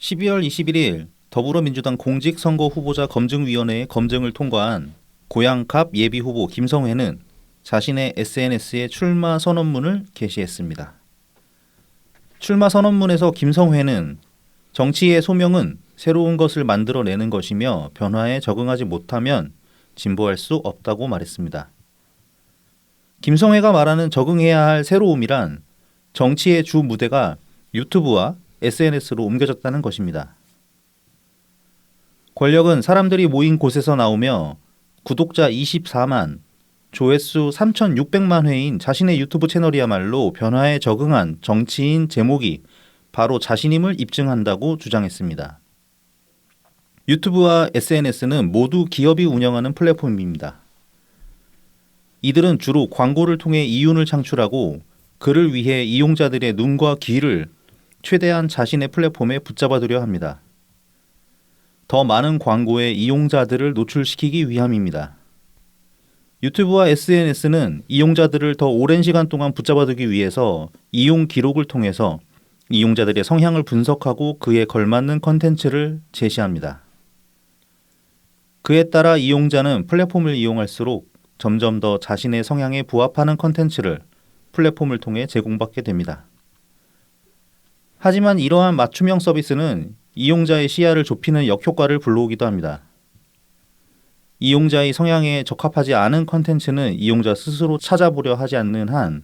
12월 21일 더불어민주당 공직선거 후보자 검증위원회의 검증을 통과한 고양갑 예비후보 김성회는 자신의 SNS에 출마 선언문을 게시했습니다. 출마 선언문에서 김성회는 정치의 소명은 새로운 것을 만들어내는 것이며 변화에 적응하지 못하면 진보할 수 없다고 말했습니다. 김성회가 말하는 적응해야 할 새로움이란 정치의 주 무대가 유튜브와 SNS로 옮겨졌다는 것입니다. 권력은 사람들이 모인 곳에서 나오며 구독자 24만, 조회수 3,600만 회인 자신의 유튜브 채널이야말로 변화에 적응한 정치인 제목이 바로 자신임을 입증한다고 주장했습니다. 유튜브와 SNS는 모두 기업이 운영하는 플랫폼입니다. 이들은 주로 광고를 통해 이윤을 창출하고 그를 위해 이용자들의 눈과 귀를 최대한 자신의 플랫폼에 붙잡아두려 합니다. 더 많은 광고에 이용자들을 노출시키기 위함입니다. 유튜브와 SNS는 이용자들을 더 오랜 시간 동안 붙잡아두기 위해서 이용 기록을 통해서 이용자들의 성향을 분석하고 그에 걸맞는 컨텐츠를 제시합니다. 그에 따라 이용자는 플랫폼을 이용할수록 점점 더 자신의 성향에 부합하는 컨텐츠를 플랫폼을 통해 제공받게 됩니다. 하지만 이러한 맞춤형 서비스는 이용자의 시야를 좁히는 역효과를 불러오기도 합니다. 이용자의 성향에 적합하지 않은 컨텐츠는 이용자 스스로 찾아보려 하지 않는 한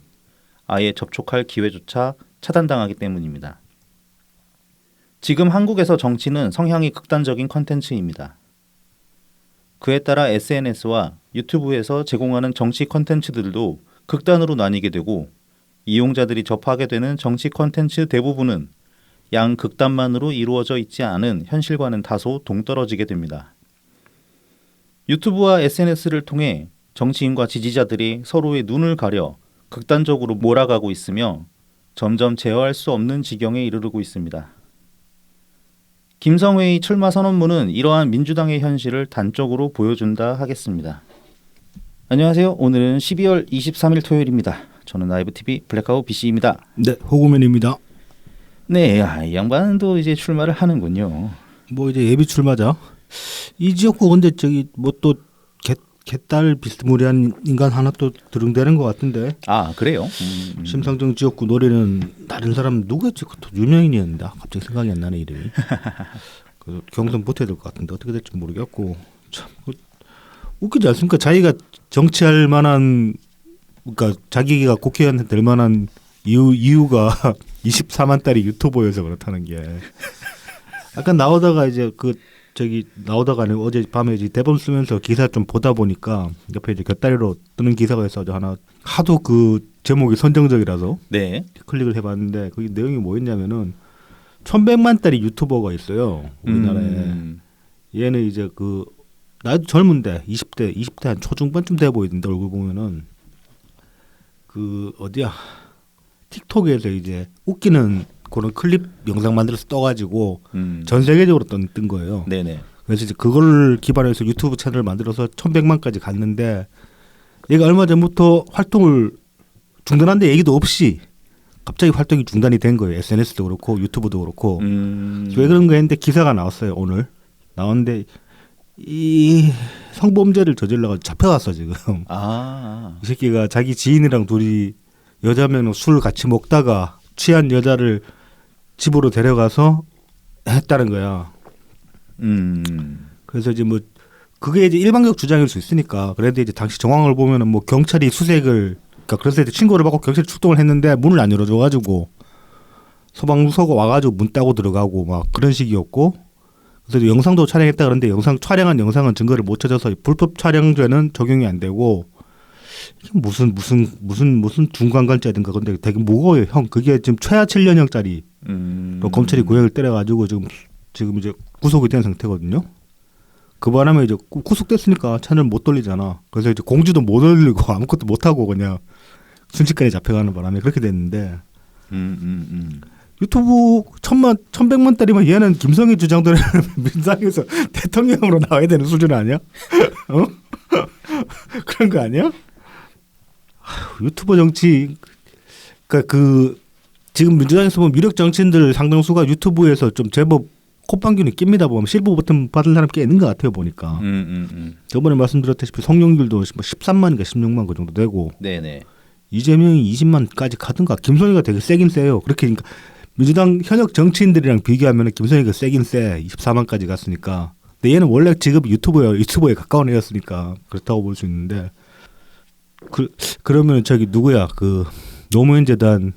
아예 접촉할 기회조차 차단당하기 때문입니다. 지금 한국에서 정치는 성향이 극단적인 컨텐츠입니다. 그에 따라 SNS와 유튜브에서 제공하는 정치 컨텐츠들도 극단으로 나뉘게 되고 이용자들이 접하게 되는 정치 컨텐츠 대부분은 양극단만으로 이루어져 있지 않은 현실과는 다소 동떨어지게 됩니다. 유튜브와 SNS를 통해 정치인과 지지자들이 서로의 눈을 가려 극단적으로 몰아가고 있으며 점점 제어할 수 없는 지경에 이르르고 있습니다. 김성회의 출마 선언문은 이러한 민주당의 현실을 단적으로 보여준다 하겠습니다. 안녕하세요. 오늘은 12월 23일 토요일입니다. 저는 라이브TV 블랙아웃 BC입니다. 네, 호구맨입니다. 네, 이 양반은 또 이제 출마를 하는군요. 뭐 이제 예비 출마자. 이 지역구 근데 저기 뭐 또 개딸 비스무리한 인간 하나 또 들응대는 것 같은데. 아, 그래요? 심상정 지역구 노래는 다른 사람 누구였지? 또 유명인이었는데 갑자기 생각이 안 나네 이름이. 그 경선 못해야 될 것 같은데 어떻게 될지 모르겠고 참 웃기지 않습니까? 자기가 정치할 만한 그러니까 자기가 국회의원 될 만한 이유가 24만 달이 유튜버여서 그렇다는 게. 아까 나오다가 이제 나오다가 어제 밤에 이제 대본 쓰면서 기사 좀 보다 보니까 옆에 이제 곁다리로 뜨는 기사가 있어서 하도 그 제목이 선정적이라서 네. 클릭을 해봤는데 거기 내용이 뭐였냐면은 1,100만 달이 유튜버가 있어요 우리나라에. 얘는 이제 그 나이도 젊은데 20대 한 초중반쯤 돼 보이던데 얼굴 보면은 그 어디야 틱톡에서 이제 웃기는 그런 클립 영상 만들어서 떠가지고 전 세계적으로 뜬 거예요. 네네. 그래서 이제 그걸 기반해서 유튜브 채널을 만들어서 1,100만까지 갔는데 얘가 얼마 전부터 활동을 중단한데 얘기도 없이 갑자기 활동이 중단이 된 거예요. SNS도 그렇고 유튜브도 그렇고. 왜 그런가 했는데 기사가 나왔어요. 오늘 나왔는데 이 성범죄를 저질러가지고 잡혀갔어 지금. 이 새끼가 자기 지인이랑 둘이 여자면 술 같이 먹다가 취한 여자를 집으로 데려가서 했다는 거야. 그래서 이제 뭐 그게 이제 일방적 주장일 수 있으니까. 그런데 이제 당시 정황을 보면은 뭐 경찰이 수색을 그러니까 그래서 이제 신고를 받고 경찰이 출동을 했는데 문을 안 열어줘가지고 소방서가 와가지고 문 따고 들어가고 막 그런 식이었고. 그래서 영상도 촬영했다 그러는데 촬영한 영상은 증거를 못 찾아서 불법 촬영죄는 적용이 안 되고. 무슨 중간관죄든가 근데 되게 무거워요 형. 그게 지금 최하 7년형짜리 검찰이 구형을 때려가지고 지금 이제 구속이 된 상태거든요. 그 바람에 이제 구속됐으니까 채널 못 돌리잖아. 그래서 이제 공지도 못 올리고 아무것도 못 하고 그냥 순식간에 잡혀가는 바람에 그렇게 됐는데. 유튜브 1,100만 달이면 얘는 김성희 주장대로 민주당에서 대통령으로 나와야 되는 수준 아니야? 어? 그런 거 아니야? 유튜버 정치, 그러니까 지금 민주당에서 보면 유력 정치인들 상당수가 유튜브에서 좀 제법 콧방귀는 낍니다. 보면 실버 버튼 받은 사람 꽤 있는 것 같아요 보니까. 저번에 말씀드렸다시피 성룡길도 13만인가 16만 그 정도 되고. 네네. 이재명이 20만까지 가든가. 김선희가 되게 세긴 세요. 그렇게 그러니까 민주당 현역 정치인들이랑 비교하면 김선희가 세긴 세. 24만까지 갔으니까. 근데 얘는 원래 직업이 유튜버에 가까운 애였으니까 그렇다고 볼 수 있는데. 그러면 저기 누구야? 그 노무현 재단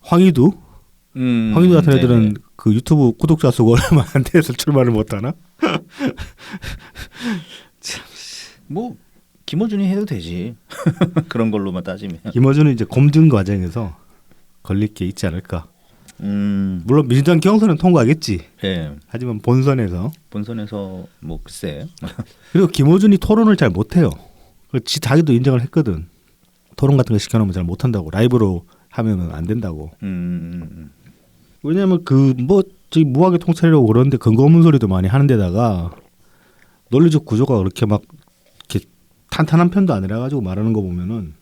황희두 같은 애들은 네네. 그 유튜브 구독자 수가 얼마 안 돼서 출마를 못 하나? 뭐 김어준이 해도 되지. 그런 걸로만 따지면. 김어준은 이제 검증 과정에서 걸릴 게 있지 않을까. 물론 민주당 경선은 통과하겠지. 예. 하지만 본선에서 뭐 글쎄. 그리고 김어준이 토론을 잘 못해요. 자기도 인정을 했거든. 토론 같은 거 시켜놓으면 잘 못한다고. 라이브로 하면은 안 된다고. 왜냐하면 저기 무하게 통찰이라고 그러는데 근거 없는 소리도 많이 하는 데다가 논리적 구조가 그렇게 막 이렇게 탄탄한 편도 아니라 가지고 말하는 거 보면은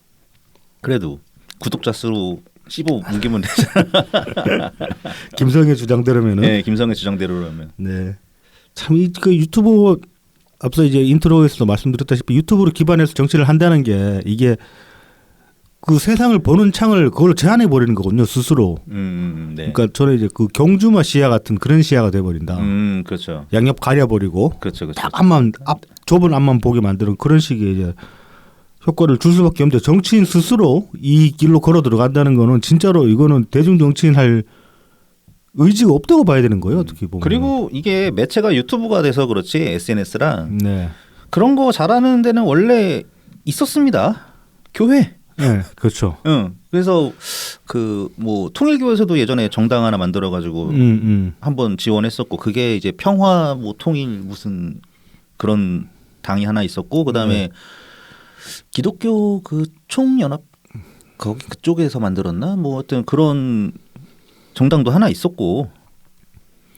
그래도 구독자 수로 씹어 뭉기면 되잖아. 김성의 주장대로면은 네, 김성의 주장대로라면. 네. 참 그 유튜브 앞서 이제 인트로에서도 말씀드렸다시피 유튜브로 기반해서 정치를 한다는 게 이게 그 세상을 보는 창을 그걸로 제한해 버리는 거거든요 스스로. 네. 그러니까 저는 이제 그 경주마 시야 같은 그런 시야가 돼 버린다. 그렇죠. 양옆 가려버리고 그렇죠. 딱 앞만 좁은 앞만 보게 만드는 그런 식의 이제 효과를 줄 수밖에 없는데 정치인 스스로 이 길로 걸어 들어간다는 거는 진짜로 이거는 대중 정치인 할 의지가 없다고 봐야 되는 거예요 어떻게 보면. 그리고 이게 매체가 유튜브가 돼서 그렇지 SNS랑 네. 그런 거 잘하는 데는 원래 있었습니다. 교회. 네, 그렇죠. 그래서 그 뭐 통일교에서도 예전에 정당 하나 만들어 가지고 한번 지원했었고 그게 이제 평화 뭐 통일 무슨 그런 당이 하나 있었고 그다음에 기독교 그 총연합 거기 그쪽에서 만들었나 뭐 어떤 그런 정당도 하나 있었고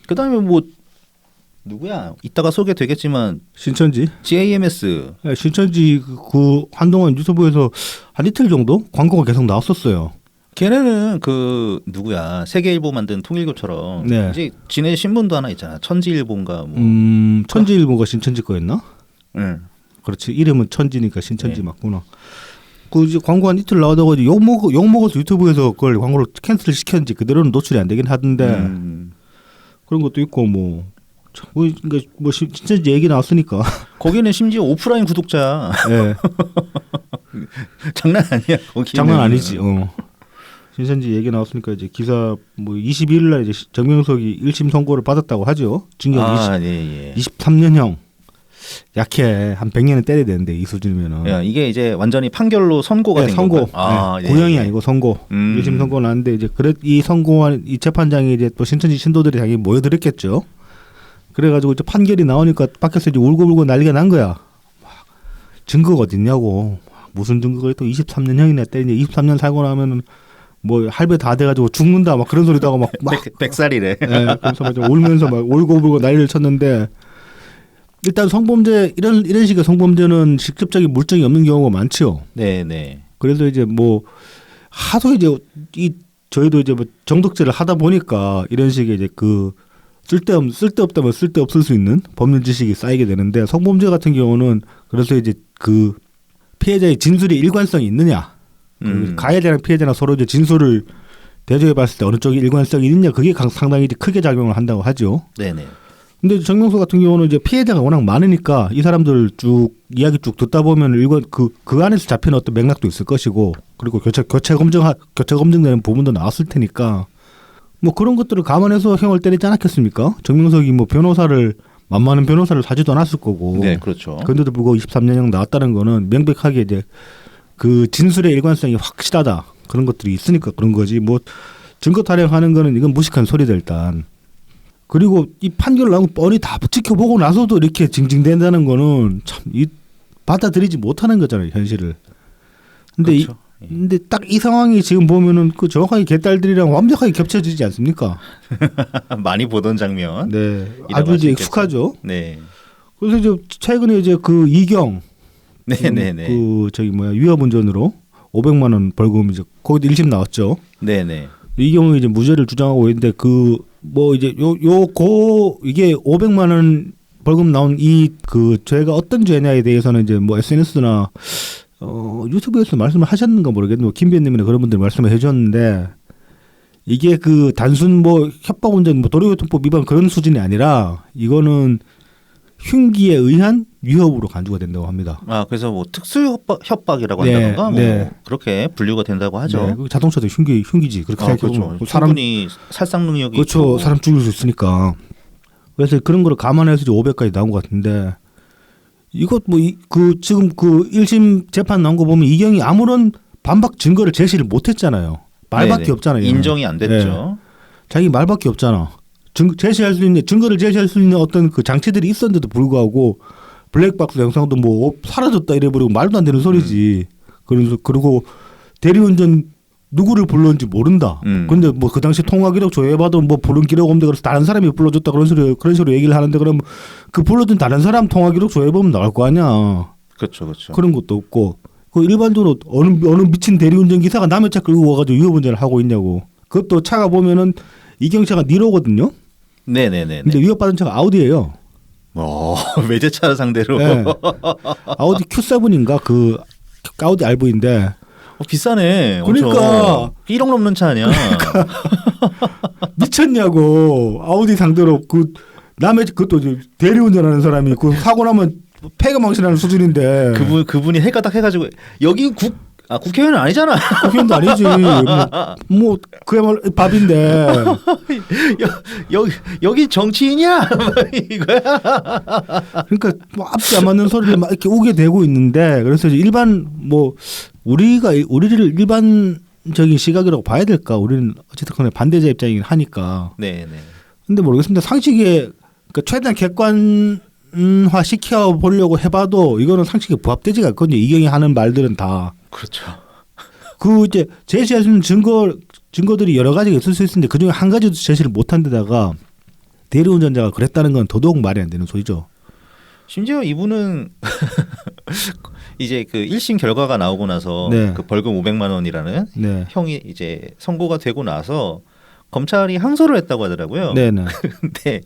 그다음에 뭐 누구야 이따가 소개되겠지만 신천지. GAMS 네, 신천지 그 한동안 유튜브에서 한 이틀 정도 광고가 계속 나왔었어요. 걔네는 그 누구야 세계일보 만든 통일교처럼 네. 이제 지네 신문도 하나 있잖아 천지일보인가 뭐 천지일보가 신천지 거였나? 응. 그렇지 이름은 천지니까 신천지 네. 맞구나. 그 이제 광고 한 이틀 나오다가 이제 욕 먹어서 유튜브에서 그걸 광고를 캔슬 시켰는지 그대로는 노출이 안 되긴 하던데 그런 것도 있고 그러니까 뭐 신천지 얘기 나왔으니까. 거기는 심지어 오프라인 구독자 네. 장난 아니야 거기는. 장난 아니지. 신천지 얘기 나왔으니까 이제 기사 뭐 22일 날 이제 정명석이 1심 선고를 받았다고 하죠. 징역 23년형. 약해 한 100년은 때려야 되는데 이 수준이면은. 야, 이게 이제 완전히 판결로 선고가 된 선고. 건가요? 구형이 아니고 선고. 1심 선고 나는데 이제 이 선고한 이 재판장이 이제 또 신천지 신도들이 당연히 모여들었겠죠. 그래가지고 이제 판결이 나오니까 밖에서 이제 울고불고 난리가 난 거야. 증거가 어딨냐고. 무슨 증거가 또 23년형이나 때리냐. 23년 살고 나면은 뭐 할배 다 돼가지고 죽는다 막 그런 소리도 하고 막 100살이래. 네, 그래서 막 울면서 막 울고불고 난리를 쳤는데 일단 성범죄 이런 식의 성범죄는 직접적인 물증이 없는 경우가 많죠. 네네. 그래서 이제 뭐 하도 이제 저희도 이제 뭐 정독제를 하다 보니까 이런 식의 이제 그 쓸데없다면 쓸데없을 수 있는 법률 지식이 쌓이게 되는데 성범죄 같은 경우는 그래서 이제 그 피해자의 진술이 일관성이 있느냐, 가해자랑 피해자나 서로 이제 진술을 대조해 봤을 때 어느 쪽이 일관성이 있느냐 그게 상당히 이제 크게 작용을 한다고 하죠. 네네. 근데 정명석 같은 경우는 이제 피해자가 워낙 많으니까 이 사람들 쭉 이야기 쭉 듣다 보면 일관 그 안에서 잡히는 어떤 맥락도 있을 것이고 그리고 교체 검증되는 부분도 나왔을 테니까 뭐 그런 것들을 감안해서 형을 때리지 않았겠습니까? 정명석이 뭐 만만한 변호사를 사지도 않았을 거고. 네, 그렇죠. 그런데도 불구하고 23년형 나왔다는 거는 명백하게 이제 그 진술의 일관성이 확실하다 그런 것들이 있으니까 그런 거지. 뭐 증거 타령하는 거는 이건 무식한 소리다 일단. 그리고 이 판결 나오고 뻔히 다 지켜보고 나서도 이렇게 징징댄다는 거는 참 받아들이지 못하는 거잖아요 현실을. 근데 그렇죠. 근데 딱 이 상황이 지금 보면은 그 정확하게 개딸들이랑 완벽하게 겹쳐지지 않습니까? 많이 보던 장면. 네, 아주 이제 익숙하죠. 네. 그래서 이제 최근에 이제 그 이경, 네네네. 그 저기 위협운전으로 500만 원 벌금 이제 거기도 1심 나왔죠. 네네. 이 경우 이제 무죄를 주장하고 있는데 그 뭐 이제 이게 500만 원 벌금 나온 이 그 죄가 어떤 죄냐에 대해서는 이제 뭐 SNS나 유튜브에서 말씀을 하셨는가 모르겠는데 김 변님이나 그런 분들이 말씀을 해주셨는데 이게 그 단순 뭐 협박운전, 뭐 도로교통법 위반 그런 수준이 아니라 이거는 흉기에 의한 위협으로 간주가 된다고 합니다. 아 그래서 뭐 특수 협박이라고 네, 한다던가 뭐 네. 그렇게 분류가 된다고 하죠. 네, 그 자동차도 흉기지 그렇게 생각해보면 그렇죠. 사람 충분히 살상 능력이 그렇죠. 있고. 사람 죽일 수 있으니까. 그래서 그런 거를 감안해서 이제 500까지 나온 것 같은데 이것 뭐 그 지금 그 1심 재판 나온 거 보면 이경이 아무런 반박 증거를 제시를 못했잖아요. 말밖에 네네. 없잖아요. 인정이 안 됐죠. 자기 말밖에 없잖아. 제시할 수 있는 증거를 제시할 수 있는 어떤 그 장치들이 있었는데도 불구하고 블랙박스 영상도 뭐 사라졌다 이래버리고 말도 안 되는 소리지. 그리고 대리운전 누구를 불렀는지 모른다. 근데 뭐 그 당시 통화 기록 조회해봐도 뭐 부른 기록 없는데 그래서 다른 사람이 불러줬다 그런 식으로 얘기를 하는데 그럼 그 불러준 다른 사람 통화 기록 조회해보면 나올 거 아니야. 그렇죠, 그렇죠. 그런 것도 없고 그 일반적으로 어느 미친 대리운전 기사가 남의 차 끌고 와가지고 위협운전을 하고 있냐고. 그것도 차가 보면은 이경차가 니로거든요. 네네네. 근데 위협받은 차가 아우디예요. 외제차를 상대로. 네. 아우디 Q7인가 그 아우디 RV인데. 비싸네. 그러니까 엄청. 1억 넘는 차 아니야. 미쳤냐고. 아우디 상대로 그 남의 그것도 이제 대리운전하는 사람이 그 사고 나면 폐가망신하는 수준인데. 그분이 해가닥 해가지고 여기 국회의원은 아니잖아. 국회의원도 아니지. 뭐 그야말로 밥인데. 여기 정치인이야. 이거야. 그러니까 뭐 앞뒤 안 맞는 소리를 막 이렇게 오게 되고 있는데 그래서 이제 일반 뭐 우리를 일반적인 시각이라고 봐야 될까? 우리는 어쨌든 간에 반대자 입장이긴 하니까. 네네. 근데 모르겠습니다. 상식에 그러니까 최대한 객관화 시켜 보려고 해봐도 이거는 상식에 부합되지가 않거든요. 이경이 하는 말들은 다. 그렇죠. 그 이제 제시할 수 있는 증거들이 여러 가지가 있을 수 있는데 그 중에 한 가지도 제시를 못한 데다가 대리운전자가 그랬다는 건 더더욱 말이 안 되는 소리죠. 심지어 이분은 이제 그 1심 결과가 나오고 나서 네. 그 벌금 500만 원이라는 네. 형이 이제 선고가 되고 나서 검찰이 항소를 했다고 하더라고요. 네네. 근데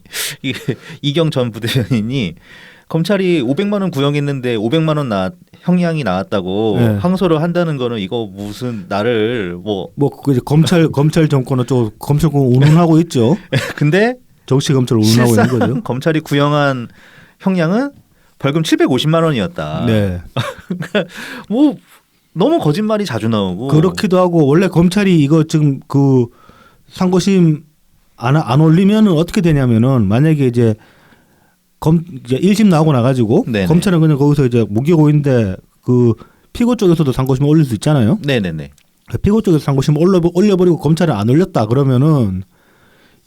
이경 전 부대변인이 검찰이 500만 원 구형했는데 500만 원 형량이 나왔다고 네. 항소를 한다는 거는 이거 무슨 나를 뭐 그 이제 검찰 정권은 좀 검찰권 운운하고 있죠. 근데 정치 검찰 운운하고 있는 거죠. 실상 검찰이 구형한 형량은 벌금 750만 원이었다. 네. 뭐 너무 거짓말이 자주 나오고 그렇기도 하고 원래 검찰이 이거 지금 그 상고심 안 올리면은 어떻게 되냐면은 만약에 이제 이제 1심 나오고 나가지고 네네. 검찰은 그냥 거기서 이제 무기고인데 그 피고 쪽에서도 상고심 올릴 수 있잖아요. 네네네. 피고 쪽에서 상고심 올려버리고 검찰은 안 올렸다 그러면은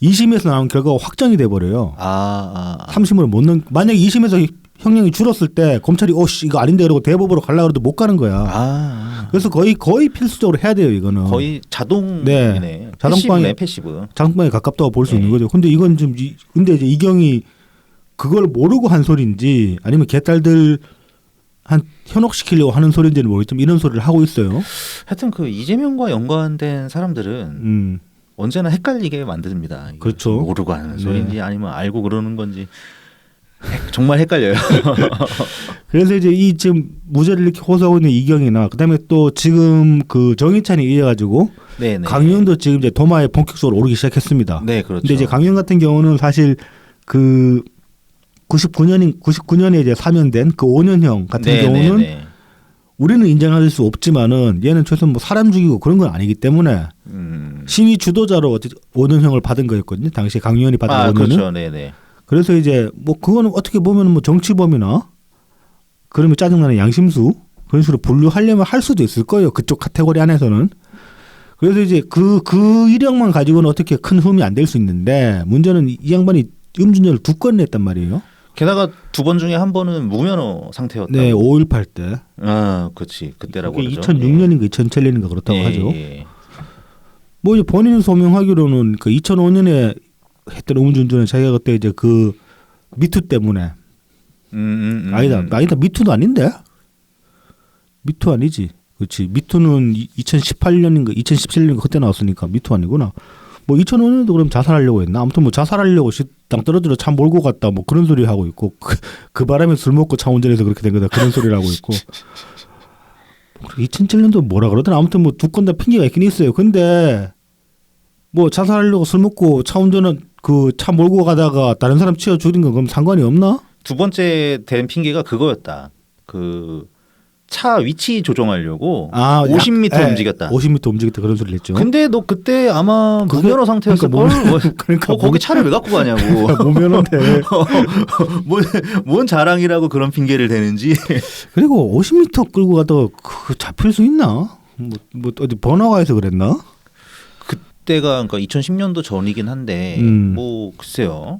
2심에서 나온 결과가 확정이 돼 버려요. 3심으로 못 만약에 2심에서 형량이 줄었을 때 검찰이 이거 아닌데 그러고 대법으로 가려고 해도 못 가는 거야. 그래서 거의 필수적으로 해야 돼요 이거는. 거의 자동이네. 자동방에 자동방에 가깝다고 볼 수 있는 거죠. 근데 이건 좀 근데 이제 이경이 그걸 모르고 한 소리인지 아니면 개딸들 한 현혹시키려고 하는 소리인지는 모르겠지만 이런 소리를 하고 있어요. 하여튼 그 이재명과 연관된 사람들은 언제나 헷갈리게 만듭니다. 그렇죠. 모르고 하는 소리인지 아니면 알고 그러는 건지 정말 헷갈려요. 그래서 이제 이 지금 무죄를 이렇게 호소하고 있는 이경이나 그다음에 또 지금 그 정희찬이 이어가지고 강유현도 지금 이제 도마에 본격적으로 오르기 시작했습니다. 네, 그렇죠. 근데 이제 강유현 같은 경우는 사실 그 99년에 이제 사면된 그 5년형 같은 경우는 우리는 인정할 수 없지만은 얘는 최소한 뭐 사람 죽이고 그런 건 아니기 때문에 시위 주도자로 5년형을 받은 거였거든요. 당시 강유현이 받은 5년은. 그렇죠. 네네. 그래서 이제 뭐 그거는 어떻게 보면 뭐 정치범이나 그러면 짜증나는 양심수 그런 식으로 분류하려면 할 수도 있을 거예요. 그쪽 카테고리 안에서는. 그래서 이제 그 이력만 가지고는 어떻게 큰 흠이 안 될 수 있는데 문제는 이 양반이 음주운전을 2건 냈단 말이에요. 게다가 2번 중에 한 번은 무면허 상태였다. 네, 5.18 때. 그렇지. 그때라고 그게 그러죠. 2006년인가 2007년인가 그렇다고 하죠. 예. 뭐 이제 본인 소명하기로는 그 2005년에 했던 음주운전은 자기가 그때 이제 그 미투 때문에 아니다 미투도 아닌데 미투 아니지. 그렇지. 미투는 2018년인가 2017년인가 그때 나왔으니까 미투 아니구나. 뭐 2005년도 그럼 자살하려고 했나? 아무튼 뭐 자살하려고 땅 떨어뜨려 차 몰고 갔다 뭐 그런 소리 하고 있고 그 바람에 술 먹고 차 운전해서 그렇게 된 거다 그런 소리를 하고 있고 2007년도 뭐라 그러더라. 아무튼 뭐 두 건 다 핑계가 있긴 있어요. 근데 뭐 자살하려고 술 먹고 차 운전은 그 차 몰고 가다가 다른 사람 치어 죽인 건 그럼 상관이 없나? 두 번째 된 핑계가 그거였다. 그 차 위치 조정하려고 50m 예, 움직였다. 50m 움직였다 그런 소리를 했죠. 근데 너 그때 아마 무면허 상태였을 걸. 그러니까 거기 차를 왜 갖고 가냐고. 무면허인데. 뭔 자랑이라고 그런 핑계를 대는지. 그리고 50m 끌고 가도 그 잡힐 수 있나? 뭐 어디 번화가에서 그랬나? 그때가 그러니까 2010년도 전이긴 한데 뭐 글쎄요.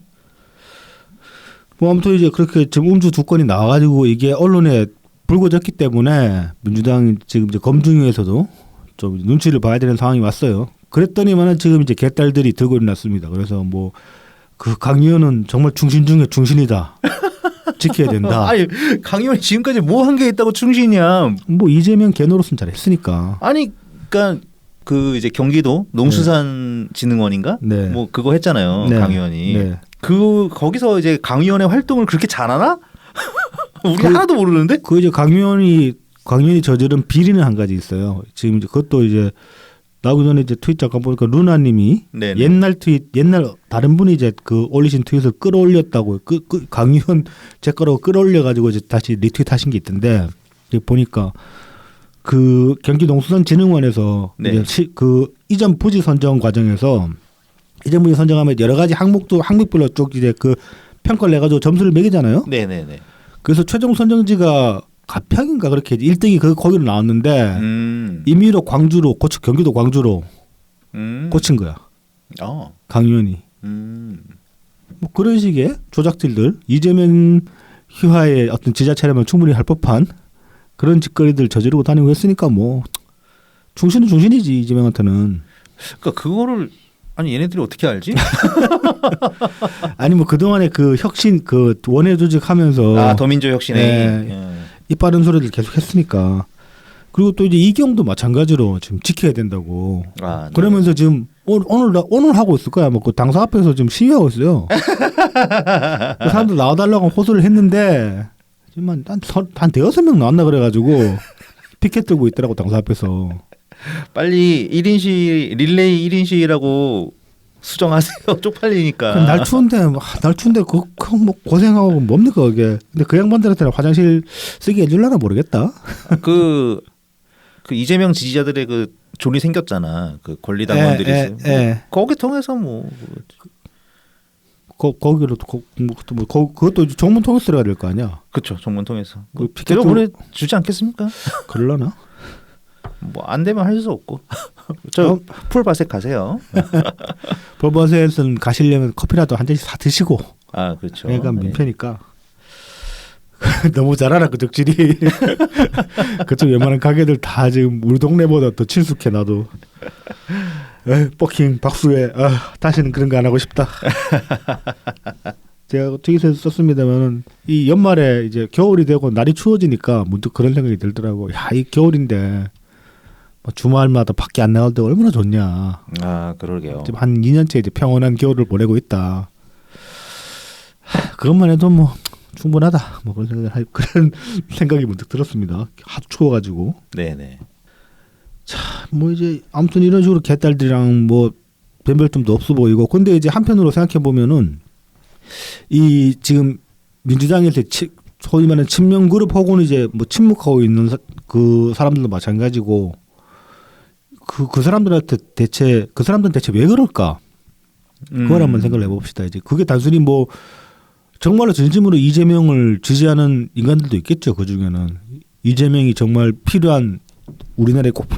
뭐 아무튼 이제 그렇게 지금 음주 두 건이 나와가지고 이게 언론에 불거졌기 때문에 민주당 지금 이제 검증위에서도 좀 눈치를 봐야 되는 상황이 왔어요. 그랬더니만은 지금 이제 개딸들이 들고 일어났습니다. 그래서 뭐 그 강 의원은 정말 충신 중에 충신이다. 지켜야 된다. 아니 강 의원이 지금까지 뭐 한 게 있다고 충신이야. 뭐 이재명 개노릇은 잘했으니까. 아니 그러니까 그 이제 경기도 농수산진흥원인가? 네. 뭐 그거 했잖아요. 네. 강 의원이. 네. 그 거기서 이제 강 의원의 활동을 그렇게 잘하나? 우리 하나도 모르는데? 그 이제 강 의원이 저지른 비리는 한 가지 있어요. 지금 이제 그것도 이제 나오기 전에 이제 트윗 잠깐 보니까 루나님이 네네. 옛날 다른 분이 이제 그 올리신 트윗을 끌어올렸다고 강 의원 제 거라고 끌어올려가지고 이제 다시 리트윗하신 게 있던데 이제 보니까 그 경기농수산진흥원에서 네. 이제 그 이전 부지 선정 과정에서 이전 부지 선정하면 여러 가지 항목별로 쭉 이제 그 평가를 내가지고 점수를 매기잖아요. 네네네. 그래서 최종 선정지가 가평인가 그렇게 1등이 거기로 나왔는데 임의로 경기도 광주로 꽂힌 거야. 강 의원이. 뭐 그런 식의 조작질들 이재명 휘하의 어떤 지자체라면 충분히 할 법한 그런 짓거리들 저지르고 다니고 했으니까 뭐 중신은 중신이지 이재명한테는. 그러니까 그거를 아니 얘네들이 어떻게 알지? 아니 뭐 그동안에 그 혁신 그 원외 조직하면서 더민주 혁신에 네. 입 바른 소리를 계속 했으니까. 그리고 또 이제 이경도 마찬가지로 지금 지켜야 된다고. 네. 그러면서 지금 오늘 하고 있을 거야. 뭐 그 당사 앞에서 지금 시위하고 있어요. 그 사람들 나와달라고 호소를 했는데 지금 한 대여섯 명 나왔나 그래가지고 피켓 들고 있더라고 당사 앞에서. 빨리 1인 시위 릴레이 1인 시위라고 수정하세요. 쪽팔리니까. 날 추운데 뭐 고생하고 뭡니까 그게. 근데 그 양반들한테는 화장실 쓰게 해줄라나 모르겠다. 그 이재명 지지자들의 그 존이 생겼잖아. 그 권리당원들이 있어요. 거기 통해서 뭐 거기로 그것도 정문 통해서 들어가야 될 거 아니야. 그렇죠. 정문 통해서. 그 걔도 보내 주지 않겠습니까? 그럴라나? 뭐 안 되면 할 수 없고. 저 풀바색 가세요. 풀바색은 가시려면 커피라도 한 잔씩 사 드시고. 그렇죠. 얘가 민폐니까. 너무 잘 알아 그 적질이. 그쪽 웬만한 가게들 다 지금 우리 동네보다 더 친숙해 나도. 버킹 박수에 다시는 그런 거 안 하고 싶다. 제가 트윗에서 썼습니다만은 이 연말에 이제 겨울이 되고 날이 추워지니까 문득 그런 생각이 들더라고. 야, 이 겨울인데 주말마다 밖에 안 나갈 때 얼마나 좋냐. 그러게요. 지금 한 2년째 이제 평온한 겨울을 보내고 있다. 그것만 해도 뭐 충분하다. 뭐 그런 생각이 문득 들었습니다. 하도 추워가지고. 네네. 자, 뭐 이제 아무튼 이런 식으로 개딸들이랑 뭐 변별점도 없어 보이고. 근데 이제 한편으로 생각해 보면은 이 지금 민주당에서 소위 말하는 친명 그룹 혹은 이제 뭐 침묵하고 있는 그 사람들도 마찬가지고. 그 사람들한테 대체 왜 그럴까? 그걸 한번 생각을 해봅시다. 이제 그게 단순히 뭐 정말로 진심으로 이재명을 지지하는 인간들도 있겠죠. 그 중에는 이재명이 정말 필요한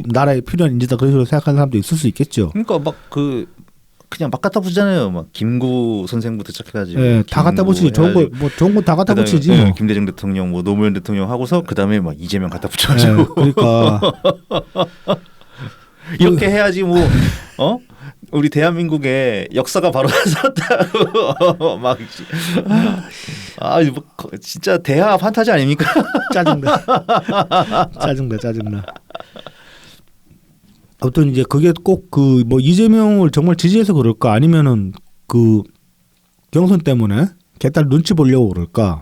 나라에 필요한 인재다 그런 식으로 생각하는 사람도 있을 수 있겠죠. 그러니까 막 그냥 막 갖다 붙이잖아요. 막 김구 선생부터 시작해가지고. 네, 다 갖다 붙이지. 좋은 거 다 갖다 붙이지. 뭐. 김대중 대통령, 뭐 노무현 대통령 하고서 그 다음에 막 이재명 갖다 붙여가지고. 네, 그러니까 이렇게 해야지 뭐 우리 대한민국의 역사가 바로 서었다고 막 뭐 진짜 대하 판타지 아닙니까? 짜증나. 아무튼 이제 그게 꼭 그 뭐 이재명을 정말 지지해서 그럴까 아니면은 그 경선 때문에 개딸 눈치 보려고 그럴까?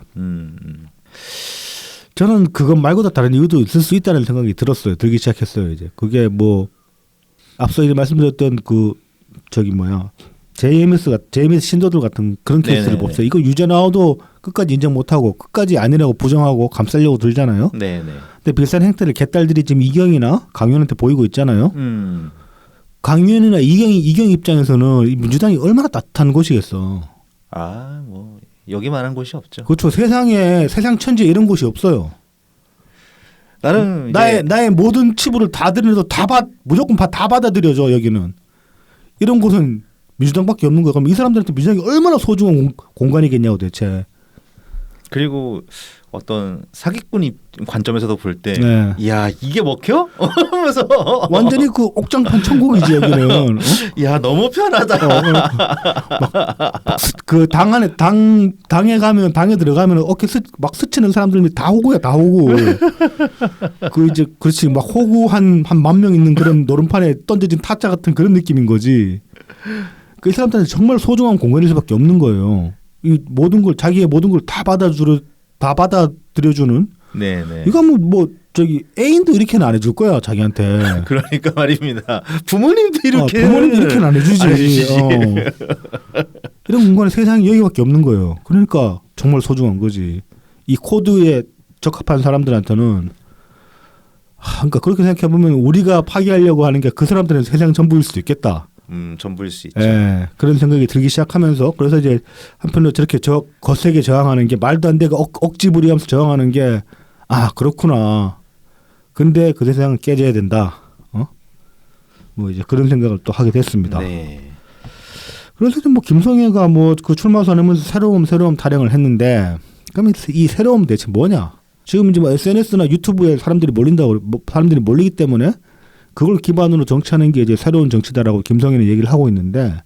저는 그것 말고도 다른 이유도 있을 수 있다는 생각이 들기 시작했어요. 이제 그게 뭐 앞서 이제 말씀드렸던 그 저기 뭐야 JMS 신도들 같은 그런 케이스를 네네네. 봅시다. 이거 유죄 나와도 끝까지 인정 못하고 끝까지 아니라고 부정하고 감싸려고 들잖아요. 네네. 근데 비슷한 행태를 개딸들이 지금 이경이나 강윤한테 보이고 있잖아요. 강윤이나 이경 입장에서는 이 민주당이 얼마나 따뜻한 곳이겠어. 아, 뭐 여기 말한 곳이 없죠. 그렇죠. 세상 천지에 이런 곳이 없어요. 나는 나의 모든 치부를 다 드려도 무조건 다 받아들여줘. 여기는 이런 곳은 민주당밖에 없는 거야. 그럼 이 사람들한테 민주당이 얼마나 소중한 공간이겠냐고 대체. 그리고 어떤 사기꾼 관점에서도 볼 때, 네. 야 이게 먹혀? 하면서 완전히 그 옥장판 천국이지 여기는. 어? 야 너무 편하다. 그 당에 가면 당에 들어가면 어깨 막 스치는 사람들이 다 호구야 다 호구. 그 이제 그렇지 막 호구 한 10,000명 있는 그런 노름판에 던져진 타짜 같은 그런 느낌인 거지. 그 사람들한테 정말 소중한 공간일 수밖에 없는 거예요. 이 모든 걸 자기의 모든 걸 다 받아들여주는. 네네. 이거 뭐 저기 애인도 이렇게는 안 해줄 거야 자기한테. 그러니까 말입니다. 부모님도 이렇게 이렇게는 안 해주지. 안 해주시지. 이런 공간에 세상에 여기밖에 없는 거예요. 그러니까 정말 소중한 거지. 이 코드에 적합한 사람들한테는. 그러니까 그렇게 생각해 보면 우리가 파괴하려고 하는 게 그 사람들은 세상 전부일 수도 있겠다. 전부일 수 있죠. 예, 그런 생각이 들기 시작하면서 그래서 이제 한편으로 저렇게 거세게 저항하는 게 말도 안 되고 억지 부리하면서 저항하는 게 그렇구나. 근데 그 세상은 깨져야 된다. 뭐 이제 그런 생각을 또 하게 됐습니다. 네. 그래서 뭐 김성애가 뭐 그 출마 선언하면서 새로움 타령을 했는데 그러면 이 새로움 대체 뭐냐? 지금 이제 뭐 SNS나 유튜브에 사람들이 몰리기 때문에 그걸 기반으로 정치하는 게 이제 새로운 정치다라고 김성애는 얘기를 하고 있는데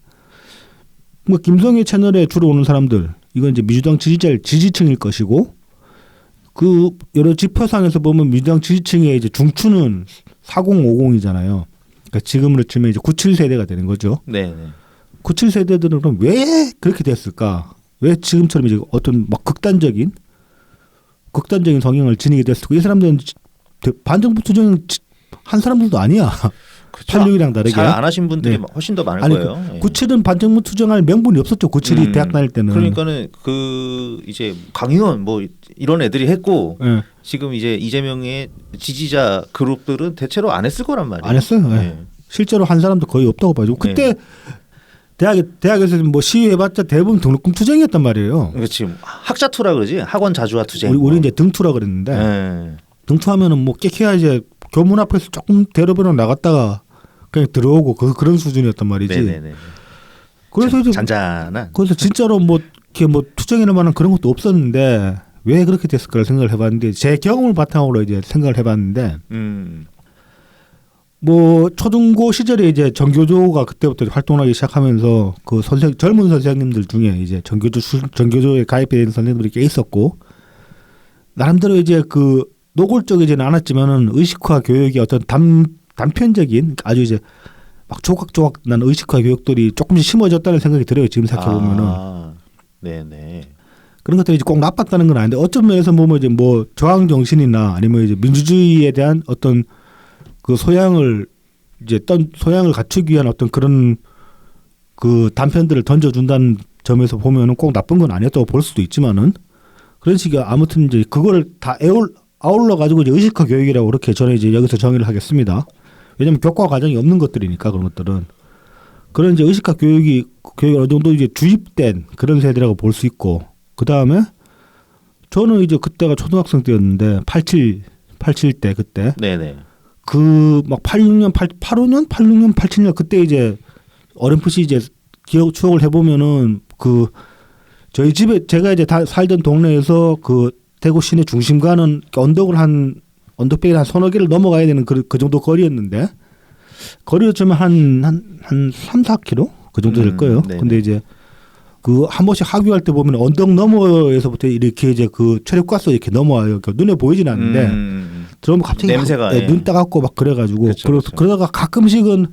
뭐 김성애 채널에 주로 오는 사람들 이건 이제 민주당 지지층일 것이고 그 여러 지표상에서 보면 민주당 지지층의 이제 중추는 4050이잖아요. 그러니까 지금으로 치면 이제 97세대가 되는 거죠. 네. 97세대들은 그럼 왜 그렇게 됐을까? 왜 지금처럼 이제 어떤 막 극단적인 성향을 지니게 됐을까? 이 사람들은 반정부 투쟁 한 사람들도 아니야. 86이랑 다르게. 잘 안 하신 분들이 훨씬 더 많을 거예요. 97은 반정부 투쟁할 명분이 없었죠. 97이 대학 다닐 때는. 그러니까는 그 이제 강의원 뭐 이런 애들이 했고 지금 이제 이재명의 지지자 그룹들은 대체로 안 했을 거란 말이에요. 안 했어요. 실제로 한 사람도 거의 없다고 봐요. 그때 대학에서 뭐 시위해봤자 대부분 등록금 투쟁이었단 말이에요. 그렇지. 학자 투라 그러지. 학원 자주화 투쟁. 우리 이제 등투라 그랬는데 등투하면은 뭐 깨켜야 이제 교문 앞에서 조금 대로변으로 나갔다가 그냥 들어오고 그런 수준이었단 말이지. 네네네. 그래서 이제 잔잔한. 그래서 진짜로 뭐 이렇게 뭐 투쟁이나 만한 그런 것도 없었는데 왜 그렇게 됐을까를 생각을 해봤는데 제 경험을 바탕으로 이제 생각을 해봤는데 뭐 초중고 시절에 이제 전교조가 그때부터 활동하기 시작하면서 그 젊은 선생님들 중에 이제 전교조에 가입해 있는 선생님들이 꽤 있었고 나름대로 이제 그 노골적이지는 않았지만은 의식화 교육이 어떤 단편적인 아주 이제 막 조각조각 난 의식화 교육들이 조금씩 심어졌다는 생각이 들어요. 지금 생각해 보면은. 네네. 그런 것들이 이제 꼭 나빴다는 건 아닌데 어떤 면에서 보면 이제 뭐 저항 정신이나 아니면 이제 민주주의에 대한 어떤 그 소양을 갖추기 위한 어떤 그런 그 단편들을 던져준다는 점에서 보면은 꼭 나쁜 건 아니었다고 볼 수도 있지만은 그런 식의 아무튼 이제 그거를 다 아울러 가지고 이제 의식화 교육이라고 그렇게 저는 이제 여기서 정의를 하겠습니다. 왜냐하면 교과 과정이 없는 것들이니까 그런 것들은 그런 이제 의식화 교육이 어느 정도 이제 주입된 그런 세대라고 볼 수 있고 그 다음에 저는 이제 그때가 초등학생 때였는데 87때 그때 네네. 그 막 86년 86년 그때 이제 어렴풋이 이제 추억을 해보면은 그 저희 집에 제가 이제 살던 동네에서 그 대구 시내 중심가는 언덕배기 한 서너 개를 넘어가야 되는 그 정도 거리였는데 거리로 치면 한 3, 4km 그 정도 될 거예요. 네네. 근데 이제 그 한 번씩 하교할 때 보면 언덕 너머에서부터 이렇게 이제 그 체력가스 이렇게 넘어와요. 그러니까 눈에 보이진 않는데 들어오면 갑자기 냄새가, 예. 눈 따갑고 막 그래가지고 그쵸, 그러, 그쵸. 그러다가 가끔씩은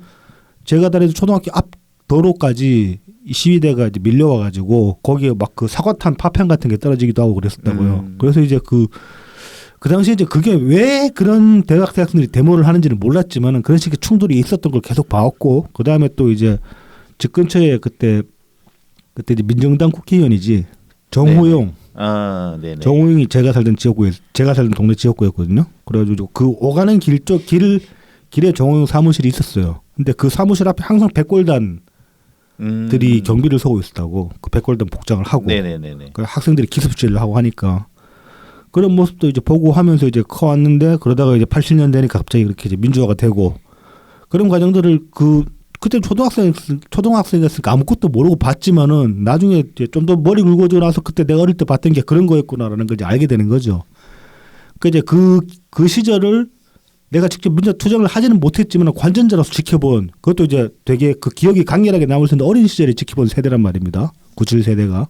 제가 다니던 초등학교 앞 도로까지 이 시위대가 이제 밀려와가지고 거기에 막 그 사과탄 파편 같은 게 떨어지기도 하고 그랬었다고요. 그래서 이제 그 당시에 이제 그게 왜 그런 대학생들이 데모를 하는지는 몰랐지만은 그런 식의 충돌이 있었던 걸 계속 봐왔고 그 다음에 또 이제 집 근처에 그때 이제 민정당 국회의원이지 정호용. 아, 네네. 정호용이 제가 살던 동네 지역구였거든요. 그래가지고 그 오가는 길에 정호용 사무실이 있었어요. 근데 그 사무실 앞에 항상 백골단들이 경비를 서고 있었다고. 그 백골단 복장을 하고. 네네네네. 그 학생들이 기습질을 하고 하니까 그런 모습도 이제 보고 하면서 이제 커왔는데 그러다가 이제 80년 되니까 갑자기 그렇게 이제 민주화가 되고 그런 과정들을 그때 초등학생이었으니까 아무것도 모르고 봤지만은 나중에 이제 좀 더 머리 굵어지고 나서 그때 내가 어릴 때 봤던 게 그런 거였구나라는 걸 이제 알게 되는 거죠. 그 이제 그 시절을 내가 직접 민주화 투쟁을 하지는 못했지만 관전자로서 지켜본 그것도 이제 되게 그 기억이 강렬하게 남을 텐데 어린 시절에 지켜본 세대란 말입니다. 97 세대가.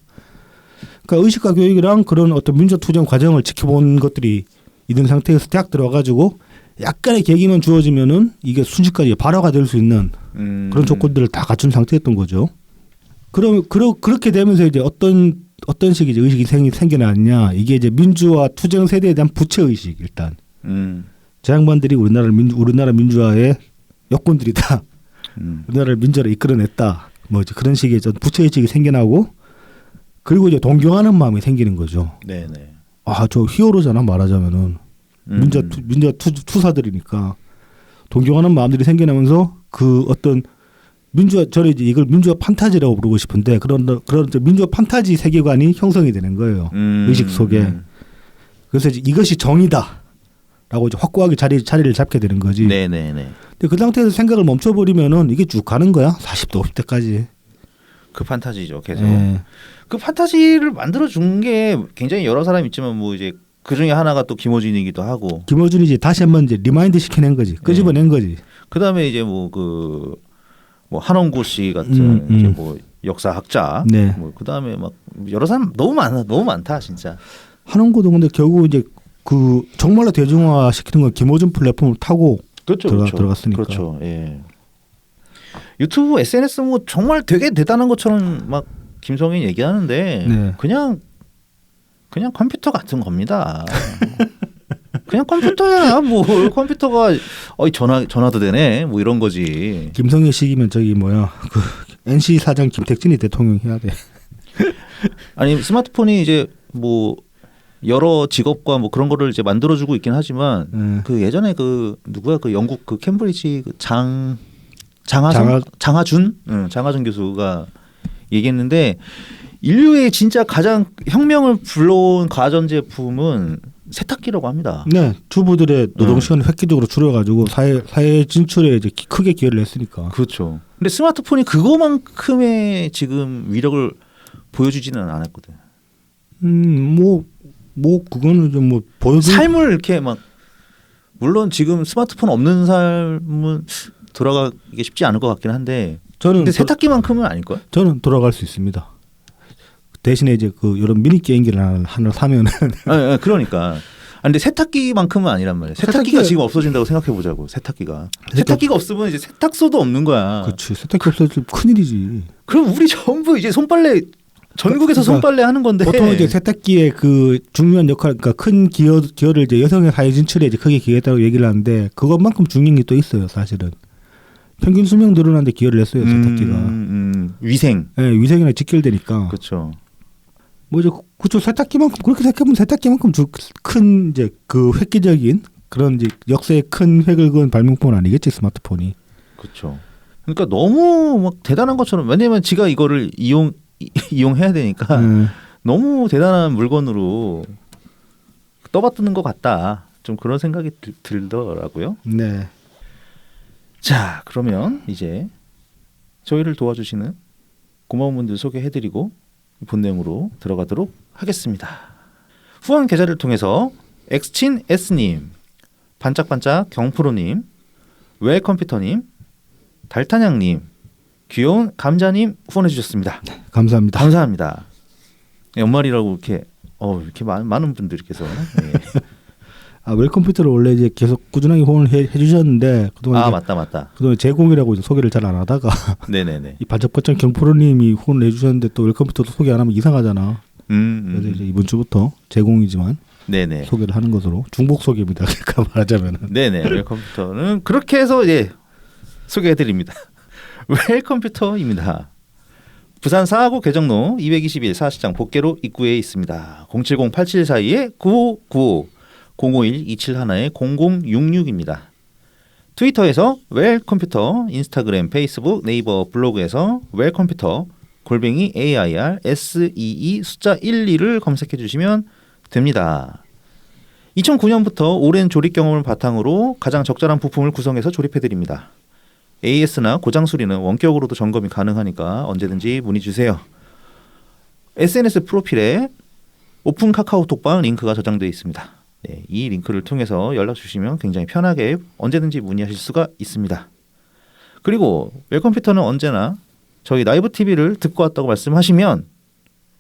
그러니까 의식과 교육이랑 그런 어떤 민주화 투쟁 과정을 지켜본 것들이 있는 상태에서 대학 들어가가지고 약간의 계기만 주어지면은 이게 순식간에 발화가 될 수 있는 그런 조건들을 다 갖춘 상태였던 거죠. 그렇게 되면서 이제 어떤 식의 이제 의식이 생겨나느냐 이게 이제 민주화 투쟁 세대에 대한 부채 의식 일단. 저 양반들이 우리나라 민주화의 역군들이다. 우리나라를 민주화를 이끌어냈다. 뭐 이제 그런 식의 전 부채 의식이 생겨나고 그리고 이제 동경하는 마음이 생기는 거죠. 네네. 아, 저 히어로잖아 말하자면은 민주화 투사들이니까 동경하는 마음들이 생겨나면서 그 어떤 저는 이제 이걸 민주화 판타지라고 부르고 싶은데 그런 민주화 판타지 세계관이 형성이 되는 거예요. 의식 속에. 그래서 이제 이것이 정의다라고 이제 확고하게 자리를 잡게 되는 거지. 네네네. 근데 그 상태에서 생각을 멈춰버리면은 이게 쭉 가는 거야. 40대 50대까지. 그 판타지죠, 계속. 예. 그 판타지를 만들어 준 게 굉장히 여러 사람 있지만 뭐 이제 그 중에 하나가 또 김어준이기도 하고. 김어준이 이제 다시 한번 이제 리마인드 시켜낸 거지. 끄집어낸 거지. 그다음에 이제 뭐 한원구 씨 같은 이제 뭐 역사학자. 네. 뭐 그다음에 막 여러 사람 너무 많다 진짜. 한원구도 근데 결국 이제 그 정말로 대중화 시키는 건 김어준 플랫폼을 타고 들어갔으니까. 그렇죠. 예. 유튜브 SNS 뭐 정말 되게 대단한 것처럼 막 김성인 얘기하는데 네. 그냥 컴퓨터 같은 겁니다. 그냥 컴퓨터야. 뭐 컴퓨터가 전화도 되네. 뭐 이런 거지. 김성인 시기면 저기 그 NC 사장 김택진이 대통령 해야 돼. 아니 스마트폰이 이제 뭐 여러 직업과 뭐 그런 거를 이제 만들어주고 있긴 하지만 그 예전에 그 누구야 그 영국 그 캠브리지 그 장하준 교수가 얘기했는데 인류의 진짜 가장 혁명을 불러온 가전제품은 세탁기라고 합니다. 네, 주부들의 노동 시간을 획기적으로 줄여가지고 사회 진출에 이제 크게 기여를 했으니까. 그렇죠. 근데 스마트폰이 그거만큼의 지금 위력을 보여주지는 않았거든. 그거는 좀 뭐 보여준 삶을 이렇게 막 물론 지금 스마트폰 없는 삶은 돌아가기 쉽지 않을 것 같긴 한데. 근데 세탁기만큼은 아닐 거야? 저는 돌아갈 수 있습니다. 대신에 이제 그 이런 미니 게임기를 하나 사면은. 그러니까. 근데 세탁기만큼은 아니란 말이야. 세탁기가 지금 없어진다고 생각해 보자고. 세탁기가 없으면 이제 세탁소도 없는 거야. 그렇지. 세탁기 없어지면 큰일이지. 그럼 우리 전부 이제 손빨래 전국에서 손빨래 하는 건데. 보통 이제 세탁기의 그 중요한 역할, 그러니까 큰 기여를 이제 여성의 사회 진출에 이제 크게 기여했다고 얘기를 하는데 그것만큼 중요한 게 또 있어요, 사실은. 평균 수명 늘어나는데 기여를 했어요, 세탁기가. 위생. 네, 위생이랑 직결되니까. 그렇죠. 뭐 이제 그쪽 세탁기만큼 그렇게 생각하면 세탁기만큼 큰 이제 그 획기적인 그런 이제 역사의 큰 획을 그은 발명품은 아니겠지 스마트폰이. 그렇죠. 그러니까 너무 막 대단한 것처럼 왜냐면 지가 이거를 이용해야 되니까 너무 대단한 물건으로 떠받드는 것 같다. 좀 그런 생각이 들더라고요. 네. 자, 그러면 이제 저희를 도와주시는 고마운 분들 소개해드리고 본내용으로 들어가도록 하겠습니다. 후원 계좌를 통해서 엑스친 S님, 반짝반짝 경프로님, 외컴퓨터님, 달타냥님, 귀여운 감자님 후원해 주셨습니다. 감사합니다. 감사합니다. 연말이라고 이렇게 많은 분들께서 웰컴퓨터를 원래 이제 계속 꾸준하게 후원을 해주셨는데 그동안 이제 맞다. 그동안 제공이라고 이제 소개를 잘 안 하다가 네네네. 이 반짝반짝 경프로님이 후원을 해주셨는데 또 웰컴퓨터도 소개 안 하면 이상하잖아. 그래서 이제 이번 주부터 제공이지만 네네. 소개를 하는 것으로 중복 소개입니다. 그러니까 말하자면은. 네네. 웰컴퓨터는 그렇게 해서 이제 소개해드립니다. 웰컴퓨터입니다. 부산 사하구 개정로 221 사시장 복개로 입구에 있습니다. 070-8742-9595 051-271-0066입니다. 트위터에서 웰컴퓨터, 인스타그램, 페이스북, 네이버, 블로그에서 웰컴퓨터 골뱅이 AIRSEE 숫자 12를 검색해 주시면 됩니다. 2009년부터 오랜 조립 경험을 바탕으로 가장 적절한 부품을 구성해서 조립해 드립니다. AS나 고장 수리는 원격으로도 점검이 가능하니까 언제든지 문의 주세요. SNS 프로필에 오픈 카카오톡방 링크가 저장되어 있습니다. 네, 이 링크를 통해서 연락 주시면 굉장히 편하게 언제든지 문의하실 수가 있습니다. 그리고 웰컴퓨터는 언제나 저희 라이브 TV를 듣고 왔다고 말씀하시면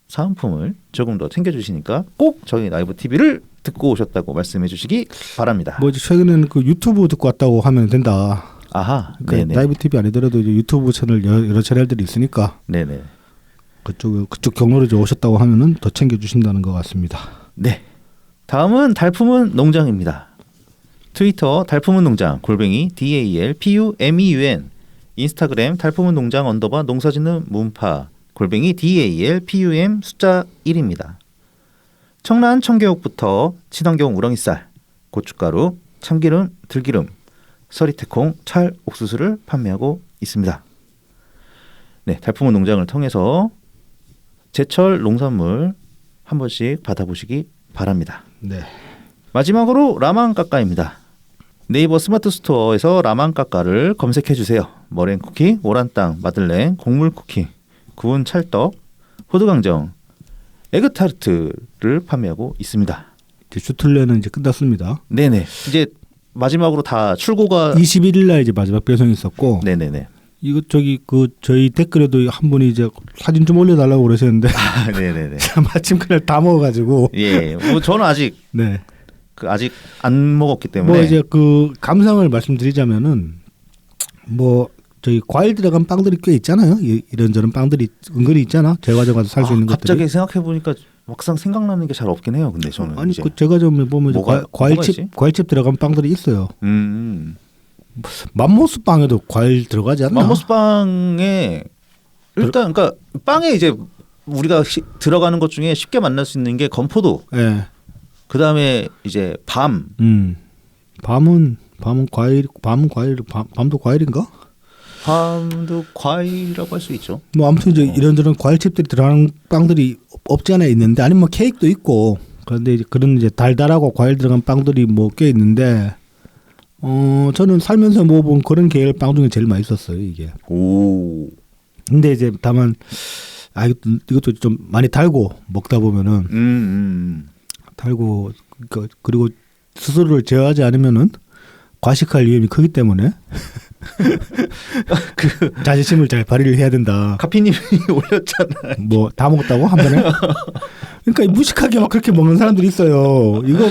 사은품을 조금 더 챙겨주시니까 꼭 저희 라이브 TV를 듣고 오셨다고 말씀해 주시기 바랍니다. 뭐 이제 최근에는 그 유튜브 듣고 왔다고 하면 된다. 아하, 그러니까 네네. 라이브 TV 아니더라도 이제 유튜브 채널 여러 채널들이 있으니까 네네. 그쪽 경로로 이제 오셨다고 하면은 더 챙겨주신다는 것 같습니다. 네. 다음은 달품은 농장입니다. 트위터 달품은 농장 골뱅이 DALPUMEUN 인스타그램 달품은 농장 _ 농사짓는 문파 골뱅이 DALPUM 숫자 1입니다. 청란 청개옥부터 친환경 우렁이쌀, 고춧가루, 참기름, 들기름, 서리태콩, 찰, 옥수수를 판매하고 있습니다. 네, 달품은 농장을 통해서 제철 농산물 한 번씩 받아보시기 바랍니다. 네. 마지막으로 라만까까입니다. 네이버 스마트 스토어에서 라만까까를 검색해 주세요. 머랭 쿠키, 오란땅, 마들렌, 곡물 쿠키, 구운 찰떡, 호두강정, 에그타르트를 판매하고 있습니다. 이제 슈틀레는 이제 끝났습니다. 네네. 이제 마지막으로 다 출고가 21일 날 이제 마지막 배송이 있었고 네네네. 이거 저기 그 저희 댓글에도 한 분이 이제 사진 좀 올려달라고 그러셨는데 네네네. 마침 그날 다 먹어가지고 예, 뭐 저는 아직 네. 아직 안 먹었기 때문에 뭐 이제 그 감상을 말씀드리자면은 뭐 저희 과일 들어간 빵들이 꽤 있잖아요. 이런저런 빵들이 은근히 있잖아. 제과점 가서 살 수 있는 것들이. 갑자기 생각해 보니까 막상 생각나는 게 잘 없긴 해요. 근데 저는 아니 이제. 그 제과점에 보면 뭐가 과일칩 들어간 빵들이 있어요. 맘모스 빵에도 과일 들어가지 않나? 맘모스 빵에 일단 그러니까 빵에 이제 우리가 들어가는 것 중에 쉽게 만날 수 있는 게 건포도. 예. 그다음에 이제 밤. 밤은 밤도 과일인가? 밤도 과일이라고 할 수 있죠. 뭐 아무튼 이제 이런저런 과일칩들이 들어가는 빵들이 없지 않아 있는데 아니면 뭐 케이크도 있고 그런데 이제 그런 이제 달달하고 과일 들어간 빵들이 뭐 꽤 있는데 저는 살면서 먹어본 그런 계열 빵 중에 제일 맛있었어요 이게. 오. 근데 이제 다만 이것도 좀 많이 달고 먹다 보면은 달고 그리고 스스로를 제어하지 않으면은 과식할 위험이 크기 때문에 그 자존심을 잘 발휘를 해야 된다. 카피님이 올렸잖아요. 뭐 다 먹었다고 한 번에? 그러니까 무식하게 막 그렇게 먹는 사람들이 있어요. 이거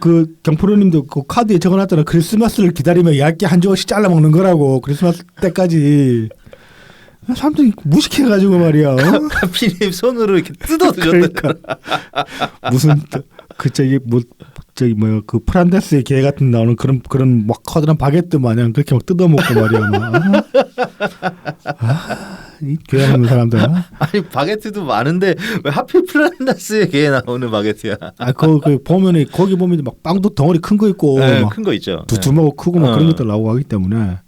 그 경프로님도 그 카드에 적어놨잖아. 크리스마스를 기다리며 얇게 한 조각씩 잘라 먹는 거라고. 크리스마스 때까지. 사람들이 무식해가지고 말이야. 카피님 손으로 이렇게 뜯어 드셨다. 그러니까 무슨 그 프란데스의 개 같은 나오는 그런 막 커다란 바게트 마냥 그렇게 막 뜯어 먹고 말이야. 이 교양 없는 사람들. 아니 바게트도 많은데 왜 하필 플란다스의 개에 나오는 바게트야? 그 보면은 거기 보면 막 빵도 덩어리 큰 거 있고, 네, 큰 거 있죠. 두툼하고 크고 막 그런 것들 나오고 하기 때문에.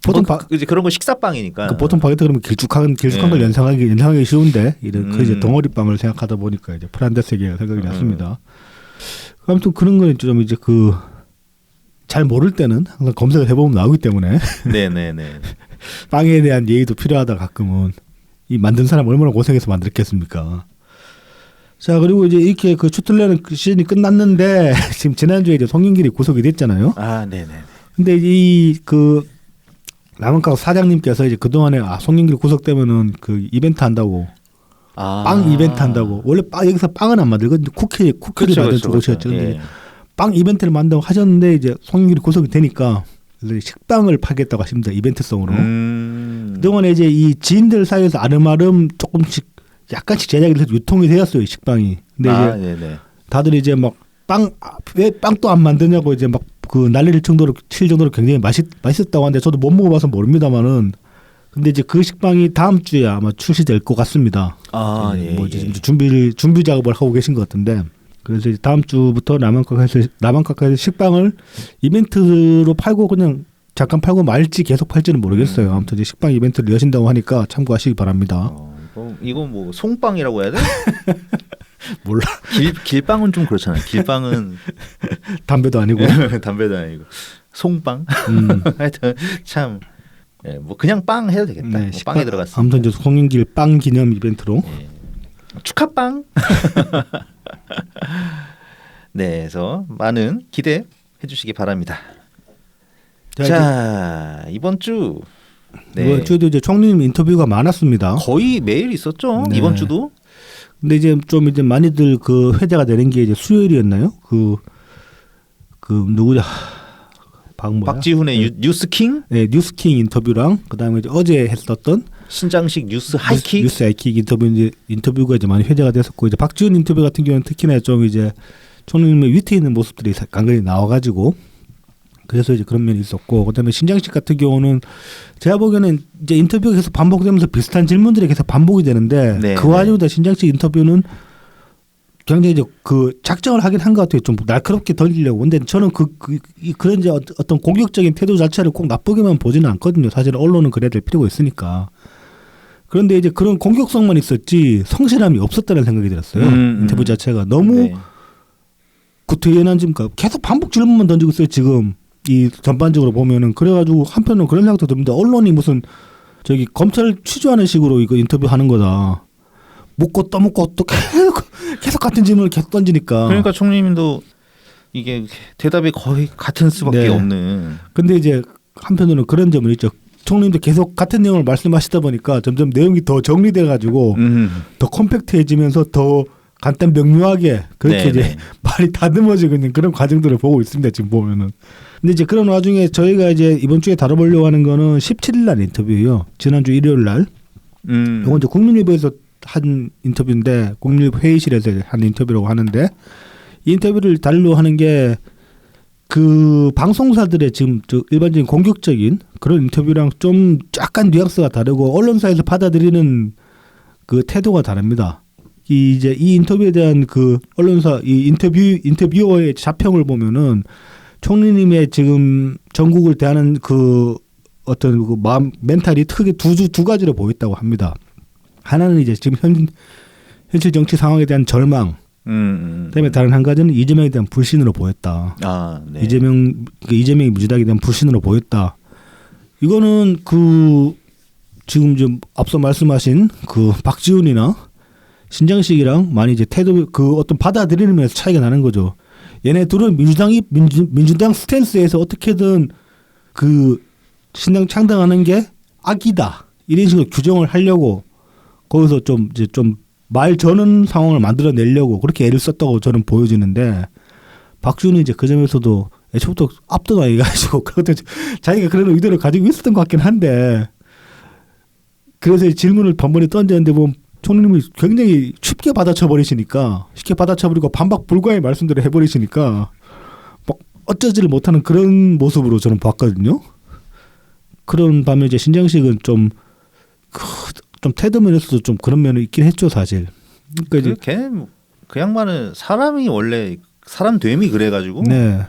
보통 이제 그런 거 식사빵이니까. 보통 바게트 그러면 길쭉한 걸 연상하기 쉬운데 이런 그 이제 덩어리 빵을 생각하다 보니까 이제 프란데스가 생각이 났습니다. 아무튼 그런 건 좀 이제 잘 모를 때는 항상 검색을 해보면 나오기 때문에 네네네. 빵에 대한 예의도 필요하다 가끔은. 이 만든 사람 얼마나 고생해서 만들었겠습니까. 자 그리고 이제 이렇게 그 슈틀레는 시즌이 끝났는데 지금 지난주에 이제 송영길이 구속이 됐잖아요. 아 네네. 근데 이 그 라면가게 사장님께서 이제 그 동안에 송영길 구속되면은 그 이벤트 한다고. 빵 이벤트 한다고. 원래 여기서 빵은 안 만들고 쿠키를 만드는 곳이었죠. 근데 빵 이벤트를 만든다고 하셨는데 이제 송영길이 구속이 되니까 식빵을 팔겠다고 하십니다. 이벤트성으로. 그동안에 이제 이 지인들 사이에서 아름아름 조금씩 약간씩 제작이 돼서 유통이 되었어요. 식빵이. 근데 이제 네네. 다들 이제 막 왜 빵도 안 만드냐고 이제 막 그 난리를 칠 정도로 굉장히 맛있었다고 하는데 저도 못 먹어봐서 모릅니다만은 근데 이제 그 식빵이 다음 주에 아마 출시될 것 같습니다. 뭐 이제 준비 작업을 하고 계신 것 같은데 그래서 이제 다음 주부터 라만카카에서 식빵을 이벤트로 팔고 그냥 잠깐 팔고 말지 계속 팔지는 모르겠어요. 아무튼 이제 식빵 이벤트를 여신다고 하니까 참고하시기 바랍니다. 이거 뭐 송빵이라고 해야 돼? 몰라. 길빵은 좀 그렇잖아요. 길빵은 담배도 아니고 담배도 아니고 송빵. 하여튼 참. 네, 뭐 그냥 빵 해도 되겠다. 네, 뭐 빵에 들어갔습니다. 아무튼 이제 송영길 빵 기념 이벤트로. 네. 축하빵. 네, 그래서 많은 기대해 주시기 바랍니다. 자, 이번 주. 네. 이번 주도 이제 총리님 인터뷰가 많았습니다. 거의 매일 있었죠. 네. 이번 주도. 근데 이제 좀 이제 많이들 그 회자가 되는 게 이제 수요일이었나요? 그 누구냐? 박지훈의 뉴스킹? 네, 뉴스킹 인터뷰랑 그다음에 이제 어제 했었던 신장식 뉴스 하이킥. 뉴스 하이킥 인터뷰가 이제 많이 회자가 됐었고 이제 박지훈 인터뷰 같은 경우는 특히나 좀 이제 총리님의 위트 있는 모습들이 간간히 나와가지고 그래서 이제 그런 면이 있었고 그다음에 신장식 같은 경우는 제가 보기에는 이제 인터뷰가 계속 반복되면서 비슷한 질문들이 계속 반복이 되는데 네, 그 와중에 신장식 인터뷰는 굉장히 이제 그 작정을 하긴 한 것 같아요. 좀 날카롭게 던지려고. 근데 저는 그런 이제 어떤 공격적인 태도 자체를 꼭 나쁘게만 보지는 않거든요. 사실 언론은 그래야 될 필요가 있으니까. 그런데 이제 그런 공격성만 있었지 성실함이 없었다는 생각이 들었어요. 인터뷰 자체가 너무 구태연한 지금 계속 반복 질문만 던지고 있어요. 지금 이 전반적으로 보면은 그래가지고 한편으로 그런 생각도 듭니다. 언론이 무슨 저기 검찰 취조하는 식으로 이거 인터뷰하는 거다. 묻고 또 묻고 또 계속 같은 질문을 계속 던지니까. 그러니까 총리님도 이게 대답이 거의 같은 수밖에 네. 없는. 근데 이제 한편으로는 그런 점은 있죠. 총리님도 계속 같은 내용을 말씀하시다 보니까 점점 내용이 더 정리돼 가지고 더 컴팩트해지면서 더 간단 명료하게 그렇게 네네. 이제 말이 다듬어지고 있는 그런 과정들을 보고 있습니다. 지금 보면은. 근데 이제 그런 와중에 저희가 이제 이번 주에 다뤄보려고 하는 거는 17일 날 인터뷰예요. 지난주 일요일 날. 이건 이제 국민일보에서 한 인터뷰인데 국민일보 회의실에서 한 인터뷰라고 하는데 이 인터뷰를 다루려고 하는 게 그 방송사들의 지금 일반적인 공격적인 그런 인터뷰랑 좀 약간 뉘앙스가 다르고 언론사에서 받아들이는 그 태도가 다릅니다. 이 인터뷰에 대한 그 언론사 이 인터뷰어의 자평을 보면은 총리님의 지금 전국을 대하는 그 어떤 그 마음 멘탈이 크게 두 가지로 보였다고 합니다. 하나는 이제 지금 현실 정치 상황에 대한 절망. 그다음에 다른 한 가지는 이재명에 대한 불신으로 보였다. 네. 이재명이 무지작에 대한 불신으로 보였다. 이거는 그 지금 좀 앞서 말씀하신 그 박지훈이나 신장식이랑 많이 이제 태도 그 어떤 받아들이는 면에서 차이가 나는 거죠. 얘네 둘은 민주당 스탠스에서 어떻게든 그 신당 창당하는 게 악이다 이런 식으로 규정을 하려고 거기서 좀 말 저는 상황을 만들어내려고 그렇게 애를 썼다고 저는 보여지는데 박지훈이 이제 그 점에서도 애초부터 앞도가 해가지고 그것도 자기가 그런 의도를 가지고 있었던 것 같긴 한데 그래서 질문을 번번이 던졌는데 보면 총리님이 굉장히 쉽게 받아쳐버리시니까 쉽게 받아쳐버리고 반박 불가의 말씀들을 해버리시니까 막 어쩌지를 못하는 그런 모습으로 저는 봤거든요. 그런 반면 이제 신장식은 좀 태도 면에서도 좀 그런 면이 있긴 했죠 사실. 그러니까 그 양반은 사람이 원래 사람 됨이 그래가지고 네.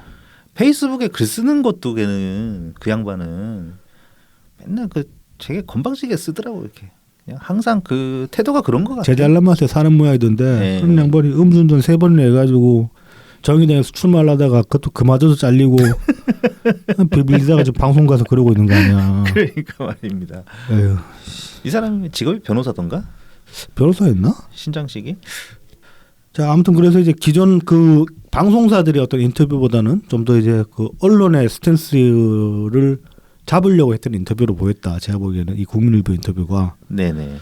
페이스북에 글 쓰는 것도 걔는 그 양반은 맨날 그 되게 건방지게 쓰더라고 이렇게. 그냥 항상 그 태도가 그런 것 같아요. 제잘난 맛에 사는 모양이던데 네. 그런 양반이 음주운전 3번을 해가지고 정의당에서 출마하려다가 그것도 그마저도 잘리고 빌리다가 지금 방송 가서 그러고 있는 거 아니야. 그러니까 말입니다. 에휴. 이 사람이 직업이 변호사던가? 변호사였나? 신장식이? 자 아무튼 그래서 이제 기존 그 방송사들의 어떤 인터뷰보다는 좀 더 이제 그 언론의 스탠스를 잡으려고 했던 인터뷰로 보였다. 제가 보기에는 이 국민일보 인터뷰가. 네네.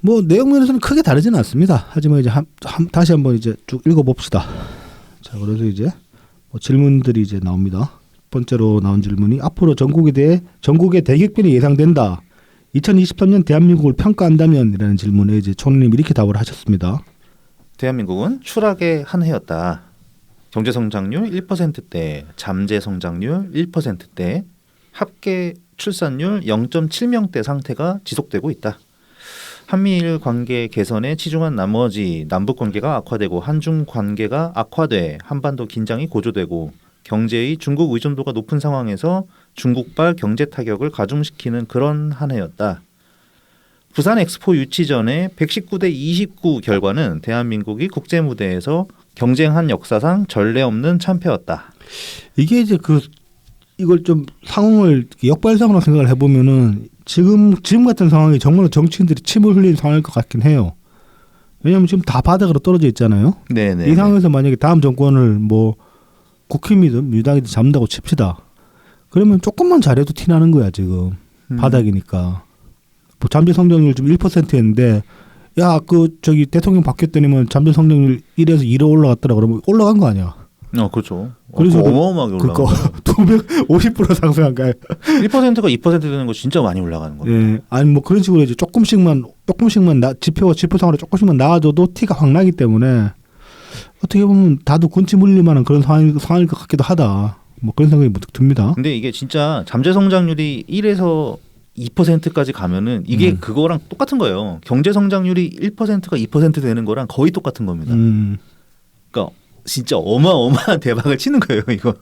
뭐 내용 면에서는 크게 다르지는 않습니다. 하지만 이제 다시 한번 이제 쭉 읽어봅시다. 자, 그래서 이제 뭐 질문들이 이제 나옵니다. 첫 번째로 나온 질문이 앞으로 전국의 대격변이 예상된다. 2023년 대한민국을 평가한다면이라는 질문에 이제 총리님이 이렇게 답을 하셨습니다. 대한민국은 추락의 한 해였다. 경제 성장률 1%대, 잠재 성장률 1%대, 합계 출산율 0.7명대 상태가 지속되고 있다. 한미일 관계 개선에 치중한 나머지 남북 관계가 악화되고 한중 관계가 악화돼 한반도 긴장이 고조되고 경제의 중국 의존도가 높은 상황에서 중국발 경제 타격을 가중시키는 그런 한 해였다. 부산 엑스포 유치 전에 119대 29 결과는 대한민국이 국제 무대에서 경쟁한 역사상 전례 없는 참패였다. 이게 이제 이걸 좀 상황을 역발상으로 생각을 해보면은 지금 같은 상황이 정말로 정치인들이 침을 흘리는 상황일 것 같긴 해요. 왜냐하면 지금 다 바닥으로 떨어져 있잖아요. 네네. 이 상황에서 만약에 다음 정권을 뭐 국힘이든 민주당이든 잡는다고 칩시다. 그러면 조금만 잘해도 티나는 거야 지금. 바닥이니까. 뭐 잠재 성장률 좀 1%였는데 야 저기 대통령 바뀌었더니만 잠재 성장률 1에서 2로 올라갔더라 그러면 올라간 거 아니야. 그렇죠. 그래서 어마어마하게 올라간 거. 250% 상승한 거야. 1%가 2% 되는 거 진짜 많이 올라가는 거예요. 예, 아니 뭐 그런 식으로 이제 조금씩만 지표상으로 조금씩만 나아져도 티가 확 나기 때문에 어떻게 보면 다도 군침 흘릴 만한 그런 상황일 것 같기도 하다. 뭐 그런 생각이 문득 듭니다. 근데 이게 진짜 잠재 성장률이 1에서 2%까지 가면은 이게 그거랑 똑같은 거예요. 경제 성장률이 1%가 2% 되는 거랑 거의 똑같은 겁니다. 그러니까 진짜 어마어마한 대박을 치는 거예요, 이거.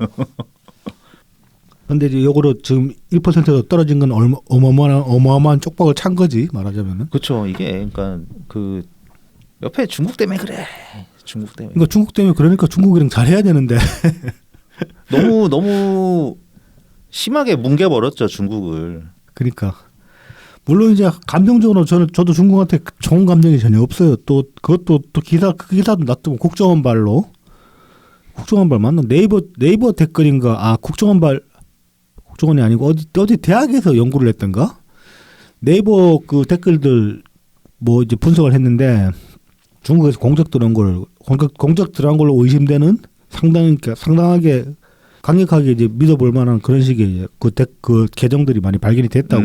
근데 이제 요거로 지금 1%로 떨어진 건 어마어마한 쪽박을 찬 거지 말하자면은. 그렇죠. 이게 그러니까 그 옆에 중국 때문에 그래. 중국 때문에. 그러니까 중국 때문에 그러니까 중국이랑 잘해야 되는데. 너무 심하게 뭉개버렸죠, 중국을. 그러니까 물론 이제 감정적으로 저도 중국한테 좋은 감정이 전혀 없어요. 또 그것도 또 그 기사도 놔두고 국정원발 맞나? 네이버 댓글인가? 국정원이 아니고 어디 대학에서 연구를 했던가? 네이버 그 댓글들 뭐 이제 분석을 했는데 중국에서 공작 들어온 걸로 의심되는 상당하게 강력하게 이제 믿어볼 만한 그런 식의 그 계정들이 많이 발견이 됐다고.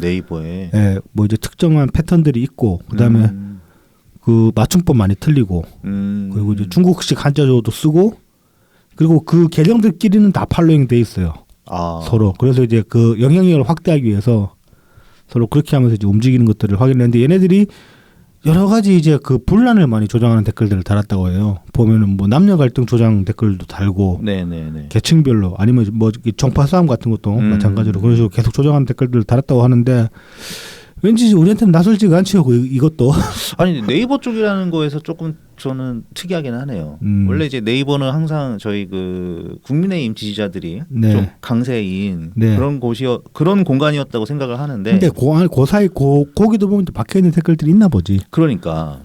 네이버에. 예, 뭐 이제 특정한 패턴들이 있고 그다음에 그 맞춤법 많이 틀리고 그리고 이제 중국식 한자조도 쓰고 그리고 그 계정들끼리는 다 팔로잉 돼 있어요. 서로. 그래서 이제 그 영향력을 확대하기 위해서 서로 그렇게 하면서 이제 움직이는 것들을 확인했는데 얘네들이 여러 가지 이제 그 분란을 많이 조장하는 댓글들을 달았다고 해요. 보면은 뭐 남녀 갈등 조장 댓글도 달고, 네네네. 계층별로 아니면 뭐 정파 싸움 같은 것도 마찬가지로 그런 식으로 계속 조장하는 댓글들을 달았다고 하는데 왠지 우리한테는 낯설지가 않죠. 이것도. 아니 네이버 쪽이라는 거에서 조금 저는 특이하긴 하네요. 원래 이제 네이버는 항상 저희 그 국민의힘 지지자들이 네. 좀 강세인 네. 그런 공간이었다고 생각을 하는데. 근데 거기도 보면 또 박혀 있는 댓글들이 있나 보지. 그러니까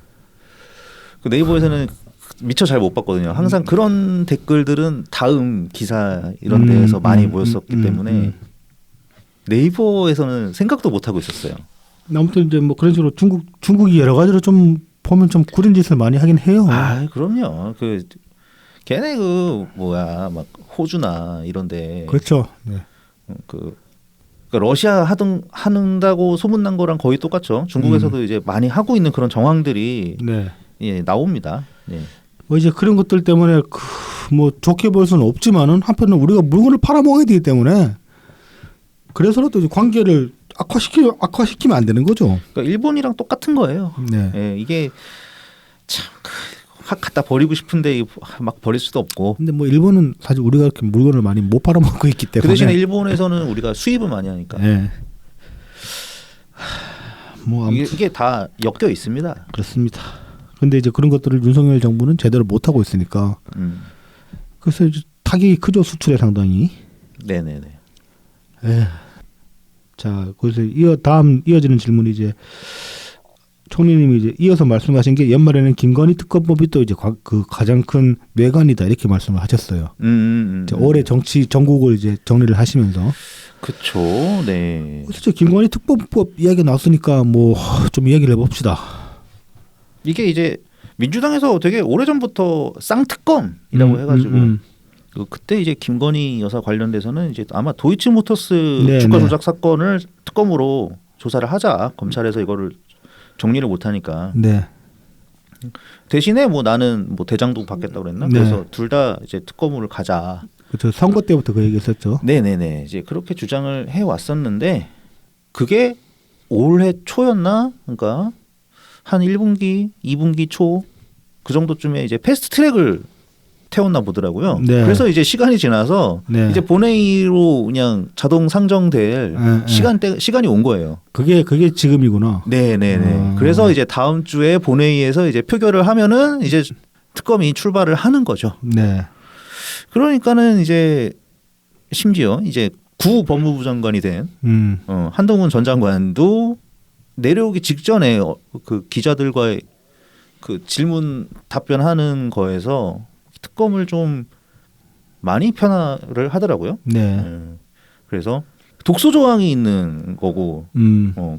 그 네이버에서는 미처 잘 못 봤거든요. 항상 그런 댓글들은 다음 기사 이런 데에서 많이 모였었기 때문에 네이버에서는 생각도 못 하고 있었어요. 아무튼 이제 뭐 그런 식으로 중국이 여러 가지로 좀 보면 좀 구린 짓을 많이 하긴 해요. 그럼요. 걔네 막 호주나 이런데. 그렇죠. 네. 그러니까 러시아 한다고 소문난 거랑 거의 똑같죠. 중국에서도 이제 많이 하고 있는 그런 정황들이 네. 예, 나옵니다. 예. 뭐 이제 그런 것들 때문에 뭐 좋게 볼 수는 없지만은 한편으로 우리가 물건을 팔아먹어야 되기 때문에 그래서라도 이제 관계를 악화시키면 안 되는 거죠. 그러니까 일본이랑 똑같은 거예요. 네. 예, 이게 참 갖다 버리고 싶은데 막 버릴 수도 없고. 근데 뭐 일본은 사실 우리가 그렇게 물건을 많이 못 팔아먹고 있기 때문에. 그 대신에 일본에서는 우리가 수입을 많이 하니까. 네. 뭐 이게 다 엮여 있습니다. 그렇습니다. 근데 이제 그런 것들을 윤석열 정부는 제대로 못 하고 있으니까. 그래서 이제 타격이 크죠, 수출에 상당히. 네네네. 자, 그래서 이어지는 질문이 이제 총리님이 이제 이어서 말씀하신 게 연말에는 김건희 특검법이 또 이제 그 가장 큰 뇌관이다 이렇게 말씀을 하셨어요. 올해 정치 전국을 이제 정리를 하시면서. 그렇죠. 네. 그래서 김건희 특검법 이야기 나왔으니까 뭐 좀 이야기를 해봅시다. 이게 이제 민주당에서 되게 오래전부터 쌍특검이라고 해가지고 그때 이제 김건희 여사 관련돼서는 이제 아마 도이치모터스 네, 주가 네. 조작 사건을 특검으로 조사를 하자. 검찰에서 이거를 정리를 못하니까 네. 대신에 뭐 나는 뭐 대장동 받겠다고 그랬나? 네. 그래서 둘 다 이제 특검으로 가자. 그렇죠. 선거 때부터 그 얘기했었죠. 네네네. 이제 그렇게 주장을 해 왔었는데 그게 올해 초였나? 그러니까 한 1분기, 2분기 초 그 정도쯤에 이제 패스트 트랙을 태웠나 보더라고요. 네. 그래서 이제 시간이 지나서 네. 이제 본회의로 그냥 자동 상정될 시간이 온 거예요. 그게 지금이구나. 네네네. 그래서 이제 다음 주에 본회의에서 이제 표결을 하면은 이제 특검이 출발을 하는 거죠. 네. 그러니까는 이제 심지어 이제 구 법무부 장관이 된 한동훈 전 장관도 내려오기 직전에 그 기자들과의 그 질문 답변하는 거에서 특검을 좀 많이 편화를 하더라고요. 네. 그래서 독소 조항이 있는 거고,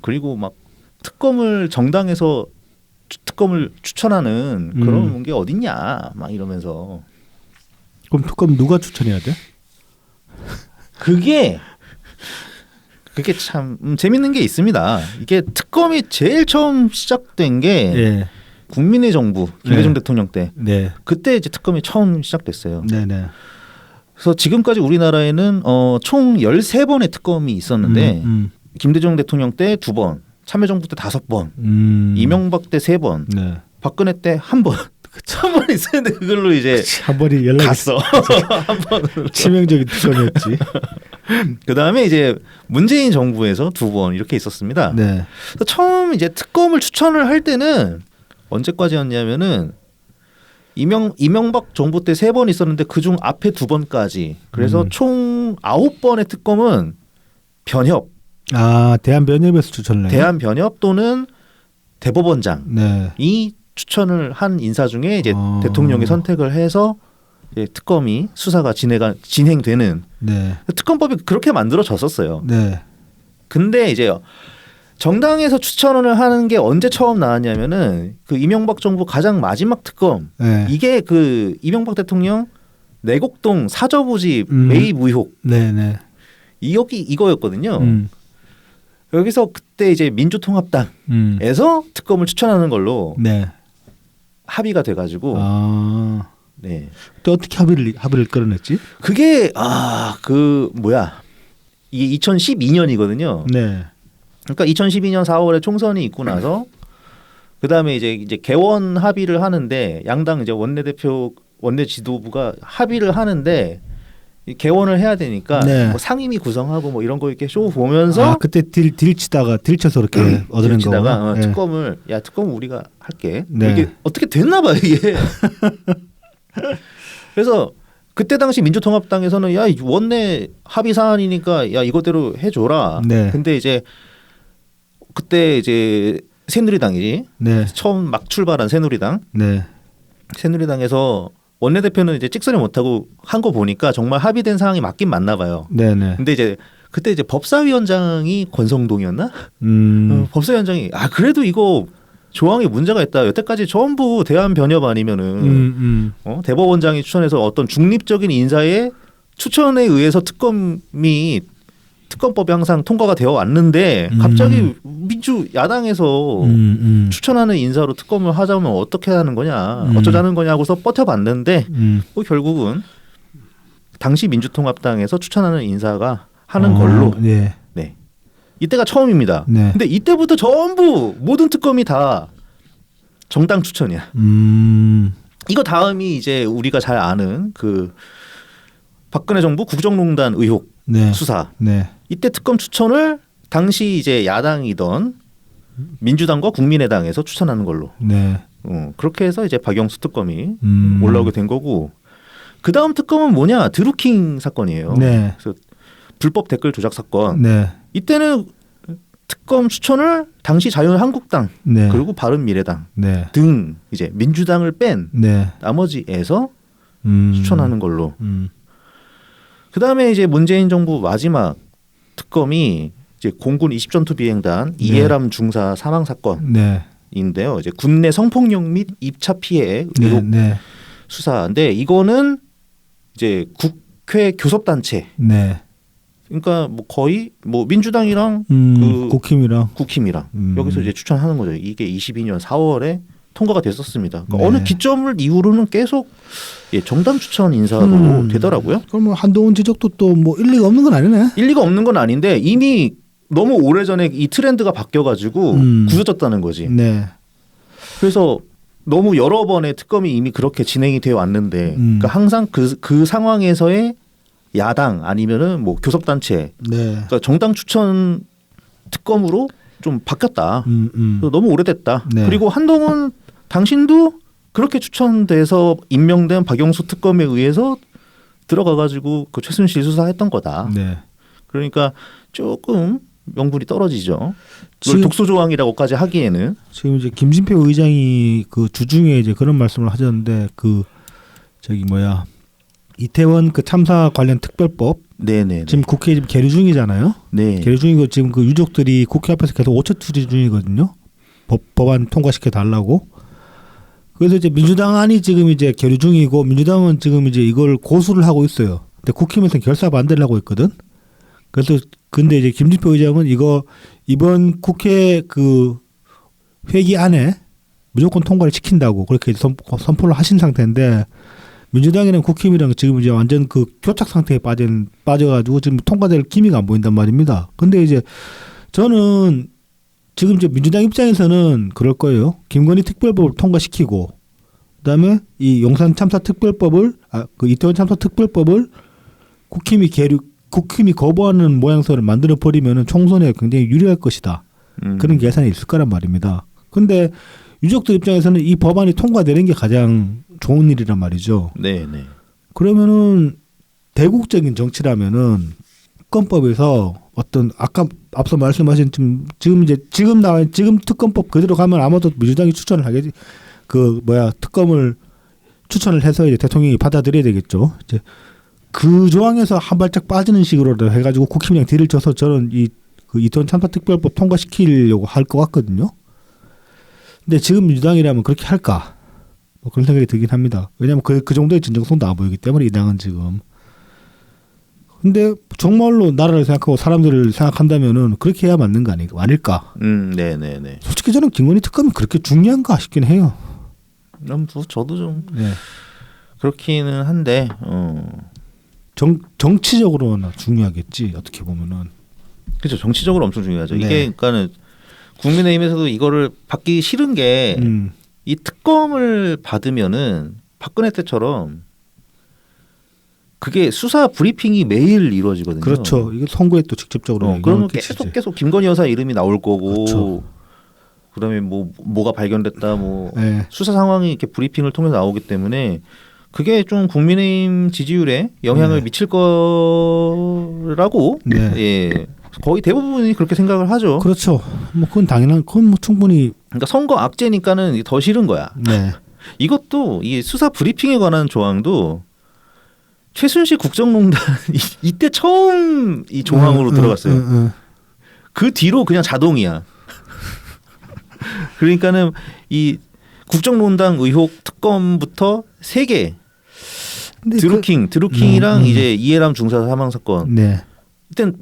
그리고 막 특검을 정당에서 특검을 추천하는 그런 게 어딨냐, 막 이러면서. 그럼 특검 누가 추천해야 돼? 그게 참 재밌는 게 있습니다. 이게 특검이 제일 처음 시작된 게 예. 국민의 정부 김대중 대통령 때 네. 그때 이제 특검이 처음 시작됐어요. 네네. 그래서 지금까지 우리나라에는 총 13번의 특검이 있었는데 김대중 대통령 때 2번, 참여정부 때 5번, 이명박 때 3번, 네. 박근혜 때 1번. 한 번 있었는데 그걸로 이제 한 번이 연락이 갔어. 한 번으로. 치명적인 특검이었지. 그다음에 이제 문재인 정부에서 2번 이렇게 있었습니다. 네. 그래서 처음 이제 특검을 추천을 할 때는 언제까지였냐면은 이명박 정부 때 3번 있었는데 그중 앞에 2번까지. 그래서 총 9번의 특검은 변협. 아, 대한변협에서 추천을 해요? 대한변협 또는 대법원장이 네. 추천을 한 인사 중에 이제 대통령이 선택을 해서 이제 특검이 수사가 진행되는 네. 특검법이 그렇게 만들어졌었어요. 네. 근데 이제 정당에서 추천을 하는 게 언제 처음 나왔냐면은 그 이명박 정부 가장 마지막 특검. 네. 이게 그 이명박 대통령 내곡동 사저부지 매입 의혹. 네네. 이거였거든요. 여기서 그때 이제 민주통합당에서 특검을 추천하는 걸로 네. 합의가 돼가지고. 아. 네. 또 어떻게 합의를 끌어냈지? 그게 이게 2012년이거든요. 네. 그러니까 2012년 4월에 총선이 있고 나서 그 다음에 이제 개원 합의를 하는데 양당 이제 원내 지도부가 합의를 하는데 이 개원을 해야 되니까 네. 뭐 상임위 구성하고 뭐 이런 거 이렇게 쇼 보면서 아, 그때 딜쳐서 이렇게 얻어낸 치다가 거구나. 네. 특검을 우리가 할게. 네. 이게 어떻게 됐나 봐 이게. 그래서 그때 당시 민주통합당에서는 야 원내 합의 사안이니까 야 이거대로 해줘라. 네. 근데 이제 그때 이제 새누리당이지. 네. 처음 막 출발한 새누리당. 네. 새누리당에서 원내대표는 이제 찍소리 못하고 한 거 보니까 정말 합의된 사항이 맞긴 맞나 봐요. 네네. 근데 이제 그때 이제 법사위원장이 권성동이었나? 법사위원장이 그래도 이거 조항에 문제가 있다. 여태까지 전부 대한변협 아니면은 대법원장이 추천해서 어떤 중립적인 인사의 추천에 의해서 특검법이 항상 통과가 되어 왔는데 갑자기 민주 야당에서 추천하는 인사로 특검을 하자면 어떻게 하는 거냐, 어쩌자는 거냐고서 버텨봤는데 결국은 당시 민주통합당에서 추천하는 인사가 하는 걸로. 네. 네. 이때가 처음입니다. 네. 근데 이때부터 전부 모든 특검이 다 정당 추천이야. 이거 다음이 이제 우리가 잘 아는 그 박근혜 정부 국정농단 의혹 네. 수사. 네. 이때 특검 추천을 당시 이제 야당이던 민주당과 국민의당에서 추천하는 걸로. 네. 그렇게 해서 이제 박영수 특검이 올라오게 된 거고. 그 다음 특검은 뭐냐? 드루킹 사건이에요. 네. 그래서 불법 댓글 조작 사건. 네. 이때는 특검 추천을 당시 자유한국당 네. 그리고 바른미래당 네. 등 이제 민주당을 뺀 네. 나머지에서 추천하는 걸로. 그 다음에 이제 문재인 정부 마지막 특검이 이제 공군 20전투 비행단 이해람 중사 사망 사건. 네. 수사인데요. 이제 군내 성폭력 및 입차 피해 네, 의혹 네, 수사인데 이거는 이제 국회 교섭단체. 네. 그러니까 뭐 거의 뭐 민주당이랑 그 국힘이랑 국힘이랑 여기서 이제 추천하는 거죠. 이게 22년 4월에 통과가 됐었습니다. 그러니까 네. 어느 기점을 이후로는 계속 정당 추천 인사로 되더라고요. 그럼 뭐 한동훈 지적도 또 뭐 일리가 없는 건 아니네. 일리가 없는 건 아닌데 이미 너무 오래전에 이 트렌드가 바뀌어가지고 굳어졌다는 거지. 네. 그래서 너무 여러 번의 특검이 이미 그렇게 진행이 되어 왔는데 그러니까 항상 그 상황에서의 야당 아니면은 뭐 교섭단체 네. 그러니까 정당 추천 특검으로 좀 바뀌었다. 그래서 너무 오래됐다. 네. 그리고 한동훈 당신도 그렇게 추천돼서 임명된 박영수 특검에 의해서 들어가가지고 그 최순실 수사했던 거다. 네. 그러니까 조금 명분이 떨어지죠. 그걸 지금- 독소 조항이라고까지 하기에는 지금 이제 김진표 의장이 그 주중에 이제 그런 말씀을 하셨는데 그 저기 뭐야 이태원 그 참사 관련 특별법 네네 지금 국회에 지금 계류 중이잖아요. 네. 계류 중이고 지금 그 유족들이 국회 앞에서 계속 오차 투지 중이거든요. 법안 통과시켜 달라고. 그래서 이제 민주당안이 지금 이제 계류 중이고 민주당은 지금 이제 이걸 고수를 하고 있어요. 근데 국힘에서 결사 반대를 하고 있거든. 그래서 근데 이제 김진표 의장은 이거 이번 국회 그 회기 안에 무조건 통과를 시킨다고 그렇게 선포를 하신 상태인데 민주당이랑 국힘이랑 지금 이제 완전 그 교착 상태에 빠져가지고 지금 통과될 기미가 안 보인단 말입니다. 근데 이제 저는 지금 이제 민주당 입장에서는 그럴 거예요. 김건희 특별법을 통과시키고 그다음에 이 용산 참사 특별법을 그 이태원 참사 특별법을 국힘이 거부하는 모양새를 만들어 버리면은 총선에 굉장히 유리할 것이다. 그런 계산이 있을 거란 말입니다. 근데 유족들 입장에서는 이 법안이 통과되는 게 가장 좋은 일이란 말이죠. 네네. 그러면은 대국적인 정치라면은 특검법에서 어떤 아까 앞서 말씀하신 지금 특검법 그대로 가면 아마도 민주당이 추천을 하겠지. 그 뭐야 특검을 추천을 해서 이제 대통령이 받아들여야 되겠죠. 이제 그 조항에서 한 발짝 빠지는 식으로 해가지고 국힘이랑 딜을 쳐서 저는 그 이태원 참사 특별법 통과시키려고 할 것 같거든요. 근데 지금 민주당이라면 그렇게 할까? 뭐 그런 생각이 들긴 합니다. 왜냐하면 그 정도의 진정성도 안 보이기 때문에 이 당은 지금. 근데 정말로 나라를 생각하고 사람들을 생각한다면은 그렇게 해야 맞는 거 아닐까? 네네네. 솔직히 저는 김건희 특검이 그렇게 중요한가 싶긴 해요. 그럼 저도 좀 네. 그렇기는 한데 정치적으로나 중요하겠지 어떻게 보면은. 그렇죠. 정치적으로 엄청 중요하죠. 네. 이게 그러니까는 국민의힘에서도 이거를 받기 싫은 게 이 특검을 받으면은 박근혜 때처럼 그게 수사 브리핑이 매일 이루어지거든요. 그렇죠. 이게 선거에 또 직접적으로 그러면 끼치지. 계속 김건희 여사 이름이 나올 거고 그렇죠. 그다음에 뭐가 발견됐다 뭐 네. 수사 상황이 이렇게 브리핑을 통해서 나오기 때문에 그게 좀 국민의힘 지지율에 영향을 네. 미칠 거라고 네. 예. 거의 대부분이 그렇게 생각을 하죠. 그렇죠. 뭐 그건 뭐 충분히 그러니까 선거 악재니까는 더 싫은 거야. 네. 이것도 이 수사 브리핑에 관한 조항도 최순실 국정농단 이때 처음 이 조항으로 들어갔어요. 그 뒤로 그냥 자동이야. 그러니까는 이 국정농단 의혹 특검부터 3개 드루킹이랑 이제 이해람 중사 사망 사건. 네. 이땐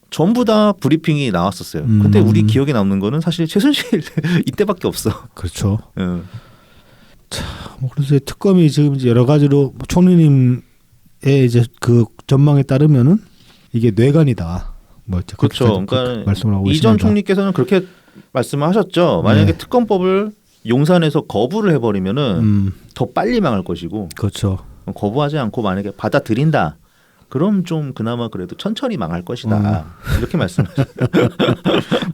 전부 다 브리핑이 나왔었어요. 근데 우리 기억에 남는 거는 사실 최순실 이때밖에 없어. 그렇죠. 뭐 그래서 특검이 지금 이제 여러 가지로 총리님의 이제 그 전망에 따르면은 이게 뇌관이다. 뭐 그렇죠. 그러니까 말씀을 하고 이전 있습니다. 총리께서는 그렇게 말씀을 하셨죠. 만약에 네. 특검법을 용산에서 거부를 해버리면은 더 빨리 망할 것이고. 그렇죠. 거부하지 않고 만약에 받아들인다. 그럼 좀 그나마 그래도 천천히 망할 것이다. 이렇게 말씀하셨어요.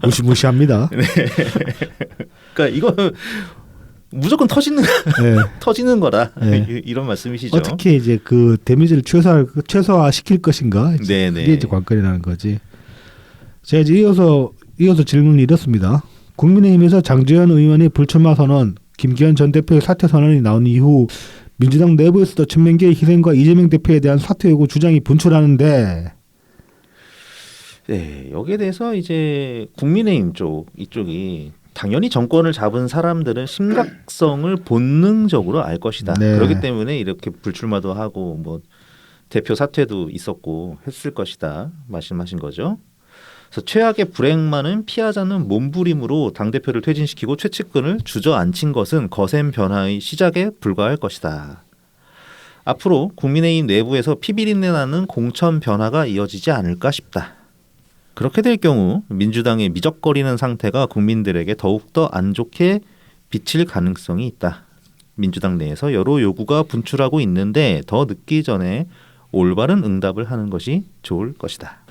무시무시합니다. 네. 그러니까 이거 무조건 터지는 터지는 거다. 네. 이런 말씀이시죠. 어떻게 이제 그 데미지를 최소화시킬 것인가? 네네. 이게 이제 관건이라는 거지. 제가 이제 이어서 질문이 이렇습니다. 국민의힘에서 장제원 의원의 불출마 선언, 김기현 전 대표의 사퇴 선언이 나온 이후 민주당 내부에서도 천명계의 희생과 이재명 대표에 대한 사퇴 요구 주장이 분출하는데, 네, 여기에 대해서 이제 국민의힘 이쪽이 당연히 정권을 잡은 사람들은 심각성을 본능적으로 알 것이다. 네. 그렇기 때문에 이렇게 불출마도 하고 뭐 대표 사퇴도 있었고 했을 것이다 말씀하신 거죠. 그래서 최악의 불행만은 피하자는 몸부림으로 당대표를 퇴진시키고 최측근을 주저앉힌 것은 거센 변화의 시작에 불과할 것이다. 앞으로 국민의힘 내부에서 피비린내 나는 공천 변화가 이어지지 않을까 싶다. 그렇게 될 경우 민주당의 미적거리는 상태가 국민들에게 더욱더 안 좋게 비칠 가능성이 있다. 민주당 내에서 여러 요구가 분출하고 있는데 더 늦기 전에 올바른 응답을 하는 것이 좋을 것이다.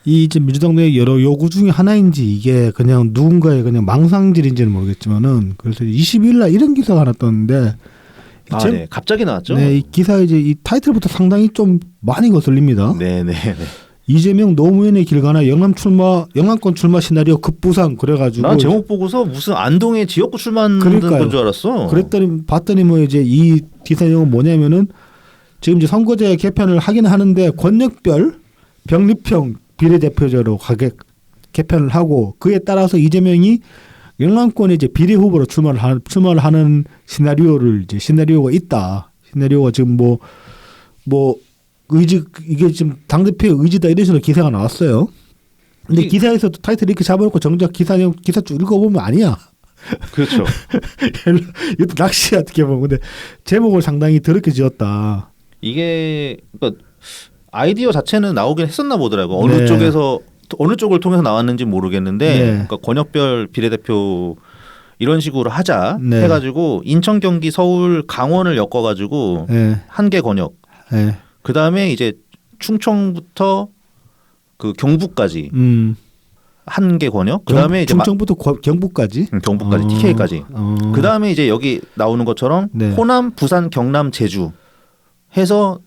이 이제 민주당 내 여러 요구 중에 하나인지 이게 그냥 누군가의 그냥 망상질인지는 모르겠지만은 그래서 20일 날 이런 기사가 하나 떴는데 네. 갑자기 나왔죠? 네, 이 기사 이제 이 타이틀부터 상당히 좀 많이 거슬립니다. 네. 이재명 노무현의 길 가나 영남권 출마 시나리오 급부상 그래가지고 난 제목 보고서 무슨 안동에 지역구 출마하는 그러니까요. 건 줄 알았어. 그랬더니 봤더니 뭐 이제 이 기사 내용은 뭐냐면은 지금 이제 선거제 개편을 하긴 하는데 권역별 병립형 비례대표제로 개편을 하고 그에 따라서 이재명이 영남권에 이제 비례 후보로 출마를 하는 시나리오가 있다. 시나리오가 지금 뭐 의지 이게 지금 당 대표의 의지다 이런 식으로 기사가 나왔어요. 근데 기사에서도 타이틀 이렇게 잡아놓고 정작 기사 쭉 읽어보면 아니야. 그렇죠. 이것도 낚시야 어떻게 보면. 근데 제목을 상당히 더럽게 지었다. 이게 그러니까 아이디어 자체는 나오긴 했었나 보더라고. 어느 네. 쪽에서 어느 쪽을 통해서 나왔는지 모르겠는데 네. 그러니까 권역별 비례대표 이런 식으로 하자 네. 해가지고 인천, 경기, 서울, 강원을 엮어가지고 네. 한 개 권역. 네. 그 다음에 이제 충청부터 그 경북까지 한 개 권역. 그 다음에 이제 충청부터 경북까지. 경북까지 TK까지. 그 다음에 이제 여기 나오는 것처럼 네. 호남, 부산, 경남, 제주 해서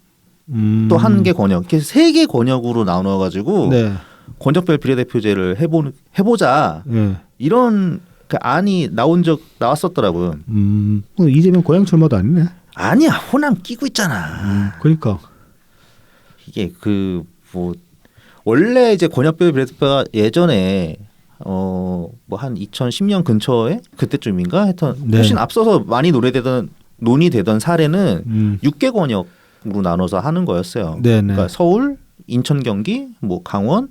또 한 개 권역. 이렇게 세 개 권역으로 나눠가지고 네. 권역별 비례대표제를 해보자 네. 이런 그 안이 나왔었더라고요. 이재명 고향 출마도 아니네. 아니야, 호남 끼고 있잖아. 그러니까 이게 그 뭐 원래 이제 권역별 비례대표가 예전에 뭐 한 2010년 근처에 그때쯤인가 하여튼 네. 훨씬 앞서서 많이 논의되던 사례는 6개 권역으로 나눠서 하는 거였어요. 네네. 그러니까 서울, 인천, 경기, 뭐 강원,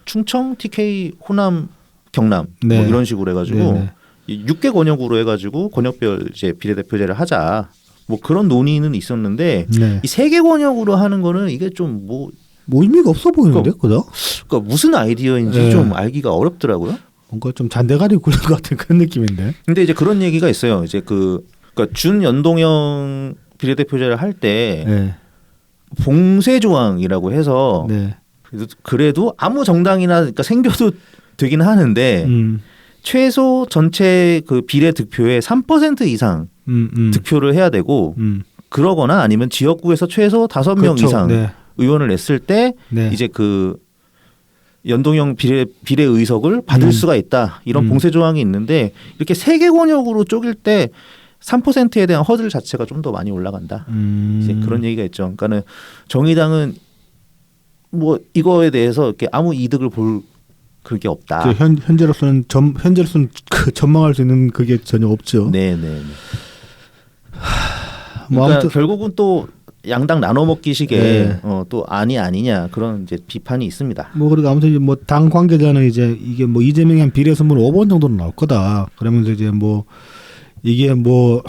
충청, TK, 호남, 경남 네. 뭐 이런 식으로 해가지고 네네. 6개 권역으로 해가지고 권역별 이제 비례대표제를 하자. 뭐 그런 논의는 있었는데 네. 이 세 개 권역으로 하는 거는 이게 좀 뭐 의미가 없어 보이는데 그죠? 그러니까 무슨 아이디어인지 네. 좀 알기가 어렵더라고요. 뭔가 좀 잔대가리 굴린 것 같은 그런 느낌인데. 근데 이제 그런 얘기가 있어요. 이제 그러니까 준연동형 비례대표제를 할 때 네. 봉쇄 조항이라고 해서 네. 그래도 아무 정당이나 그러니까 생겨도 되긴 하는데 최소 전체 그 비례 득표의 3% 이상 득표를 해야 되고 그러거나 아니면 지역구에서 최소 5명 그렇죠. 이상 네. 의원을 냈을 때 네. 이제 그 연동형 비례 의석을 받을 수가 있다. 이런 봉쇄 조항이 있는데 이렇게 세 개 권역으로 쪼갤 때 3%에 대한 허들 자체가 좀 더 많이 올라간다. 이제 그런 얘기가 있죠. 그러니까는 정의당은 뭐 이거에 대해서 이렇게 아무 이득을 볼 그게 없다. 현재로서는 그 전망할 수 있는 그게 전혀 없죠. 네네. 뭐 그러니까 아무튼 결국은 또 양당 나눠 먹기식의 네. 또 아니냐 그런 이제 비판이 있습니다. 뭐 그리고 아무튼 뭐 당 관계자는 이제 이게 뭐 이재명이 한 비례 선물 5번 정도는 나올 거다. 그러면서 이제 뭐 이게 뭐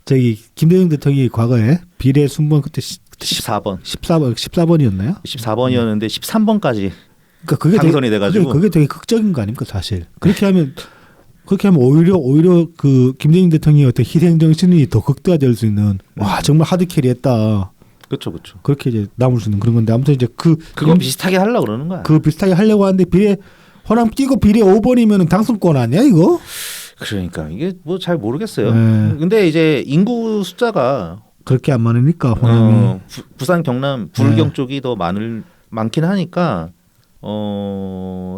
저기 김대중 대통령이 과거에 비례 순번 그때 14번. 14번이었나요? 14번이었는데 13번까지 그러니까 그게 당선이 돼가지고 그게 되게 극적인 거 아닙니까 사실. 그렇게 하면 오히려 그 김대중 대통령의 어떤 희생 정신이 더 극대화될 수 있는 와 정말 하드 캐리했다. 그렇죠. 그렇게 이제 남을 수 있는 그런 건데 아무튼 이제 그거 비슷하게 하려고 그러는 거야. 그 비슷하게 하려고 하는데 비례 호남 끼고 비례 5번이면 당선권 아니야 이거? 그러니까 이게 뭐 잘 모르겠어요. 네. 근데 이제 인구 숫자가 그렇게 안 많으니까 호남이 부산, 경남, 불경 쪽이 더 많긴 하니까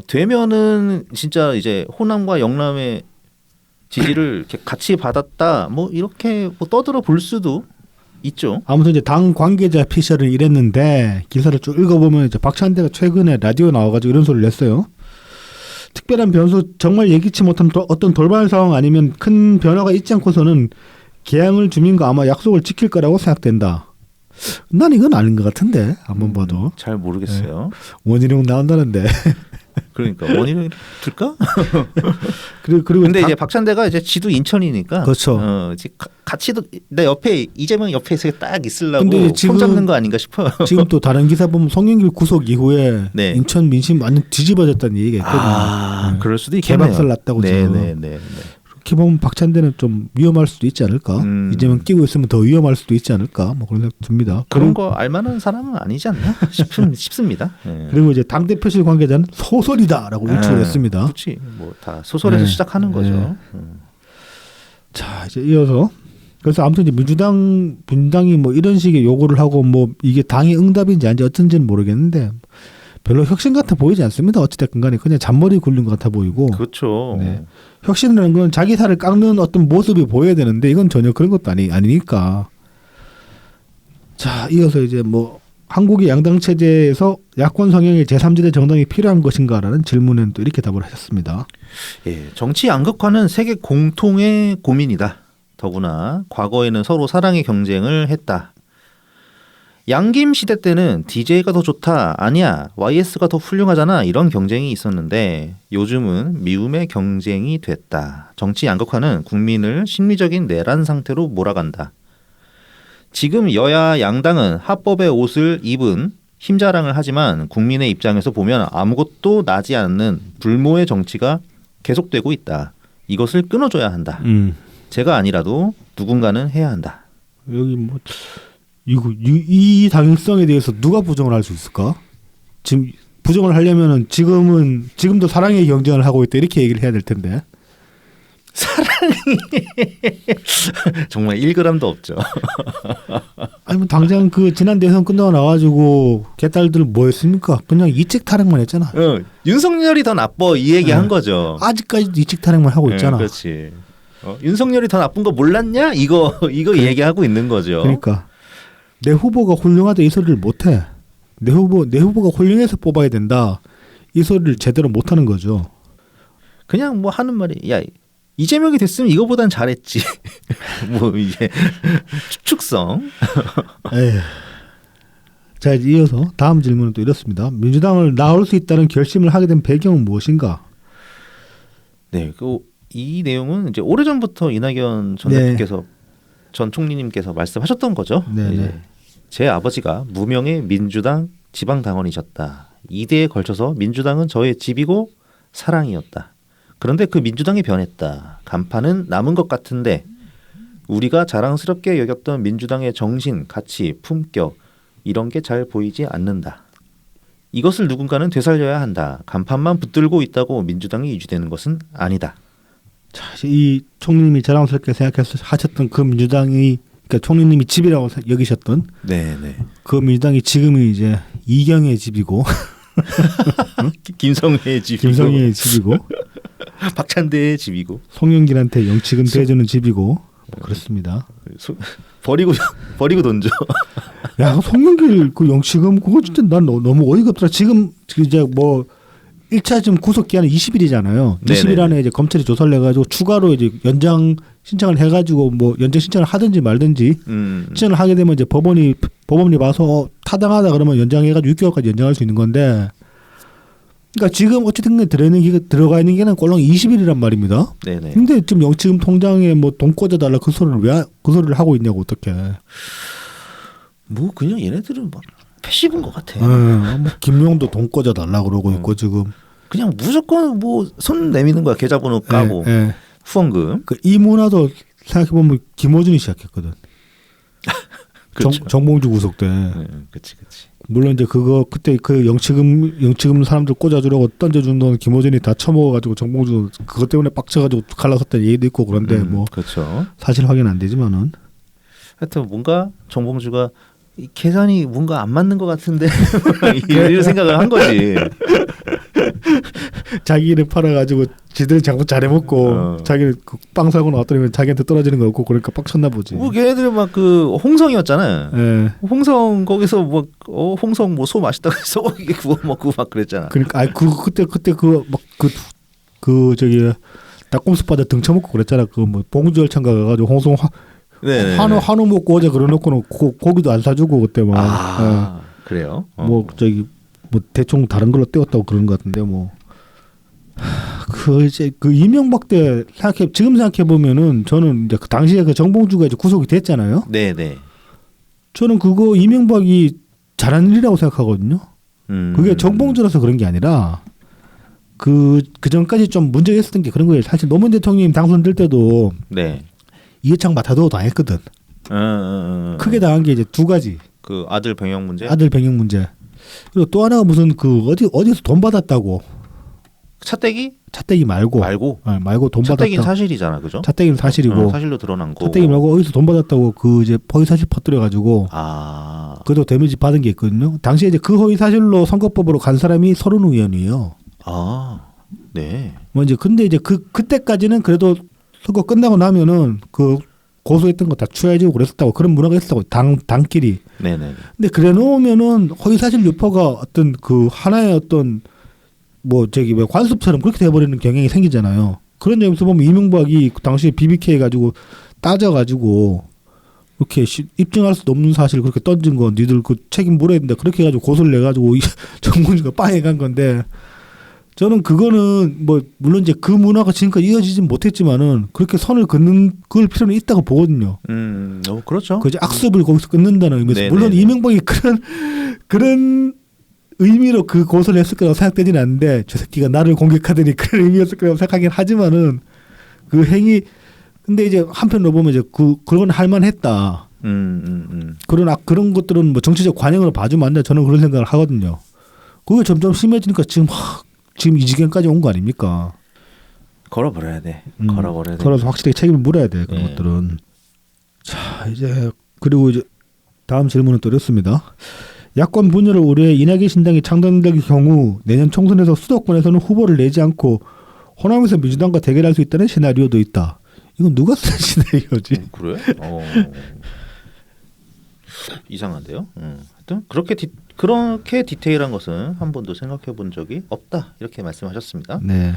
되면은 진짜 이제 호남과 영남의 지지를 이렇게 같이 받았다 뭐 이렇게 뭐 떠들어 볼 수도 있죠. 아무튼 이제 당 관계자 피셜을 이랬는데 기사를 쭉 읽어보면 이제 박찬대가 최근에 라디오 나와가지고 이런 소리를 냈어요. 특별한 변수 정말 예기치 못한 어떤 돌발 상황 아니면 큰 변화가 있지 않고서는 개항을 주민과 아마 약속을 지킬 거라고 생각된다. 난 이건 아닌 것 같은데 한번 봐도 잘 모르겠어요. 원희룡 나온다는데. 그러니까 원인을 들까? 그리고 근데 이제 박찬대가 이제 지도 인천이니까 그렇죠. 이제 같이도 내 옆에 이재명 옆에 딱 있으려고 근데 손 잡는 거 아닌가 싶어요. 지금 또 다른 기사 보면 송영길 구속 이후에 네. 인천 민심 완전 뒤집어졌다는 얘기가 있거든요. 아, 그럴 수도 있겠네요. 개박살 났다고 지금. 네네네. 그렇게 보면 박찬대는 좀 위험할 수도 있지 않을까? 이재명 끼고 있으면 더 위험할 수도 있지 않을까? 뭐 그런 생각 듭니다. 그런 거 알만한 사람은 아니지 않나 싶습니다. 네. 그리고 이제 당 대표실 관계자는 소설이다라고 일축을 했습니다. 그렇지. 뭐 다 소설에서 네. 시작하는 거죠. 네. 자 이제 이어서 그래서 아무튼 이제 민주당이 뭐 이런 식의 요구를 하고 뭐 이게 당의 응답인지 아닌지 어떤지는 모르겠는데 별로 혁신 같아 보이지 않습니다. 어찌됐건 간에 그냥 잔머리 굴린 것 같아 보이고. 그렇죠. 네. 혁신이라는 건 자기 살을 깎는 어떤 모습이 보여야 되는데 이건 전혀 그런 것도 아니니까. 자 이어서 이제 뭐 한국의 양당 체제에서 야권 성향의 제3지대 정당이 필요한 것인가라는 질문에는 또 이렇게 답을 하셨습니다. 예, 정치 양극화는 세계 공통의 고민이다. 더구나 과거에는 서로 사랑의 경쟁을 했다. 양김 시대 때는 DJ가 더 좋다, 아니야, YS가 더 훌륭하잖아 이런 경쟁이 있었는데 요즘은 미움의 경쟁이 됐다. 정치 양극화는 국민을 심리적인 내란 상태로 몰아간다. 지금 여야 양당은 합법의 옷을 입은 힘자랑을 하지만 국민의 입장에서 보면 아무것도 나지 않는 불모의 정치가 계속되고 있다. 이것을 끊어줘야 한다. 제가 아니라도 누군가는 해야 한다. 여기 뭐 이 당위성에 대해서 누가 부정을 할 수 있을까? 지금 부정을 하려면은 지금도 사랑의 경쟁을 하고 있다 이렇게 얘기를 해야 될 텐데. 정말 1g도 없죠. 아니 뭐 당장 그 지난 대선 끝나고 나가지고 개딸들 뭐 했습니까? 그냥 이직 타령만 했잖아. 윤석열이 더 나빠 이 얘기 한 거죠. 아직까지도 이직 타령만 하고 있잖아. 그렇지. 윤석열이 더 나쁜 거 몰랐냐? 이거 얘기하고 있는 거죠. 그러니까 내 후보가 훌륭하다 이 소리를 못해. 내 후보가 훌륭해서 뽑아야 된다. 이 소리를 제대로 못하는 거죠. 그냥 뭐 하는 말이 야 이재명이 됐으면 이거보단 잘했지. 뭐 이제 추측성. 에휴. 자 이제 이어서 다음 질문은 또 이렇습니다. 민주당을 나올 수 있다는 결심을 하게 된 배경은 무엇인가? 네, 이 내용은 이제 오래전부터 이낙연 전 대표께서 전 총리님께서 말씀하셨던 거죠. 네. 제 아버지가 무명의 민주당 지방 당원이셨다. 2대에 걸쳐서 민주당은 저의 집이고 사랑이었다. 그런데 그 민주당이 변했다. 간판은 남은 것 같은데 우리가 자랑스럽게 여겼던 민주당의 정신, 가치, 품격 이런 게 잘 보이지 않는다. 이것을 누군가는 되살려야 한다. 간판만 붙들고 있다고 민주당이 유지되는 것은 아니다. 자, 이 총리님이 자랑스럽게 생각해서 하셨던 그 민주당이 그러니까 총리님이 집이라고 여기셨던 네네. 그 민주당이 지금은 이제 이경의 집이고 김성회의 집이고 김성희의 집이고 박찬대의 집이고 송영길한테 영치금 대주는 집이고 뭐 그렇습니다. 버리고 던져. 야 송영길 그 영치금 그거 진짜 난 너무 어이가 없더라. 지금 이제 뭐 1차 지금 구속 기한이 20일이잖아요. 20일 안에 이제 검찰이 조사를 해가지고 추가로 이제 연장 신청을 해가지고 뭐 연장 신청을 하든지 말든지 신청을 하게 되면 이제 법원이 봐서 타당하다 그러면 연장해가지고 6개월까지 연장할 수 있는 건데, 그러니까 지금 어쨌든 들어가 있는 게는 꼴랑 20일이란 말입니다. 네네. 근데 지금 영치금 통장에 뭐 돈 꽂아달라 그 소리를 하고 있냐고 어떻게? 뭐 그냥 얘네들은 막 패시브인 것 같아. 뭐 김용도 돈 꽂아달라 그러고 있고 지금 그냥 무조건 뭐 손 내미는 거야. 계좌번호 까고 후원금. 그 이 문화도 생각해 보면 김어준이 시작했거든. 그렇죠. 정봉주 구속 때. 그렇지. 물론 이제 그때 그 영치금 사람들 꽂아주려고 던져준 돈 김어준이 다 처먹어가지고 정봉주 그것 때문에 빡쳐가지고 갈라섰던 얘기도 있고 그런데 뭐 그렇죠. 사실 확인 안 되지만은 하여튼 뭔가 정봉주가 이 계산이 뭔가 안 맞는 것 같은데 이런 생각을 한 거지. 자기를 팔아가지고 지들이 자꾸 잘해먹고 자기는 그 빵 사고 나왔더니 자기한테 떨어지는 거 없고 그러니까 빡쳤나 보지. 뭐 걔네들 막 그 홍성이었잖아. 네. 홍성 거기서 뭐 홍성 뭐 소 맛있다고 해서 소고기 구워 먹고 막 그랬잖아. 그러니까 그때 그 막 그 그 저기 닭곰수바다 등쳐먹고 그랬잖아. 그 뭐 봉주열창가 가가지고 홍성 한우 먹고 오자 그래놓고는 고기도 안 사주고 그때 막. 그래요? 뭐 저기 뭐 대충 다른 걸로 떼었다고 그러는 것 같은데 뭐. 그 이제 그 이명박 때 지금 생각해 보면은 저는 이제 그 당시에 그 정봉주가 이제 구속이 됐잖아요. 네네. 저는 그거 이명박이 잘한 일이라고 생각하거든요. 그게 정봉주라서 그런 게 아니라 그 전까지 좀 문제가 있었던 게 그런 거예요. 사실 노무현 대통령이 당선될 때도 네. 이해창 맡아도 당했거든. 크게 당한 게 이제 두 가지. 그 아들 병역 문제. 아들 병역 문제. 그리고 또 하나가 무슨 그 어디서 돈 받았다고. 차떼기 말고 돈 받았다. 차떼기는 사실이잖아, 그죠? 차떼기는 사실이고. 사실로 드러난 거. 차떼기 말고 어디서 돈 받았다고 그 이제 허위 사실 퍼뜨려 가지고. 그래도 데미지 받은 게 있거든요. 당시에 이제 그 허위 사실로 선거법으로 간 사람이 서른우 의원이에요. 네. 뭐 이제 근데 이제 그때까지는 그래도 선거 끝나고 나면은 그 고소했던 거 다 추해지고 그랬었다고 그런 문화가 있었다고 당끼리. 네네. 근데 그래 놓으면은 허위 사실 유포가 어떤 그 하나의 어떤 뭐 저기 왜 관습처럼 그렇게 돼버리는 경향이 생기잖아요. 그런 점에서 보면 이명박이 그 당시에 BBK 해가지고 따져가지고 이렇게 입증할 수도 없는 사실 그렇게 던진 거 니들 그 책임 물어야 된다 그렇게 해가지고 고소를 내가지고 정문주가 빵에 간 건데 저는 그거는 뭐 물론 이제 그 문화가 지금까지 이어지진 못했지만은 그렇게 선을 그을 필요는 있다고 보거든요. 그렇죠. 그 이제 악습을 거기서 끊는다는 의미에서 네네네. 물론 이명박이 그런 의미로 그 고소를 했을 거라고 생각되지는 않는데 저 새끼가 나를 공격하더니 그런 의미였을 거라고 생각하긴 하지만은 그 행위 근데 이제 한편으로 보면 이제 그건 할만했다. 그런 것들은 뭐 정치적 관행으로 봐주면 안 돼. 저는 그런 생각을 하거든요. 그게 점점 심해지니까 지금 이 지경까지 온 거 아닙니까? 걸어버려야 돼. 걸어버려야 돼. 걸어서 확실히 책임을 물어야 돼. 그런 것들은. 자 이제 그리고 이제 다음 질문은 또 이렇습니다. 야권 분열을 우려해 이낙연 신당이 창당될 경우 내년 총선에서 수도권에서는 후보를 내지 않고 호남에서 민주당과 대결할 수 있다는 시나리오도 있다. 이건 누가 쓴 시나리오지? 그래? 이상한데요. 하여튼 그렇게 디테일한 것은 한 번도 생각해 본 적이 없다. 이렇게 말씀하셨습니다. 네.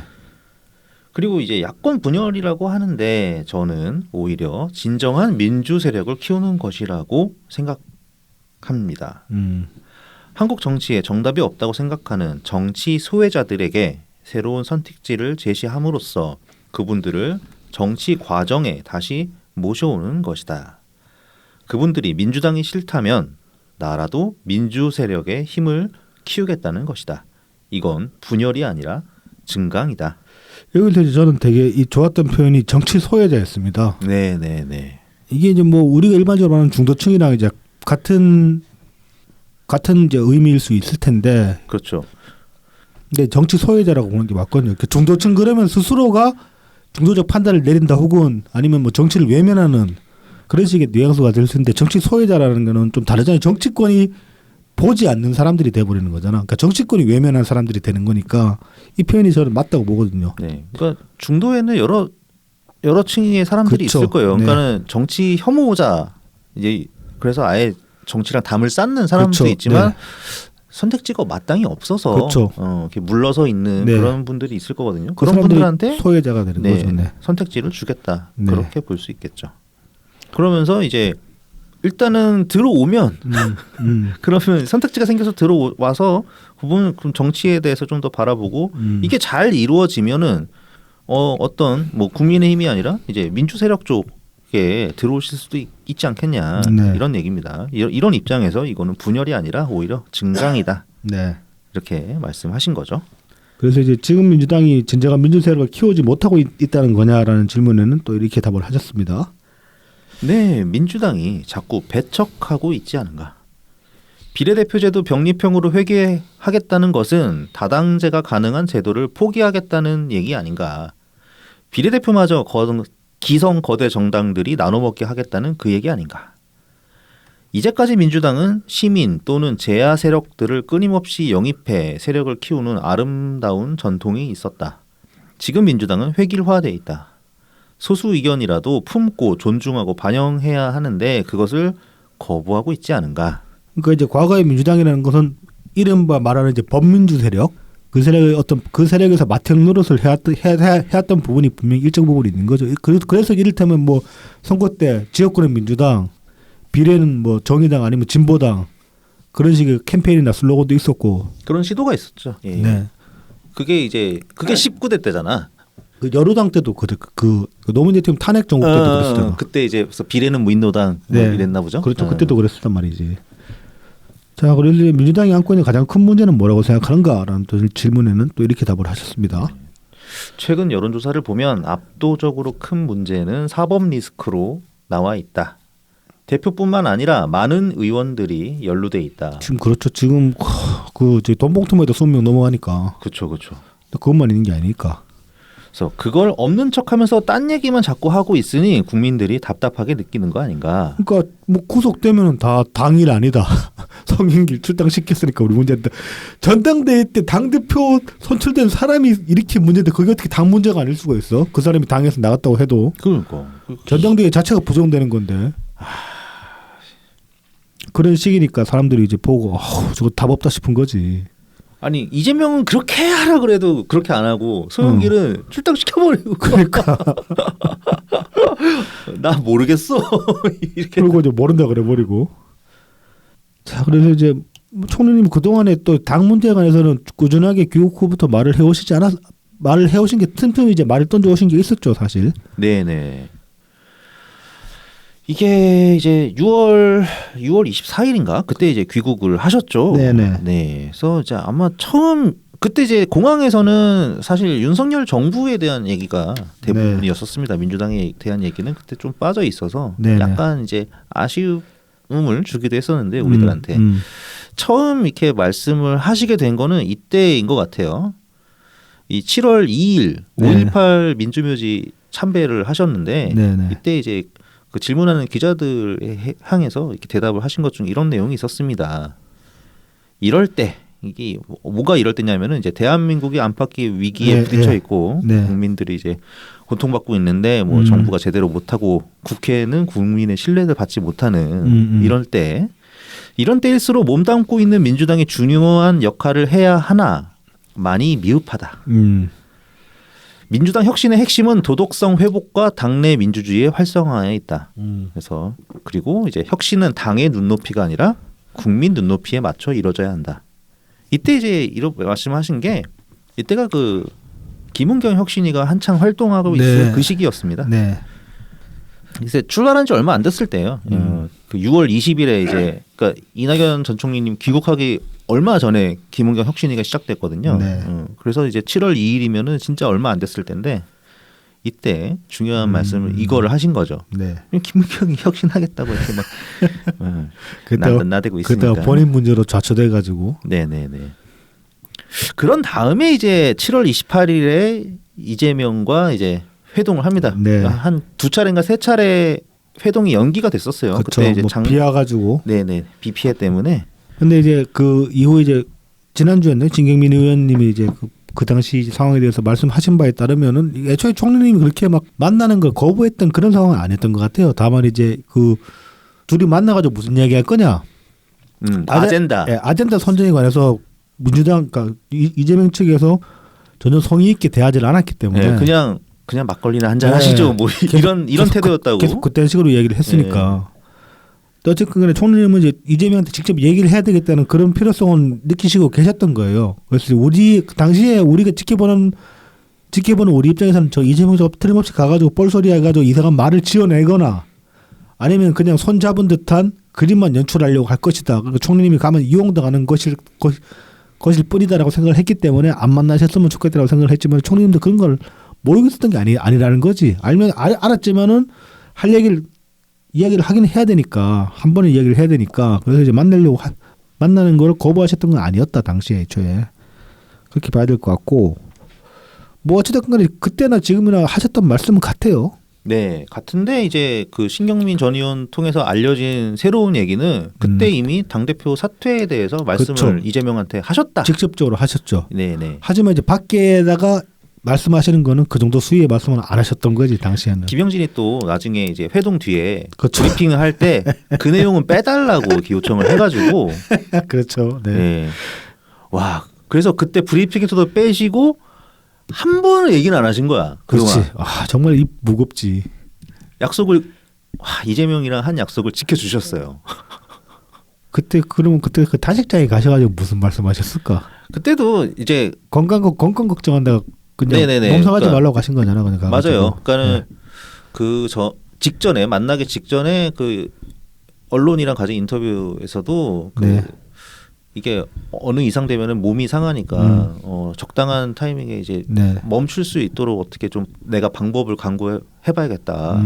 그리고 이제 야권 분열이라고 하는데 저는 오히려 진정한 민주 세력을 키우는 것이라고 생각합니다. 한국 정치에 정답이 없다고 생각하는 정치 소외자들에게 새로운 선택지를 제시함으로써 그분들을 정치 과정에 다시 모셔오는 것이다. 그분들이 민주당이 싫다면 나라도 민주 세력의 힘을 키우겠다는 것이다. 이건 분열이 아니라 증강이다. 여기서 저는 되게 좋았던 표현이 정치 소외자였습니다. 네네네. 이게 이제 뭐 우리가 일반적으로 말하는 중도층이랑 이제 같은 이제 의미일 수 있을 텐데. 그렇죠. 근데 정치 소외자라고 보는 게 맞거든요. 중도층 그러면 스스로가 중도적 판단을 내린다 혹은 아니면 뭐 정치를 외면하는 그런 식의 뉘앙스가 될 수 있는데 정치 소외자라는 거는 좀 다르잖아요. 정치권이 보지 않는 사람들이 돼버리는 거잖아. 그러니까 정치권이 외면한 사람들이 되는 거니까 이 표현이 저는 맞다고 보거든요. 네, 그러니까 중도에는 여러 층의 사람들이 그쵸. 있을 거예요. 그러니까는 네. 정치 혐오자 이제 그래서 아예 정치랑 담을 쌓는 사람도 그쵸. 있지만 네. 선택지가 마땅히 없어서 그쵸. 이렇게 물러서 있는 네. 그런 분들이 있을 거거든요. 그 그런 분들한테 소외자가 되는 거죠. 네. 선택지를 주겠다. 네. 그렇게 볼 수 있겠죠. 그러면서 이제 일단은 들어오면 그러면 선택지가 생겨서 들어와서 그분 정치에 대해서 좀 더 바라보고 이게 잘 이루어지면은 어떤 뭐 국민의힘이 아니라 이제 민주 세력 쪽에 들어오실 수도 있지 않겠냐 네. 이런 얘기입니다. 이런 입장에서 이거는 분열이 아니라 오히려 증강이다. 네. 이렇게 말씀하신 거죠. 그래서 이제 지금 민주당이 진정한 민주 세력을 키우지 못하고 있다는 거냐라는 질문에는 또 이렇게 답을 하셨습니다. 네, 민주당이 자꾸 배척하고 있지 않은가. 비례대표제도 병립형으로 회귀하겠다는 것은 다당제가 가능한 제도를 포기하겠다는 얘기 아닌가. 비례대표마저 기성 거대 정당들이 나눠먹게 하겠다는 그 얘기 아닌가. 이제까지 민주당은 시민 또는 제야 세력들을 끊임없이 영입해 세력을 키우는 아름다운 전통이 있었다. 지금 민주당은 획일화돼 있다. 소수 의견이라도 품고 존중하고 반영해야 하는데 그것을 거부하고 있지 않은가. 그러니까 이제 과거의 민주당이라는 것은 이른바 말하는 이제 범민주 세력, 그 세력의 어떤 그 세력에서 맏형 노릇을 해왔던 부분이 분명히 일정 부분이 있는 거죠. 그래서 이를테면 뭐 선거 때 지역구는 민주당, 비례는 뭐 정의당 아니면 진보당 그런 식의 캠페인이나 슬로건도 있었고 그런 시도가 있었죠. 예. 네. 그게 19대 때잖아. 그 여루당 때도 그 노무현 대통령 탄핵 정국 때도 그랬었잖아. 그때 이제 그래서 비례는 민노당 뭐 네. 이랬나 보죠. 그렇죠. 그때도 그랬었단 말이지. 자, 그래서 민주당이 안고 있는 가장 큰 문제는 뭐라고 생각하는가라는 또 질문에는 또 이렇게 답을 하셨습니다. 최근 여론조사를 보면 압도적으로 큰 문제는 사법 리스크로 나와 있다. 대표뿐만 아니라 많은 의원들이 연루돼 있다. 지금 그렇죠. 지금 그 돈봉투에도 20명 넘어가니까 그렇죠. 그것만 있는 게 아니니까. 그래서 그걸 없는 척하면서 딴 얘기만 자꾸 하고 있으니 국민들이 답답하게 느끼는 거 아닌가. 그러니까 뭐 구속되면은 다 당일 아니다. 성인길 출당시켰으니까 우리 문제인데 전당대회 때 당대표 선출된 사람이 이렇게 문제인데 그게 어떻게 당 문제가 아닐 수가 있어? 그 사람이 당에서 나갔다고 해도 그러니까 전당대회 자체가 부정되는 건데. 그런 식이니까 사람들이 이제 보고 저거 답 없다 싶은 거지. 아니 이재명은 그렇게 하라 그래도 그렇게 안 하고 소영길은 출당시켜버리고 그러니까 나 모르겠어 이렇게 그리고 이제 모른다 그래버리고. 자, 그래서 이제 총리님 그 동안에 또 당 문제에 관해서는 꾸준하게 귀국 후부터 말을 해오신 게 틈틈이 이제 말을 던져오신 게 있었죠, 사실. 네네. 이게 이제 6월 24일인가 그때 이제 귀국을 하셨죠. 네네. 네. 그래서 이제 아마 처음 그때 이제 공항에서는 사실 윤석열 정부에 대한 얘기가 대부분이었었습니다. 민주당에 대한 얘기는 그때 좀 빠져 있어서 네네. 약간 이제 아쉬움을 주기도 했었는데 우리들한테 처음 이렇게 말씀을 하시게 된 거는 이때인 것 같아요. 이 7월 2일 5.18 민주묘지 참배를 하셨는데 네네. 이때 이제 그 질문하는 기자들에 향해서 이렇게 대답을 하신 것 중 이런 내용이 있었습니다. 이럴 때 이게 뭐가 이럴 때냐면은 이제 대한민국이 안팎의 위기에 부딪혀 있고 국민들이 이제 고통받고 있는데 뭐 정부가 제대로 못하고 국회는 국민의 신뢰를 받지 못하는 이럴 때일수록 몸담고 있는 민주당이 중요한 역할을 해야 하나 많이 미흡하다. 민주당 혁신의 핵심은 도덕성 회복과 당내 민주주의의 활성화에 있다. 그래서 그리고 이제 혁신은 당의 눈높이가 아니라 국민 눈높이에 맞춰 이루어져야 한다. 이때 이제 이런 말씀하신 게 이때가 그 김은경 혁신위가 한창 활동하고 있을 그 시기였습니다. 네. 이제 출발한 지 얼마 안 됐을 때예요. 그 6월 20일에 이제 그러니까 이낙연 전 총리님 귀국하기 얼마 전에 김은경 혁신위가 시작됐거든요. 네. 그래서 이제 7월 2일이면은 진짜 얼마 안 됐을 텐데 이때 중요한 말씀을 이거를 하신 거죠. 네. 김은경이 혁신하겠다고 이렇게 막 나대고 있으니까. 그때 본인 문제로 좌초돼가지고. 네네네. 그런 다음에 이제 7월 28일에 이재명과 이제 회동을 합니다. 네. 한 두 차례인가 세 차례 회동이 연기가 됐었어요. 그쵸, 그때 이제 뭐 비와가지고. 네네. 비 피해 때문에. 근데 이제 그 이후 이제 지난주였네 진경민 의원님이 이제 그 당시 상황에 대해서 말씀하신 바에 따르면은 애초에 총리님이 그렇게 막 만나는 걸 거부했던 그런 상황은 아니었던 것 같아요. 다만 이제 그 둘이 만나가지고 무슨 이야기할 거냐. 아젠다. 아젠다 선정에 관해서 민주당 그러니까 이재명 측에서 전혀 성의 있게 대하지 않았기 때문에 그냥 막걸리나 한잔 하시죠. 뭐 이런 태도였다고. 계속 그딴 식으로 얘기를 했으니까. 어쨌든 간에 총리님은 이제 이재명한테 직접 얘기를 해야 되겠다는 그런 필요성을 느끼시고 계셨던 거예요. 그래서 우리 당시에 우리가 지켜보는 우리 입장에서는 저 이재명이 틀림없이 가가지고 뻘소리 해가지고 이상한 말을 지어내거나 아니면 그냥 손 잡은 듯한 그림만 연출하려고 할 것이다. 그러니까 총리님이 가면 이용당하는 것일 뿐이다라고 생각을 했기 때문에 안 만나셨으면 좋겠다라고 생각을 했지만 총리님도 그런 걸 모르고 있었던 게 아니라는 거지. 알았지만은 할 이야기를 하긴 해야 되니까 한 번에 이야기를 해야 되니까 그래서 이제 만나는 걸 거부하셨던 건 아니었다 당시에 애초에 그렇게 봐야 될 것 같고 뭐 어찌됐건 간에 그때나 지금이나 하셨던 말씀은 같아요. 네, 같은데 이제 그 신경민 전 의원 통해서 알려진 새로운 얘기는 그때 이미 당 대표 사퇴에 대해서 말씀을 그쵸. 이재명한테 하셨다. 직접적으로 하셨죠. 네네. 하지만 이제 밖에다가 말씀하시는 거는 그 정도 수위의 말씀은 안 하셨던 거지 당시에는. 김영진이 또 나중에 이제 회동 뒤에 그렇죠. 브리핑을 할 때 그 내용은 빼달라고 이렇게 요청을 해가지고 그렇죠. 네. 네. 와 그래서 그때 브리핑에서도 빼시고 한 번은 얘기는 안 하신 거야. 그동안. 그렇지. 아 정말 입 무겁지. 약속을 이재명이랑 한 약속을 지켜주셨어요. 그때 그러면 그때 그 단식장에 가셔가지고 무슨 말씀하셨을까? 그때도 이제 건강 걱정한다가 그냥 네네네. 몸살하지 그러니까 말라고 하신 거잖아. 그냥 가가지고. 맞아요. 그러니까는 그 저 직전에 만나기 직전에 그 언론이랑 가진 인터뷰에서도 그 네. 이게 어느 이상 되면은 몸이 상하니까 적당한 타이밍에 이제 네. 멈출 수 있도록 어떻게 좀 내가 방법을 강구해봐야겠다.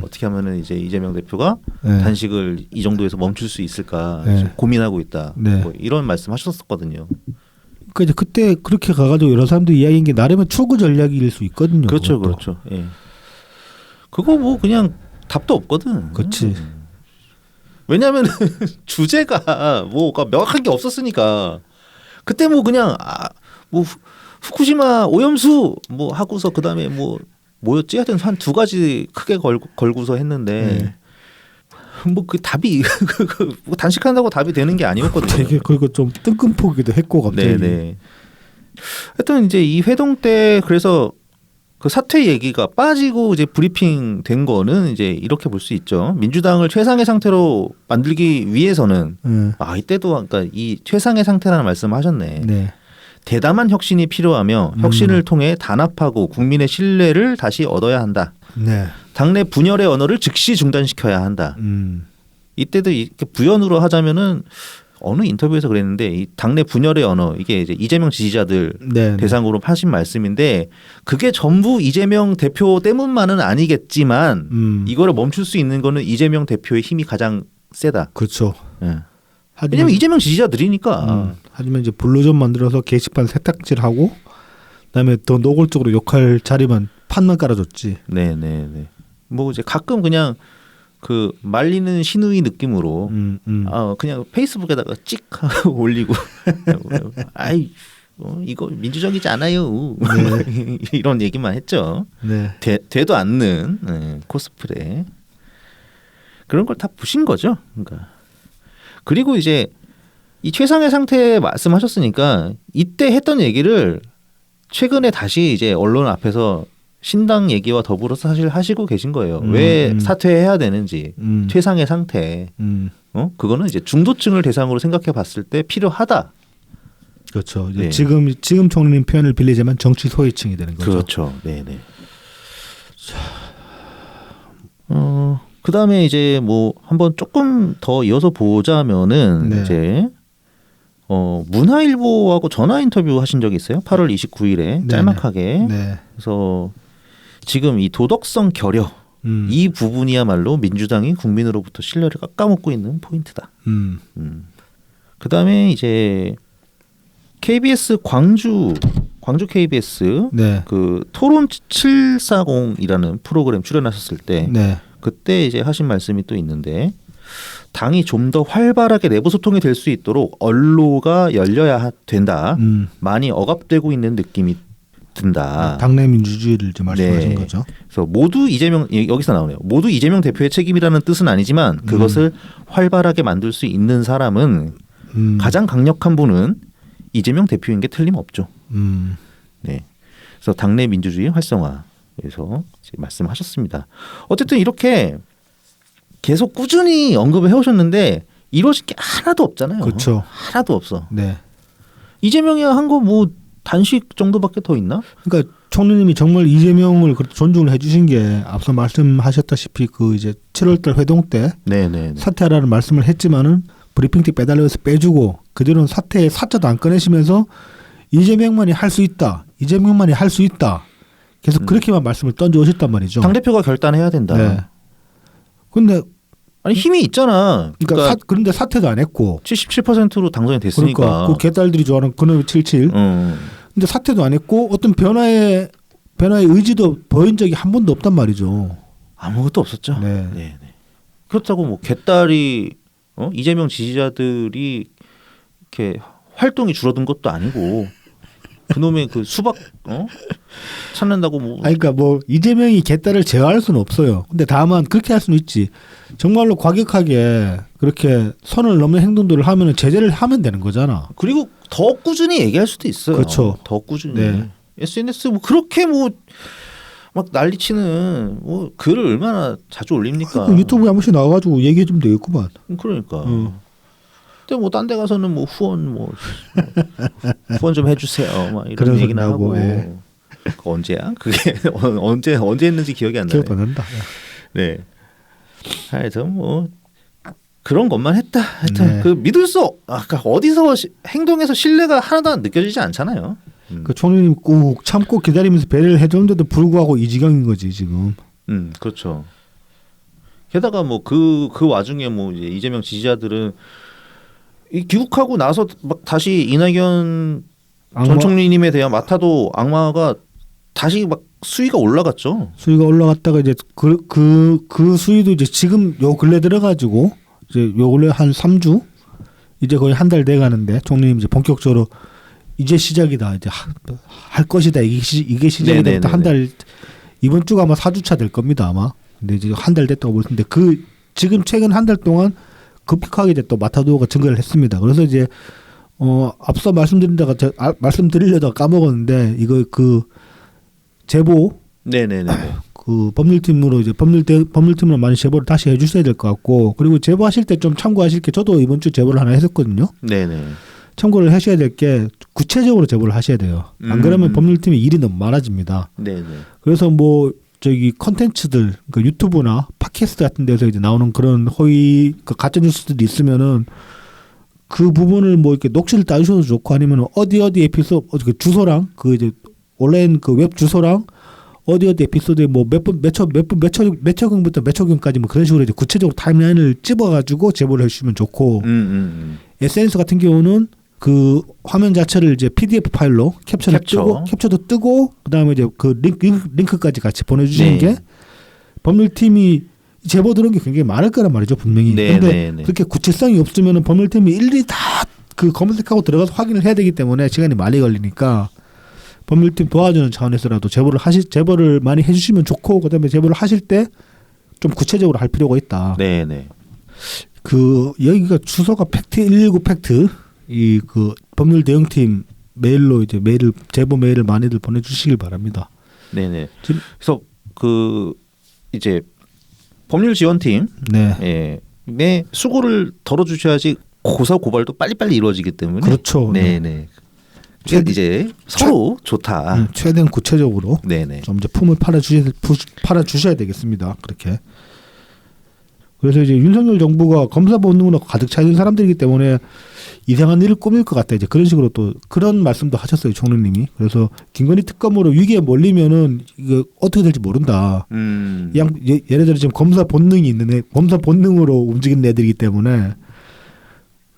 어떻게 하면은 이제 이재명 대표가 네. 단식을 이 정도에서 멈출 수 있을까 네. 좀 고민하고 있다. 네. 뭐 이런 말씀하셨었거든요. 그 이제 그때 그렇게 가가지고 여러 사람들이 이야기한 게 나름의 출구 전략일 수 있거든요. 그렇죠, 그것도. 그렇죠. 예. 그거 뭐 그냥 답도 없거든. 그렇지. 왜냐하면 주제가 뭐가 명확한 게 없었으니까 그때 뭐 그냥 뭐 후쿠시마 오염수 뭐 하고서 그 다음에 뭐 뭐였지 하여튼 한 두 가지 크게 걸고서 했는데 뭐 그 답이 뭐 단식한다고 답이 되는 게 아니었거든요. 되게 그리고 좀 뜬금포기도 했고 갑자기. 네네. 하여튼 이제 이 회동 때 그래서 그 사퇴 얘기가 빠지고 이제 브리핑 된 거는 이제 이렇게 볼 수 있죠. 민주당을 최상의 상태로 만들기 위해서는 이때도 그러니까 이 최상의 상태라는 말씀을 하셨네. 네. 대담한 혁신이 필요하며 혁신을 통해 단합하고 국민의 신뢰를 다시 얻어야 한다. 네. 당내 분열의 언어를 즉시 중단시켜야 한다. 이때도 이렇게 부연으로 하자면은 어느 인터뷰에서 그랬는데 이 당내 분열의 언어 이게 이제 이재명 지지자들 네. 대상으로 하신 말씀인데 그게 전부 이재명 대표 때문만은 아니겠지만 이거를 멈출 수 있는 거는 이재명 대표의 힘이 가장 세다. 그렇죠. 예. 하지만, 왜냐면 이재명 지지자들이니까. 하지만 이제 블루전 만들어서 게시판 세탁질하고 그다음에 더 노골적으로 욕할 자리만 판만 깔아줬지. 네네네. 뭐 이제 가끔 그냥 그 말리는 신우이 느낌으로 그냥 페이스북에다가 찍 하고 올리고 아이 이거 민주적이지 않아요. 네. 이런 얘기만 했죠. 네. 되도 않는 코스프레 그런 걸 다 부신 거죠. 그러니까 그리고 이제 이 최상의 상태 말씀하셨으니까 이때 했던 얘기를 최근에 다시 이제 언론 앞에서 신당 얘기와 더불어서 사실 하시고 계신 거예요. 왜 사퇴해야 되는지 최상의 상태. 그거는 이제 중도층을 대상으로 생각해 봤을 때 필요하다. 그렇죠. 이제 네. 지금 총리님 표현을 빌리자면 정치 소외층이 되는 거죠. 그렇죠. 네네. 그 다음에 이제 뭐 한번 조금 더 이어서 보자면은 네. 이제 문화일보하고 전화 인터뷰 하신 적이 있어요. 8월 29일에 짤막하게. 네. 그래서 지금 이 도덕성 결여 이 부분이야말로 민주당이 국민으로부터 신뢰를 깎아먹고 있는 포인트다. 그 다음에 이제 KBS 광주 KBS 네. 그 토론 740이라는 프로그램 출연하셨을 때 네. 그때 이제 하신 말씀이 또 있는데 당이 좀 더 활발하게 내부 소통이 될 수 있도록 언로가 열려야 된다. 많이 억압되고 있는 느낌이 든다. 당내 민주주의를 이제 말씀하신 네. 거죠. 그래서 모두 이재명 여기서 나오네요. 모두 이재명 대표의 책임이라는 뜻은 아니지만 그것을 활발하게 만들 수 있는 사람은 가장 강력한 분은 이재명 대표인 게 틀림없죠. 네. 그래서 당내 민주주의 활성화에서 말씀하셨습니다. 어쨌든 이렇게 계속 꾸준히 언급을 해오셨는데 이루어진 게 하나도 없잖아요. 그렇죠. 하나도 없어. 네. 이재명이 한 거 뭐 단식 정도밖에 더 있나? 그러니까 총리님이 정말 이재명을 그렇게 존중을 해주신 게 앞서 말씀하셨다시피 그 이제 7월달 회동 때 네네. 사퇴하라는 말씀을 했지만은 브리핑 때 빼달려서 빼주고 그대로는 사퇴에 사자도 안 꺼내시면서 이재명만이 할 수 있다. 이재명만이 할 수 있다. 계속 그렇게만 말씀을 던져 오셨단 말이죠. 당 대표가 결단해야 된다. 네. 근데 아니 힘이 있잖아. 그러니까 그런데 사퇴도 안 했고 77%로 당선이 됐으니까. 그러니까 그 개딸들이 좋아하는 그놈의 77. 근데 사퇴도 안 했고 어떤 변화의 의지도 보인 적이 한 번도 없단 말이죠. 아무것도 없었죠. 네. 네. 그렇다고 뭐 개딸이 이재명 지지자들이 이렇게 활동이 줄어든 것도 아니고 그놈의 그 수박 찾는다고 뭐. 아니, 그러니까 뭐 이재명이 개딸을 제어할 수는 없어요. 근데 다만 그렇게 할 수는 있지. 정말로 과격하게 그렇게 선을 넘는 행동들을 하면은 제재를 하면 되는 거잖아. 그리고 더 꾸준히 얘기할 수도 있어요. 그렇죠. 더 꾸준히. 네. SNS 뭐 그렇게 뭐 막 난리치는 뭐 글을 얼마나 자주 올립니까? 유튜브에 한 번씩 나와가지고 얘기해 주면 되겠구만. 그러니까. 근데 뭐 딴 데 가서는 뭐 후원 좀 해주세요. 막 이런 그런 얘기나 소리 하고. 하고, 그 언제야? 그게 언제 했는지 기억이 안 나네. 기억 안 난다. 네. 하여튼 뭐 그런 것만 했다. 하여튼 네. 그 믿을 수 아까 어디서 행동에서 신뢰가 하나도 안 느껴지지 않잖아요. 그 총리님 꾹 참고 기다리면서 배려를 해줬는데도 불구하고 이 지경인 거지 지금. 그렇죠. 게다가 뭐 그 와중에 뭐 이제 이재명 지지자들은 이 귀국하고 나서 막 다시 이낙연 전 총리님에 대한 마타도 악마가 다시 막 수위가 올라갔죠. 수위가 올라갔다가 이제 그 수위도 이제 지금 요 근래 들어가지고 이제 요 근래 한 3주 이제 거의 한 달 돼 가는데 총리님 이제 본격적으로 이제 시작이다. 이제 할 것이다. 이게 시작이다. 한 달 이번 주가 아마 4주차 될 겁니다, 아마. 근데 이제 한 달 됐다고 볼 텐데 그 지금 최근 한 달 동안 급격하게 이제 또 마타도어가 증가를 했습니다. 그래서 이제 앞서 말씀드리려다가 까먹었는데 이거 그 제보 네네네. 그 법률팀으로 이제 법률팀으로 많이 제보를 다시 해주셔야 될 것 같고 그리고 제보하실 때 좀 참고하실 게 저도 이번 주 제보를 하나 했었거든요. 네네. 참고를 하셔야 될 게 구체적으로 제보를 하셔야 돼요. 안 그러면 법률팀이 일이 너무 많아집니다. 네네. 그래서 뭐 저기 컨텐츠들 그 유튜브나 팟캐스트 같은 데서 이제 나오는 그런 허위 그 가짜 뉴스들이 있으면은 그 부분을 뭐 이렇게 녹취를 따주셔도 좋고 아니면 어디 에피소드 그 주소랑 그 이제 온라인 그 웹 주소랑 어디 에피소드에 뭐 몇 초경부터 몇 초경까지 뭐 그런 식으로 이제 구체적으로 타임라인을 찝어가지고 제보를 해주시면 좋고 SNS 같은 경우는 그 화면 자체를 이제 PDF 파일로 캡처도 뜨고 그다음에 이제 그 링크까지 같이 보내주시는 게 법률팀이 제보 들은 게 굉장히 많을 거란 말이죠 분명히. 그런데 그렇게 구체성이 없으면은 법률팀이 일일이 다 그 검색하고 들어가서 확인을 해야 되기 때문에 시간이 많이 걸리니까 법률팀 도와주는 차원에서라도 제보를 많이 해주시면 좋고 그다음에 제보를 하실 때 좀 구체적으로 할 필요가 있다. 네네. 그 여기가 주소가 팩트 119 팩트 이 그 법률 대응팀 메일로 이제 제보 메일을 많이들 보내주시길 바랍니다. 네네. 그래서 그 이제 법률 지원팀 네 수고를 덜어주셔야지 고소 고발도 빨리빨리 이루어지기 때문에 그렇죠. 네네. 이제 서로 좋다. 최대한 구체적으로 네네. 좀 이제 품을 팔아주셔야 되겠습니다. 그렇게. 그래서 이제 윤석열 정부가 검사 본능으로 가득 차 있는 사람들이기 때문에 이상한 일을 꾸밀 것 같다. 이제 그런 식으로 또 그런 말씀도 하셨어요, 총리님이. 그래서 김건희 특검으로 위기에 몰리면은 이거 어떻게 될지 모른다. 예를 들어 지금 검사 본능으로 움직이는 애들이기 때문에.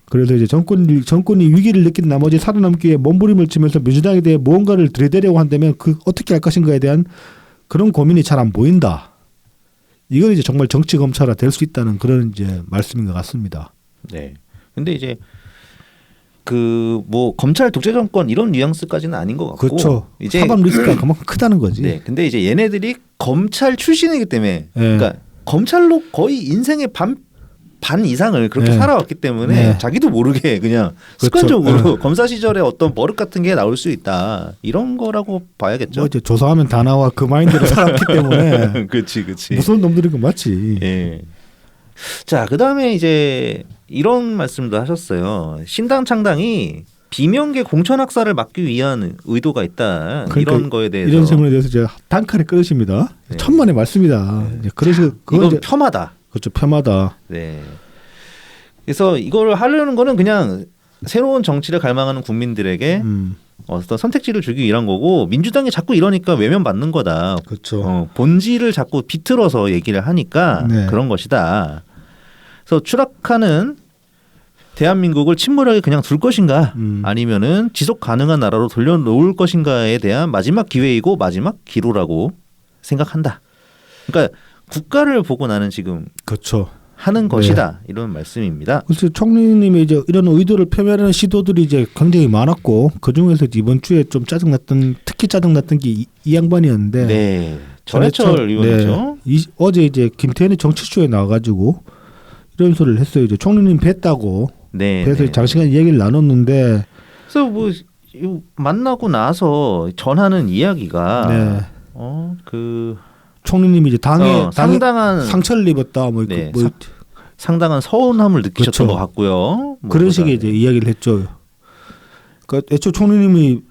그래서 이제 정권이 위기를 느낀 나머지 살아남기 위해 몸부림을 치면서 민주당에 대해 무언가를 들이대려고 한다면 그 어떻게 할 것인가에 대한 그런 고민이 잘 안 보인다. 이건 이제 정말 정치 검찰화 될 수 있다는 그런 이제 말씀인 것 같습니다. 네. 근데 이제 그 뭐 검찰 독재 정권 이런 뉘앙스까지는 아닌 것 같고. 그렇죠. 이제 사법 리스크가 그만큼 크다는 거지. 네. 근데 이제 얘네들이 검찰 출신이기 때문에, 그러니까 검찰로 거의 인생의 반 이상을 그렇게 살아왔기 때문에 자기도 모르게 그냥 습관적으로 검사 시절에 어떤 버릇 같은 게 나올 수 있다 이런 거라고 봐야겠죠. 뭐 이제 조사하면 다 나와 그 마인드로 살았기 때문에. 그렇지. 무서운 놈들인 건 맞지. 예. 자, 그 다음에 이제 이런 말씀도 하셨어요. 신당 창당이 비명계 공천 학살을 막기 위한 의도가 있다. 그러니까 이런 거에 대해서 이런 질문에 대해서 이제 단칼에 끊으십니다. 천만의 말씀이다. 그래서 이건 폄하다. 그렇죠, 폄하다. 네. 그래서 이걸 하려는 거는 그냥 새로운 정치를 갈망하는 국민들에게 어떤 선택지를 주기 위한 거고 민주당이 자꾸 이러니까 외면받는 거다. 그렇죠. 본질을 자꾸 비틀어서 얘기를 하니까 그런 것이다. 그래서 추락하는 대한민국을 침몰하게 그냥 둘 것인가 아니면은 지속 가능한 나라로 돌려놓을 것인가에 대한 마지막 기회이고 마지막 기로라고 생각한다. 그러니까 국가를 보고 나는 지금 그렇죠. 하는 것이다 이런 말씀입니다. 그래서 총리님이 이제 이런 의도를 표명하는 시도들이 이제 굉장히 많았고 그 중에서 이번 주에 좀 특히 짜증났던 게 이 양반이었는데. 네, 전해철 의원이죠. 어제 이제 김태현의 정치쇼에 나와가지고 이런 소리를 했어요. 이제 총리님 뵀다고. 그래서 장시간 얘기를 나눴는데 그래서 뭐 만나고 나서 전하는 이야기가 네. 그 총리님이 이제 당에 상당한 상처를 입었다. 뭐, 네, 뭐 상당한 서운함을 느끼셨던 그렇죠. 것 같고요. 그런 식의 이제 이야기를 했죠. 그러니까 애초 총리님이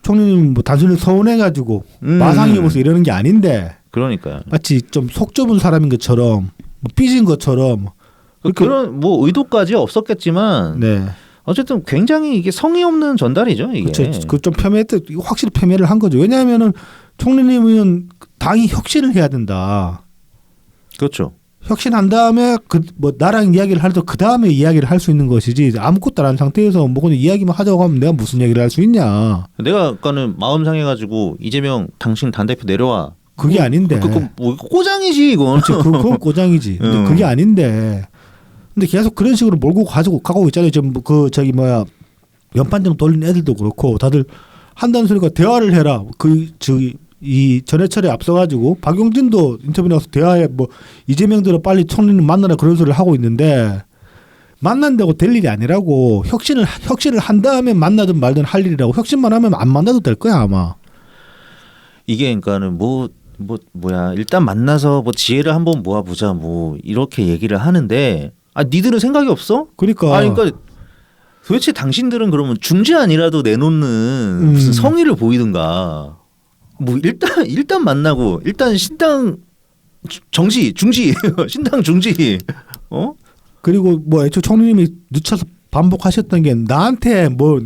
뭐 단순히 서운해가지고 마상이 입어서 이러는 게 아닌데 그러니까요. 마치 좀 속 좁은 사람인 것처럼 뭐 삐진 것처럼 그런 뭐 의도까지 없었겠지만 네. 어쨌든 굉장히 이게 성의 없는 전달이죠. 이게. 그렇죠. 그좀 확실히 폄훼를 한 거죠. 왜냐하면은 총리님은 당이 혁신을 해야 된다. 그렇죠. 혁신한 다음에 뭐 나랑 이야기를 할 때 그 다음에 이야기를 할 수 있는 것이지 아무것도 안 한 상태에서 뭐 그냥 이야기만 하자고 하면 내가 무슨 얘기를 할 수 있냐. 내가 아까는 마음 상해가지고 이재명 당신 당대표 내려와. 그게 아닌데. 뭐 꼬장이지 이건. 그렇지. 그건 꼬장이지. 근데 그게 아닌데. 근데 계속 그런 식으로 몰고 가고 있잖아요. 지금 그 저기 뭐야 연판정 돌린 애들도 그렇고 다들 한다는 소리가 대화를 해라. 이 전해철에 앞서가지고 박용진도 인터뷰 나와서 대화에 뭐 이재명들은 빨리 총리는 만나라 그런 소리를 하고 있는데 만난다고 될 일이 아니라고 혁신을 한 다음에 만나든 말든 할 일이라고 혁신만 하면 안 만나도 될 거야 아마. 이게 그러니까는 뭐야 일단 만나서 뭐 지혜를 한번 모아보자 뭐 이렇게 얘기를 하는데 니들은 생각이 없어? 그러니까. 그러니까 도대체 당신들은 그러면 중재안이라도 내놓는 무슨 성의를 보이든가. 뭐 일단 만나고 일단 신당 중지 신당 중지 그리고 뭐 애초 총리님이 늦춰서 반복하셨던 게 나한테 뭐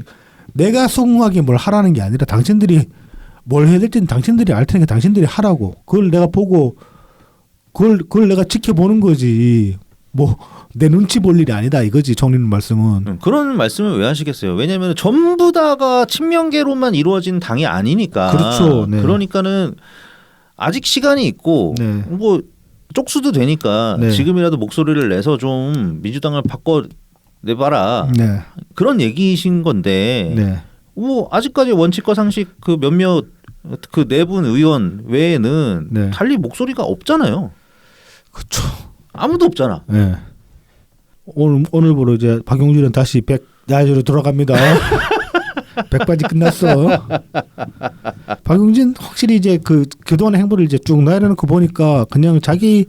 내가 성공하게 뭘 하라는 게 아니라 당신들이 뭘 해야 될지는 당신들이 알 테니까 당신들이 하라고 그걸 내가 보고 그걸 내가 지켜보는 거지 뭐 내 눈치 볼 일이 아니다 이거지 총리님 말씀은. 그런 말씀을 왜 하시겠어요? 왜냐하면 전부 다가 친명계로만 이루어진 당이 아니니까. 그렇죠. 네. 그러니까는 아직 시간이 있고 네. 뭐 쪽수도 되니까 네. 지금이라도 목소리를 내서 좀 민주당을 바꿔 내봐라. 네. 그런 얘기이신 건데 네. 뭐 아직까지 원칙과 상식 그 몇몇 그 네 분 의원 외에는 네. 달리 목소리가 없잖아요. 그렇죠. 아무도 없잖아. 네. 오늘부로 이제 박용진은 다시 야외로 돌아갑니다. 백바지 끝났어. 박용진 확실히 이제 그 그동안의 행보를 이제 쭉 나열해놓고 보니까 그냥 자기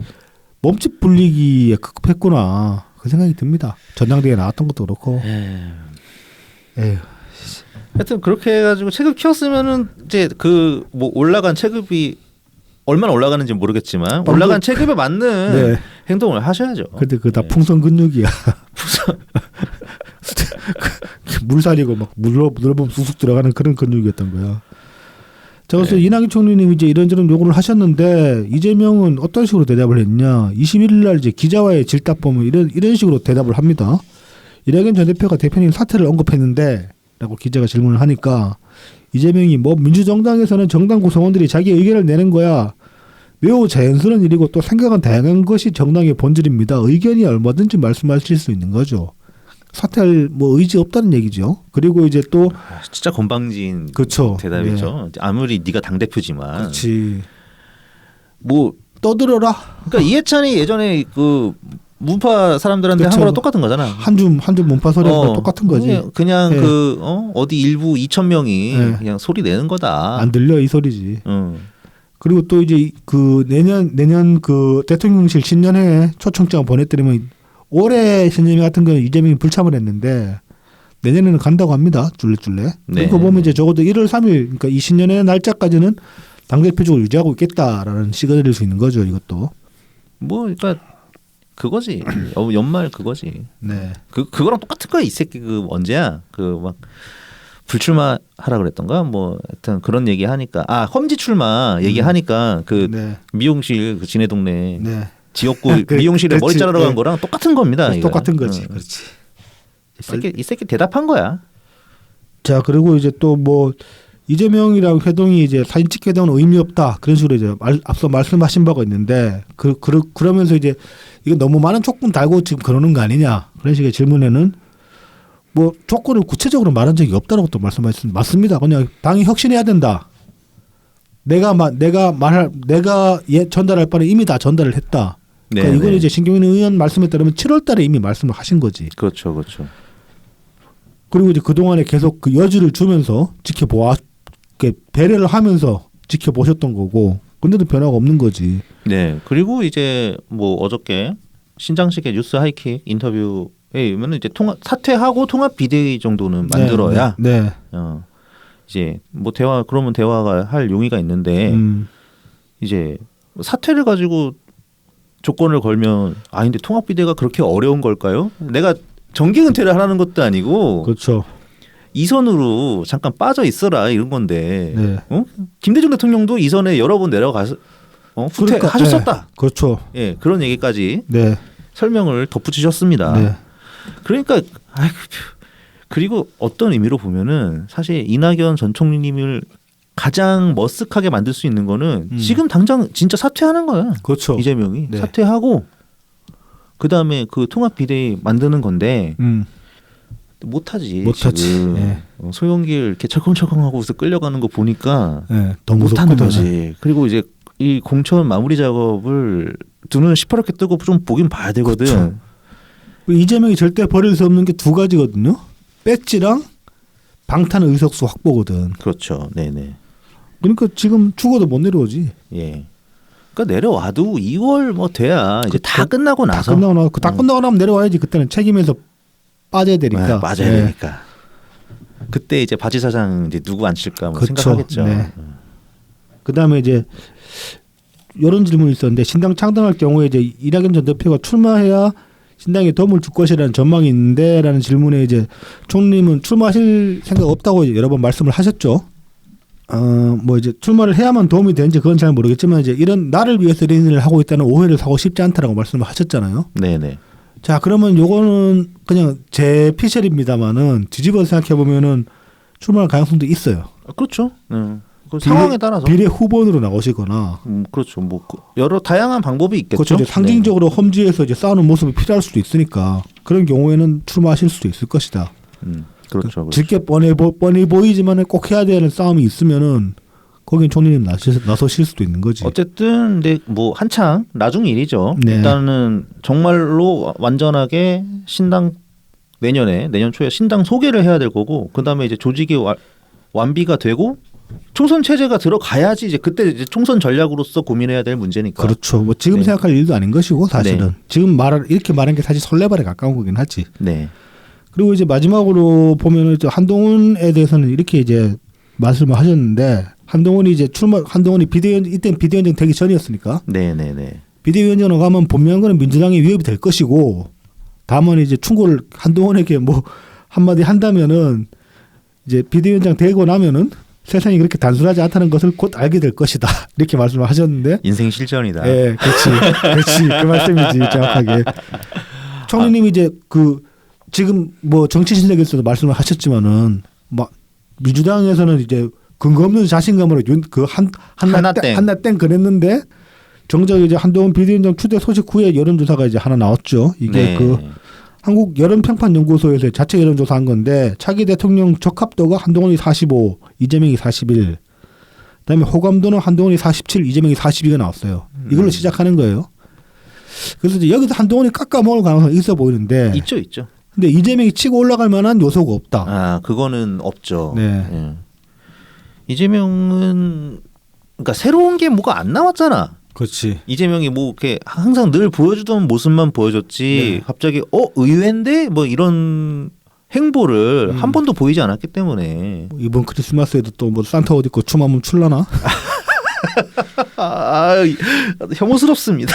몸집 불리기에 급급했구나 그 생각이 듭니다. 전당대회에 나왔던 것도 그렇고. 에휴. 하여튼 그렇게 해가지고 체급 키웠으면은 이제 그 뭐 올라간 체급이 얼마나 올라가는지 모르겠지만 올라간 체급에 맞는 네. 행동을 하셔야죠. 근데 그거 다 풍선 근육이야. 물살이고 막 물보면 쑥쑥 들어가는 그런 근육이었던 거야. 자, 그래서 이낙연 총리님이 이제 이런저런 요구를 하셨는데 이재명은 어떤 식으로 대답을 했냐? 21일 날 이제 기자와의 질답 보면 이런 식으로 대답을 합니다. 이낙연 전 대표가 대표님 사퇴를 언급했는데라고 기자가 질문을 하니까 이재명이 뭐 민주정당에서는 정당 구성원들이 자기 의견을 내는 거야. 매우 자연스러운 일이고 또 생각은 다양한 것이 정당의 본질입니다. 의견이 얼마든지 말씀하실 수 있는 거죠. 사퇴할 뭐 의지 없다는 얘기죠. 그리고 이제 또 진짜 건방진 그렇죠. 대답이죠. 네. 아무리 네가 당 대표지만. 그렇지. 뭐 떠들어라. 그러니까 이해찬이 예전에 그 문파 사람들한테 그쵸. 한 거랑 똑같은 거잖아. 한줌 문파 소리랑 똑같은 거지. 그냥 네. 그 어디 일부 2,000명이 네. 그냥 소리 내는 거다. 안 들려 이 소리지. 응. 그리고 또 이제 그 내년 그 대통령실 신년회 초청장 보냈더니만 올해 신년회 같은 경우는 이재명이 불참을 했는데 내년에는 간다고 합니다. 줄레줄레. 네. 그거 보면 이제 적어도 1월 3일 그러니까 이 신년회 날짜까지는 당대표직을 유지하고 있겠다라는 시그널일 수 있는 거죠. 이것도. 뭐 그러니까 그거지. 연말 그거지. 네. 그거랑 똑같은 거야 이 새끼. 그 언제야? 그 막 불출마하라 그랬던가 뭐 하여튼 그런 얘기 하니까 험지 출마 얘기하니까 그 네. 미용실 그 지네 동네 네. 지역구 미용실에 머리 자르러 간 거랑 똑같은 겁니다. 똑같은 거지. 그렇지. 이 새끼 대답한 거야. 자, 그리고 이제 또 뭐 이재명이랑 회동이 이제 사진 찍게 되면 의미 없다 그런 식으로 이제 앞서 말씀하신 바가 있는데 그러면서 이제 이거 너무 많은 조건 달고 지금 그러는 거 아니냐 그런 식의 질문에는 뭐 조건을 구체적으로 말한 적이 없다라고 또 말씀하셨습니다. 맞습니다. 그냥 당이 혁신해야 된다. 내가 전달할 바는 이미 다 전달을 했다. 그러니까 이건 이제 신경민 의원 말씀에 따르면 7월달에 이미 말씀을 하신 거지. 그렇죠, 그렇죠. 그리고 이제 그 동안에 계속 그 여지를 주면서 배려를 하면서 지켜보셨던 거고, 근데도 변화가 없는 거지. 네. 그리고 이제 뭐 어저께 신장식의 뉴스 하이킥 인터뷰에 의하면 이제 사퇴하고 통합 비대위 정도는 만들어야 네. 이제 뭐 그러면 대화가 할 용의가 있는데 이제 사퇴를 가지고 조건을 걸면 근데 통합 비대가 그렇게 어려운 걸까요? 내가 정기 은퇴를 하라는 것도 아니고 그렇죠. 이선으로 잠깐 빠져 있어라 이런 건데 네. 김대중 대통령도 이선에 여러 번 내려가서 후퇴하셨었다. 네. 그렇죠. 예, 그런 얘기까지 네. 설명을 덧붙이셨습니다. 네. 그러니까 그리고 어떤 의미로 보면은 사실 이낙연 전 총리님을 가장 머쓱하게 만들 수 있는 거는 지금 당장 진짜 사퇴하는 거야. 그렇죠. 이재명이 네. 사퇴하고 그 다음에 그 통합 비대위 만드는 건데 못하지. 지금 네. 소용길 이렇게 철컹철컹하고서 끌려가는 거 보니까 네. 더 못하는 무섭거든. 거지. 그리고 이제 이 공천 마무리 작업을 두 눈을 시퍼렇게 뜨고 좀 보긴 봐야 되거든. 그쵸. 이재명이 절대 버릴 수 없는 게 두 가지거든요. 배지랑 방탄 의석수 확보거든. 그렇죠. 네네. 그러니까 지금 죽어도 못 내려오지. 예. 그러니까 내려와도 2월 뭐 돼야 이제 다 끝나고 나서 다 끝나고 나면 내려와야지. 그때는 책임에서 빠져야 되니까. 빠져야 되니까. 그때 이제 바지 사장 이제 누구 앉힐까 뭐 그쵸. 생각하겠죠. 네. 그다음에 이제 이런 질문이 있었는데 신당 창당할 경우에 이제 이낙연 전 대표가 출마해야 신당에 도움을 줄 것이라는 전망이 있는데라는 질문에 이제 총리님은 출마하실 생각 없다고 여러 번 말씀을 하셨죠. 뭐 이제 출마를 해야만 도움이 되는지 그건 잘 모르겠지만 이제 이런 나를 위해서 이런 일을 하고 있다는 오해를 사고 싶지 않다라고 말씀을 하셨잖아요. 네네. 자 그러면 요거는 그냥 제 피셜입니다만은 뒤집어 생각해 보면은 출마할 가능성도 있어요. 그렇죠. 그 상황에 따라서 비례 후보로 나오시거나. 그렇죠. 뭐 여러 다양한 방법이 있겠죠. 그렇죠. 이제 상징적으로 험지에서 이제 싸우는 모습이 필요할 수도 있으니까 그런 경우에는 출마하실 수도 있을 것이다. 그렇죠. 질게 뻔히 보이지만 꼭 해야 되는 싸움이 있으면은 거긴 총리님 나서실 수도 있는 거지. 어쨌든 근데 뭐 한창 나중 일이죠. 네. 일단은 정말로 완전하게 신당 내년 초에 신당 소개를 해야 될 거고 그다음에 이제 조직이 완비가 되고 총선 체제가 들어가야지 이제 그때 이제 총선 전략으로서 고민해야 될 문제니까. 그렇죠. 뭐 지금 네. 생각할 일도 아닌 것이고 사실은 네. 지금 이렇게 말한 게 사실 설레발에 가까운 거긴 하지. 네. 그리고 이제 마지막으로 보면은 한동훈에 대해서는 이렇게 이제 말씀을 하셨는데 한동훈이 이때는 비대위원장 되기 전이었으니까. 네네네. 비대위원장으로 가면 분명한 거는 민주당에 위협이 될 것이고 다만 이제 충고를 한동훈에게 뭐 한마디 한다면은 이제 비대위원장 되고 나면은 세상이 그렇게 단순하지 않다는 것을 곧 알게 될 것이다. 이렇게 말씀을 하셨는데. 인생 실전이다. 예, 그렇지. 그 말씀이지 정확하게. 총리님이 이제 지금 뭐 정치 신학에서도 말씀을 하셨지만은 막 민주당에서는 이제 근거 없는 자신감으로 한날 땡 그랬는데 정작 이제 한동훈 비대위원장 추대 소식 후에 여론조사가 이제 하나 나왔죠. 이게 네. 한국 여론평판연구소에서 자체 여론조사한 건데 차기 대통령 적합도가 한동훈이 45, 이재명이 41. 그다음에 호감도는 한동훈이 47, 이재명이 42가 나왔어요. 이걸로 시작하는 거예요. 그래서 이제 여기서 한동훈이 깎아먹을 가능성이 있어 보이는데. 있죠. 근데 이재명이 치고 올라갈 만한 요소가 없다. 그거는 없죠. 네. 예. 이재명은 그러니까 새로운 게 뭐가 안 나왔잖아. 그렇지. 이재명이 뭐 이렇게 항상 늘 보여주던 모습만 보여줬지 네. 갑자기 의외인데 뭐 이런 행보를 한 번도 보이지 않았기 때문에 이번 크리스마스에도 또 뭐 산타 옷 입고 춤 한번 출라나? 혐오스럽습니다.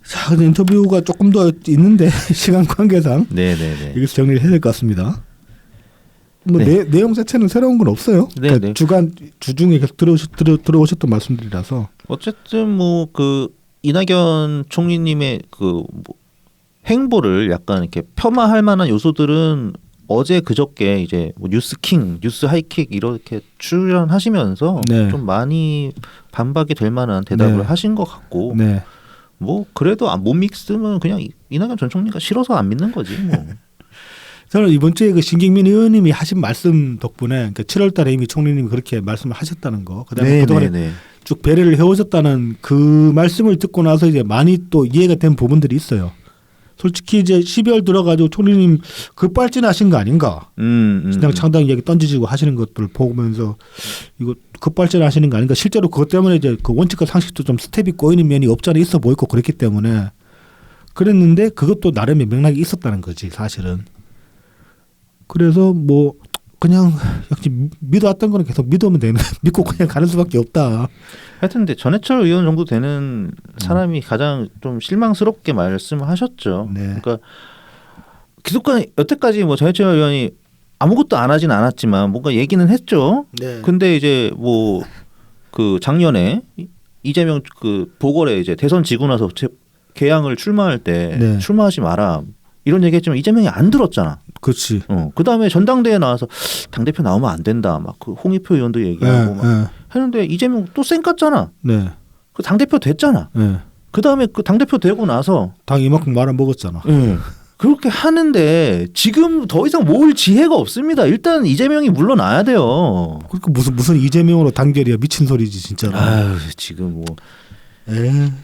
자, 근데 인터뷰가 조금 더 있는데 시간 관계상 네네네. 여기서 정리를 해야 될 것 같습니다. 뭐 네. 내용 자체는 새로운 건 없어요. 네네. 그러니까 주중에 계속 들어오셨던 말씀들이라서. 어쨌든 뭐 이낙연 총리님의 뭐 행보를 약간 이렇게 폄하할 만한 요소들은 어제 그저께 이제 뭐 뉴스킹, 뉴스 하이킥 이렇게 출연하시면서 네. 좀 많이 반박이 될 만한 대답을 네. 하신 것 같고 네. 뭐 그래도 못 믿으면 그냥 이낙연 전 총리가 싫어서 안 믿는 거지 뭐. 저는 이번 주에 신경민 의원님이 하신 말씀 덕분에 그러니까 7월달에 이미 총리님이 그렇게 말씀을 하셨다는 거, 그다음에 그동안에 쭉 배려를 해오셨다는 그 말씀을 듣고 나서 이제 많이 또 이해가 된 부분들이 있어요. 솔직히 이제 12월 들어가지고 총리님 급발진하신 거 아닌가? 신당 창당 이야기 던지지고 하시는 것들을 보면서 이거 급발진하시는 거 아닌가? 실제로 그것 때문에 이제 그 원칙과 상식도 좀 스텝이 꼬이는 면이 없지 않아 있어 보이고 그랬기 때문에 그랬는데 그것도 나름의 맥락이 있었다는 거지 사실은. 그래서 뭐 그냥 역시 믿어왔던 거는 계속 믿으면 되는 믿고 그냥 가는 수밖에 없다. 하여튼 근데 전해철 의원 정도 되는 사람이 가장 좀 실망스럽게 말씀하셨죠. 네. 그러니까 기득권 여태까지 뭐 전해철 의원이 아무것도 안 하진 않았지만 뭔가 얘기는 했죠. 네. 근데 이제 뭐 그 작년에 이재명 그 보궐에 이제 대선 지고 나서 개항을 출마할 때 네. 출마하지 마라 이런 얘기했지만 이재명이 안 들었잖아. 그렇지. 그 다음에 전당대회 나와서 당 대표 나오면 안 된다. 막 그 홍익표 의원도 얘기하고 막 했는데 이재명 또 쌩 깠잖아. 네. 그 당 대표 됐잖아. 네. 그 다음에 그 당 대표 되고 나서 당 이만큼 말아 먹었잖아. 그렇게 하는데 지금 더 이상 모을 지혜가 없습니다. 일단 이재명이 물러나야 돼요. 그러니까 무슨 이재명으로 단결이야 미친 소리지 진짜로. 아유 지금 뭐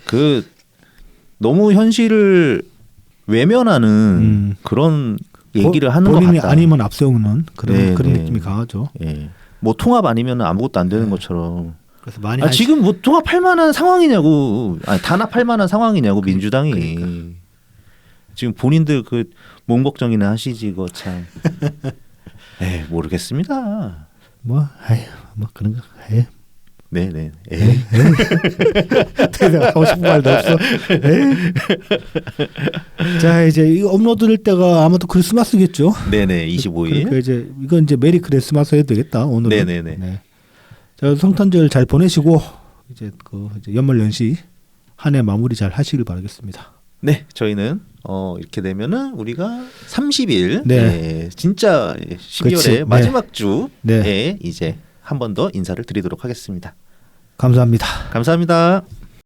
그 너무 현실을 외면하는 그런 얘기를 하는 것 본인이 같다. 아니면 앞세우는 그런 네, 그런 네. 느낌이 강하죠. 예. 뭐 통합 아니면 아무것도 안 되는 것처럼. 그래서 많이 지금 뭐 통합할 만한 상황이냐고, 아니, 단합할 만한 상황이냐고 민주당이. 그러니까. 지금 본인들 그 몸 걱정이나 하시지 그 참. 에 모르겠습니다. 뭐 그런 거. 네네. 하고 싶은 말도 없어. 자 이제 이거 업로드 될 때가 아마도 크리스마스겠죠. 네네 25일. 그러니까 이제 이건 이제 메리 크리스마스 해도 되겠다 오늘은. 네네네. 네. 자 성탄절 잘 보내시고 이제 이제 연말연시 한 해 마무리 잘 하시길 바라겠습니다. 네 저희는 이렇게 되면은 우리가 30일 네. 진짜 12월의 그치. 마지막 주에 네. 이제 한 번 더 인사를 드리도록 하겠습니다. 감사합니다. 감사합니다.